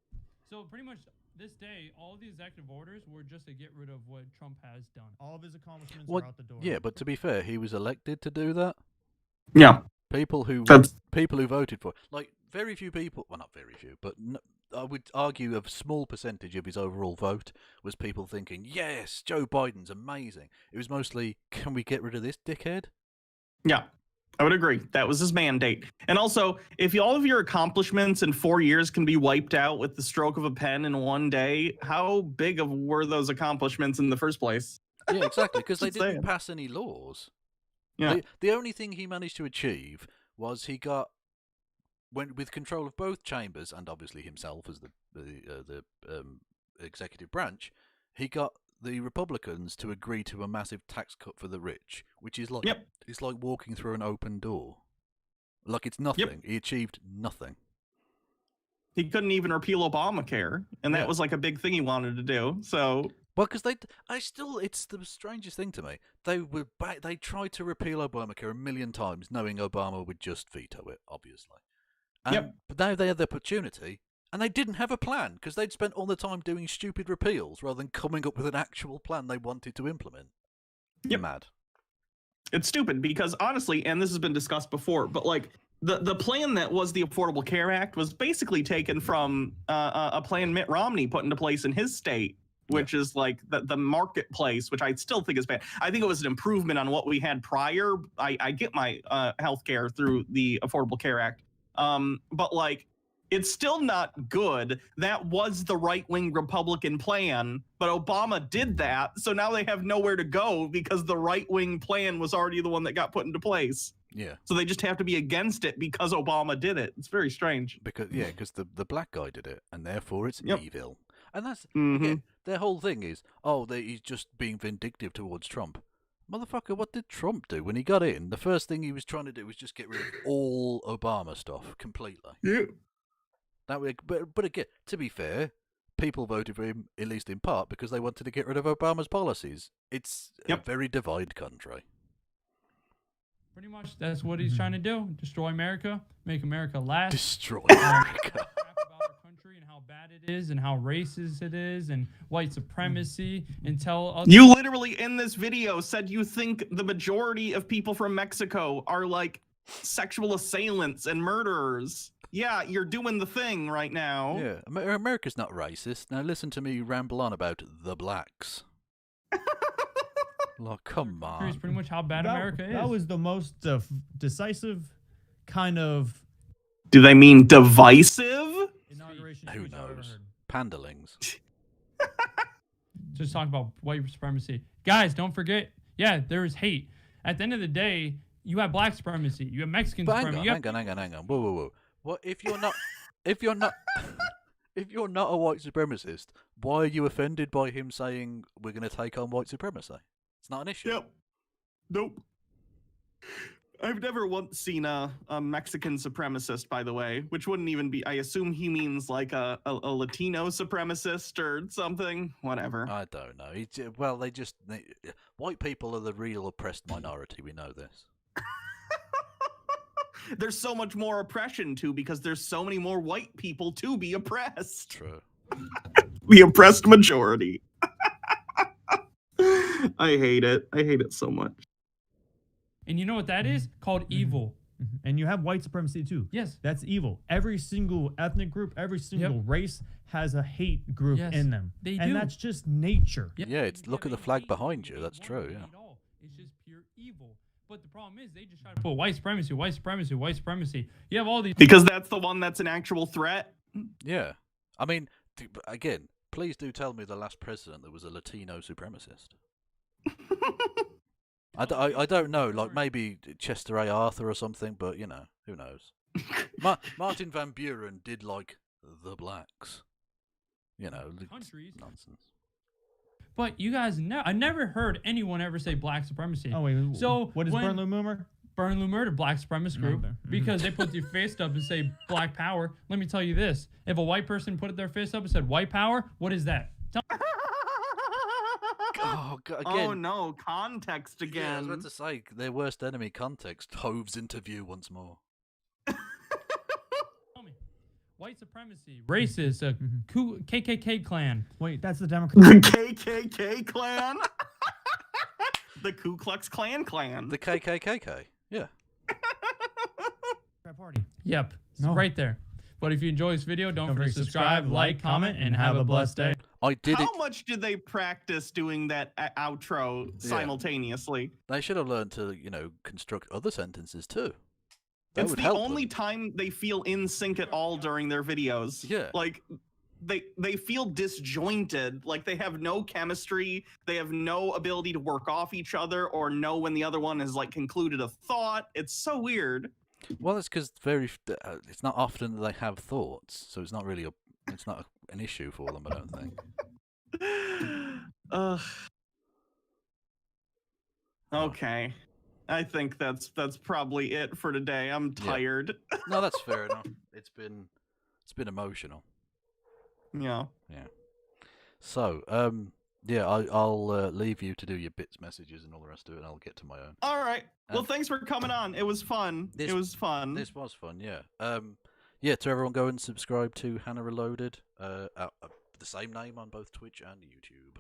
So pretty much this day, all of the executive orders were just to get rid of what Trump has done. All of his accomplishments are out the door. Yeah, but to be fair, he was elected to do that. Yeah. People who voted for, like, very few people, well, not very few, but I would argue a small percentage of his overall vote was people thinking, yes, Joe Biden's amazing. It was mostly, can we get rid of this dickhead? Yeah, I would agree. That was his mandate. And also, if all of your accomplishments in 4 years can be wiped out with the stroke of a pen in one day, how big were those accomplishments in the first place? Yeah, exactly, because they didn't pass any laws. Yeah. The only thing he managed to achieve was he went with control of both chambers and obviously himself as the executive branch. He got the Republicans to agree to a massive tax cut for the rich, which is like it's like walking through an open door. Like it's nothing. He achieved nothing. He couldn't even repeal Obamacare, and that was like a big thing he wanted to do. So. Well, because it's the strangest thing to me. They tried to repeal Obamacare a million times, knowing Obama would just veto it, obviously. But now they had the opportunity, and they didn't have a plan, because they'd spent all the time doing stupid repeals rather than coming up with an actual plan they wanted to implement. Mad. It's stupid, because honestly, and this has been discussed before, but like the plan that was the Affordable Care Act was basically taken from a plan Mitt Romney put into place in his state, which is like the marketplace, which I still think is bad. I think it was an improvement on what we had prior. I get my health care through the Affordable Care Act. But like, it's still not good. That was the right-wing Republican plan, but Obama did that. So now they have nowhere to go because the right-wing plan was already the one that got put into place. Yeah. So they just have to be against it because Obama did it. It's very strange. Because the black guy did it, and therefore it's evil. And that's again, their whole thing is, he's just being vindictive towards Trump. Motherfucker, what did Trump do when he got in? The first thing he was trying to do was just get rid of all Obama stuff completely. Yeah. But again, to be fair, people voted for him, at least in part, because they wanted to get rid of Obama's policies. It's a very divided country. Pretty much, that's what he's trying to do. Destroy America, make America last. Destroy America. Crap about our country and how bad it is and how racist it is and white supremacy and tell us. You literally in this video said you think the majority of people from Mexico are like sexual assailants and murderers. Yeah, you're doing the thing right now. Yeah, America's not racist. Now listen to me ramble on about the blacks. Like, come on. Here's pretty much how bad America is. That was the most decisive kind of. Do they mean divisive? Who knows? Pandalings. Just talk about white supremacy. Guys, don't forget, yeah, there is hate. At the end of the day, you have black supremacy. You have Mexican supremacy. Hang on. Whoa. What if you're not if you're not a white supremacist, why are you offended by him saying we're gonna take on white supremacy? It's not an issue. Yep. Nope. I've never once seen a Mexican supremacist, by the way, which wouldn't even be. I assume he means like a Latino supremacist or something. Whatever. I don't know. White people are the real oppressed minority. We know this. There's so much more oppression too because there's so many more white people to be oppressed. True. The oppressed majority. I hate it. I hate it so much. And you know what that is? Called evil. And you have white supremacy too. Yes. That's evil. Every single ethnic group, every single race has a hate group in them. They and do. that's just nature. Yeah, look at the flag behind you. That's true, yeah. It's just pure evil. But the problem is they just try to put white supremacy, white supremacy, white supremacy. You have all these... Because that's the one that's an actual threat? Yeah. I mean, again, please do tell me the last president that was a Latino supremacist. I don't know, like maybe Chester A. Arthur or something, but, you know, who knows? Martin Van Buren did, like, the blacks. You know, countries. Nonsense. But you guys, I never heard anyone ever say black supremacy. Oh, wait. So what is Burnley Moomer? Burnley Murder, black supremacist group, because they put their fist up and say black power. Let me tell you this. If a white person put their fist up and said white power, what is that? Oh, God, again. Oh, no. Context again. Yeah, I was about to say, their worst enemy context. Hove's interview once more. White supremacy, racist, KKK clan. Wait, that's the Democrat. The KKK clan? The Ku Klux Klan clan. The KKKK, yeah. Party. Yep, it's right there. But if you enjoy this video, don't forget to subscribe, like, comment, and have a blessed day. How much did they practice doing that outro simultaneously? They should have learned to, you know, construct other sentences too. It's the only time they feel in sync at all during their videos. Yeah. Like, they feel disjointed. Like, they have no chemistry. They have no ability to work off each other or know when the other one has, like, concluded a thought. It's so weird. Well, it's because it's not often that they have thoughts, so it's not really an issue for them, I don't think. Okay. I think that's probably it for today. I'm tired. No, that's fair enough. It's been emotional. Yeah. Yeah. So, I'll leave you to do your bits, messages, and all the rest of it, and I'll get to my own. All right. Well, thanks for coming on. It was fun. This was fun, yeah. To everyone, go and subscribe to Hannah Reloaded. The same name on both Twitch and YouTube.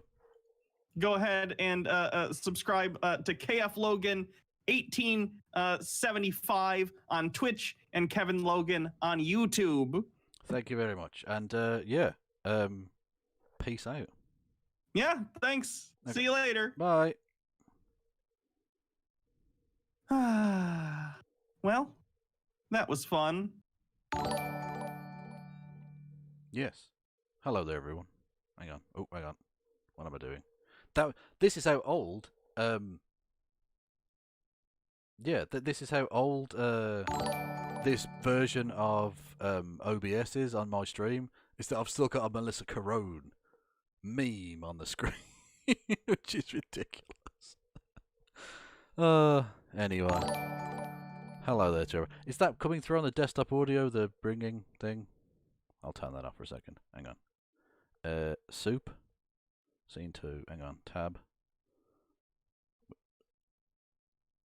Go ahead and subscribe to KF Logan 1875 on Twitch and Kevin Logan on YouTube. Thank you very much. And peace out. Yeah, thanks. Okay. See you later. Bye. Well, that was fun. Yes. Hello there, everyone. Hang on. Oh, hang on. What am I doing? This is how old. This is how old this version of OBS is on my stream. Is that I've still got a Melissa Carone meme on the screen, which is ridiculous. Anyway. Hello there, Trevor. Is that coming through on the desktop audio, the bringing thing? I'll turn that off for a second. Hang on. Soup. Scene 2. Hang on. Tab.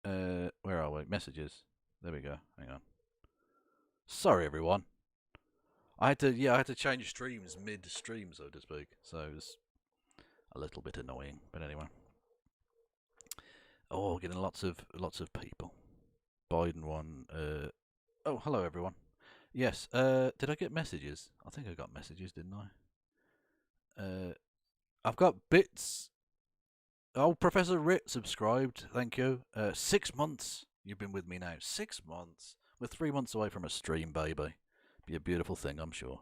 Where are we? Messages. There we go. Hang on. Sorry, everyone. I had to change streams mid-stream, so to speak. So it was a little bit annoying, but anyway. Oh, getting lots of people. Biden one. Oh, hello everyone. Yes. Did I get messages? I think I got messages, didn't I? I've got bits. Oh, Professor Rit subscribed. Thank you. 6 months. You've been with me now. 6 months. We're 3 months away from a stream, baby. Be a beautiful thing, I'm sure.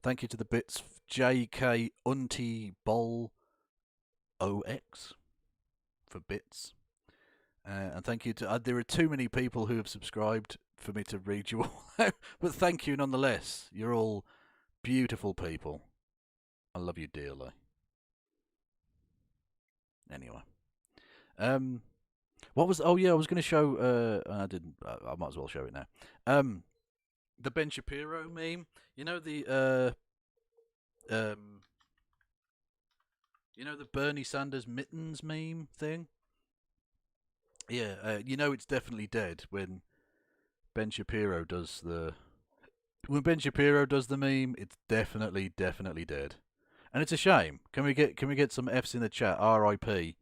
Thank you to the bits. JK Unti Bol OX for bits. And thank you to... there are too many people who have subscribed for me to read you all out. But thank you nonetheless. You're all beautiful people. I love you dearly. Anyway. What was... Oh, yeah, I was going to show... I didn't... I might as well show it now. The Ben Shapiro meme. You know the... you know the Bernie Sanders mittens meme thing? Yeah, you know it's definitely dead when Ben Shapiro does the... When Ben Shapiro does the meme, it's definitely dead. And it's a shame. Can we get some Fs in the chat? R.I.P.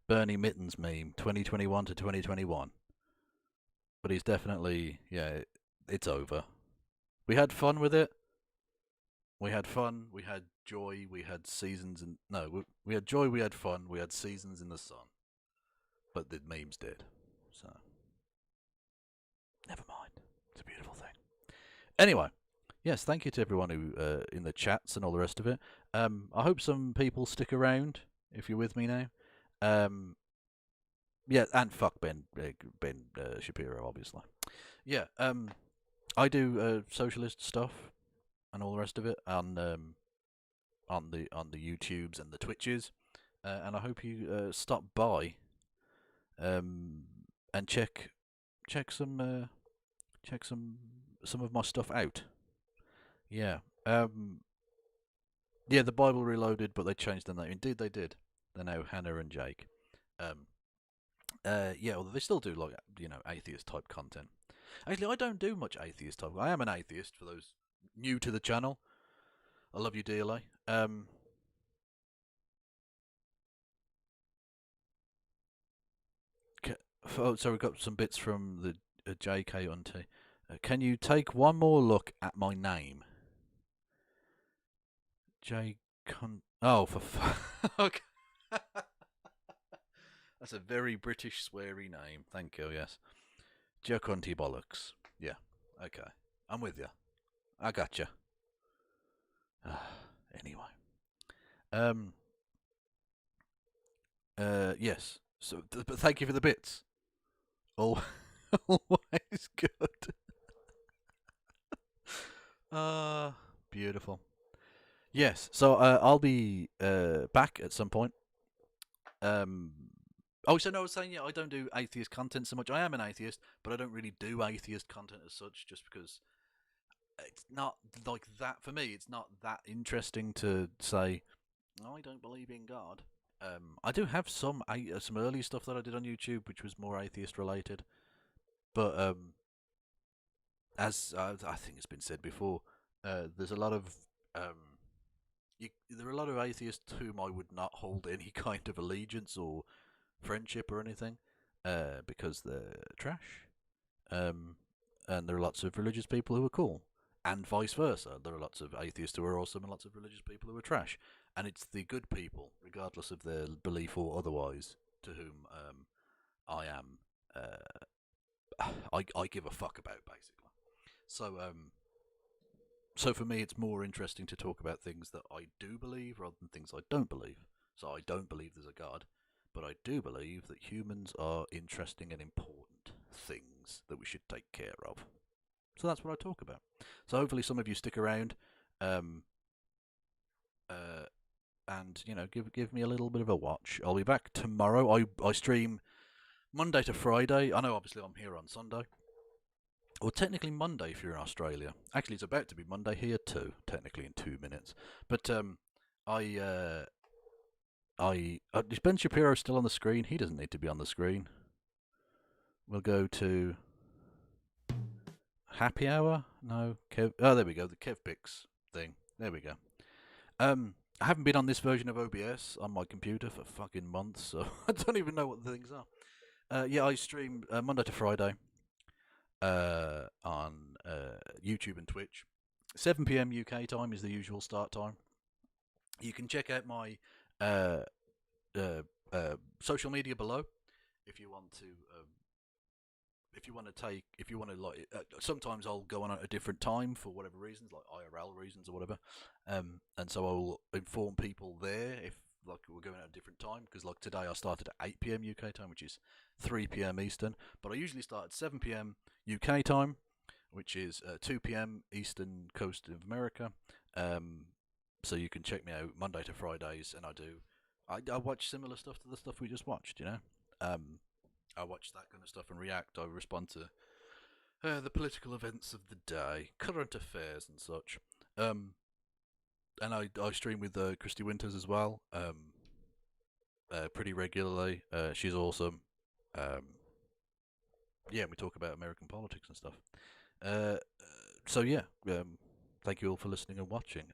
Bernie Mittens meme, 2021 to 2021. But he's definitely... Yeah, it's over. We had fun with it. We had fun, we had joy, we had seasons and... No, we had joy, we had fun, we had seasons in the sun. But the meme's dead, so... Never mind. It's a beautiful thing. Anyway, yes, thank you to everyone who in the chats and all the rest of it. I hope some people stick around, if you're with me now. Yeah, and fuck Ben Shapiro, obviously. Yeah, I do socialist stuff and all the rest of it on the YouTubes and the Twitches, and I hope you stop by and check some of my stuff out. Yeah. Yeah, the Bible Reloaded, but they changed the name. Indeed they did. They're now Hannah and Jake. Yeah, well, they still do, like, you know, atheist type content. Actually, I don't do much atheist type. I am an atheist, for those new to the channel. I love you dearly. So we've got some bits from the JK Unti. Can you take one more look at my name? Oh, for fuck. That's a very British sweary name. Thank you, yes. Jacunty bollocks. Yeah, okay. I'm with you. I gotcha. Anyway. Yes. So, but thank you for the bits. Always good. Beautiful. Yes, so I'll be back at some point. Oh, so no, I was saying, yeah, I don't do atheist content so much. I am an atheist, but I don't really do atheist content as such, just because it's not like that. For me, it's not that interesting to say, I don't believe in God. I do have some early stuff that I did on YouTube, which was more atheist related. But as I think it's been said before, there's a lot of there are a lot of atheists to whom I would not hold any kind of allegiance or friendship or anything, because they're trash. And there are lots of religious people who are cool, and vice versa. There are lots of atheists who are awesome and lots of religious people who are trash. And it's the good people, regardless of their belief or otherwise, to whom I am. I give a fuck about, basically. So for me, it's more interesting to talk about things that I do believe rather than things I don't believe. So I don't believe there's a God, but I do believe that humans are interesting and important things that we should take care of. So that's what I talk about. So hopefully some of you stick around, and you know, give me a little bit of a watch. I'll be back tomorrow. I stream Monday to Friday. I know obviously I'm here on Sunday. Or technically Monday if you're in Australia. Actually, it's about to be Monday here too, technically in 2 minutes. But is Ben Shapiro still on the screen? He doesn't need to be on the screen. We'll go to Happy Hour. No, Kev. Oh, there we go. The Kev Picks thing. There we go. I haven't been on this version of OBS on my computer for fucking months, so I don't even know what the things are. Yeah, I stream Monday to Friday on YouTube and Twitch. 7 p.m. UK time is the usual start time. You can check out my social media below if you want to. Sometimes I'll go on at a different time for whatever reasons, like IRL reasons or whatever, and so I'll inform people there if like we're going at a different time, because like today I started at 8 p.m. UK time, which is 3 p.m. Eastern, but I usually start at 7 p.m. UK time, which is 2 p.m. Eastern Coast of America. So you can check me out Monday to Fridays, and I watch similar stuff to the stuff we just watched, you know. I watch that kind of stuff and react. I respond to the political events of the day, current affairs and such. And I stream with Christy Winters as well, pretty regularly. She's awesome. Yeah, we talk about American politics and stuff. So yeah, thank you all for listening and watching.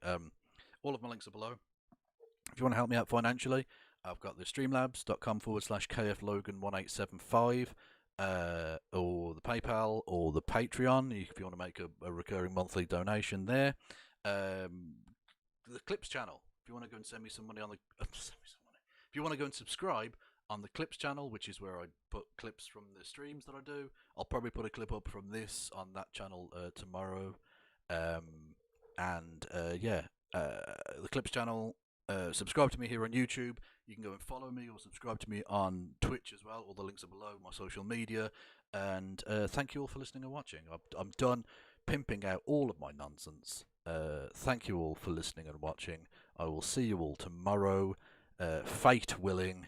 All of my links are below. If you want to help me out financially, I've got the streamlabs.com/KFLogan1875, or the PayPal, or the Patreon, if you want to make a recurring monthly donation there. The Clips channel, if you want to go and send me some money on the... if you want to go and subscribe on the Clips channel, which is where I put clips from the streams that I do. I'll probably put a clip up from this on that channel tomorrow. The Clips channel... subscribe to me here on YouTube. You can go and follow me or subscribe to me on Twitch as well. All the links are below, my social media. And thank you all for listening and watching. I'm done pimping out all of my nonsense. Thank you all for listening and watching. I will see you all tomorrow. Fate willing.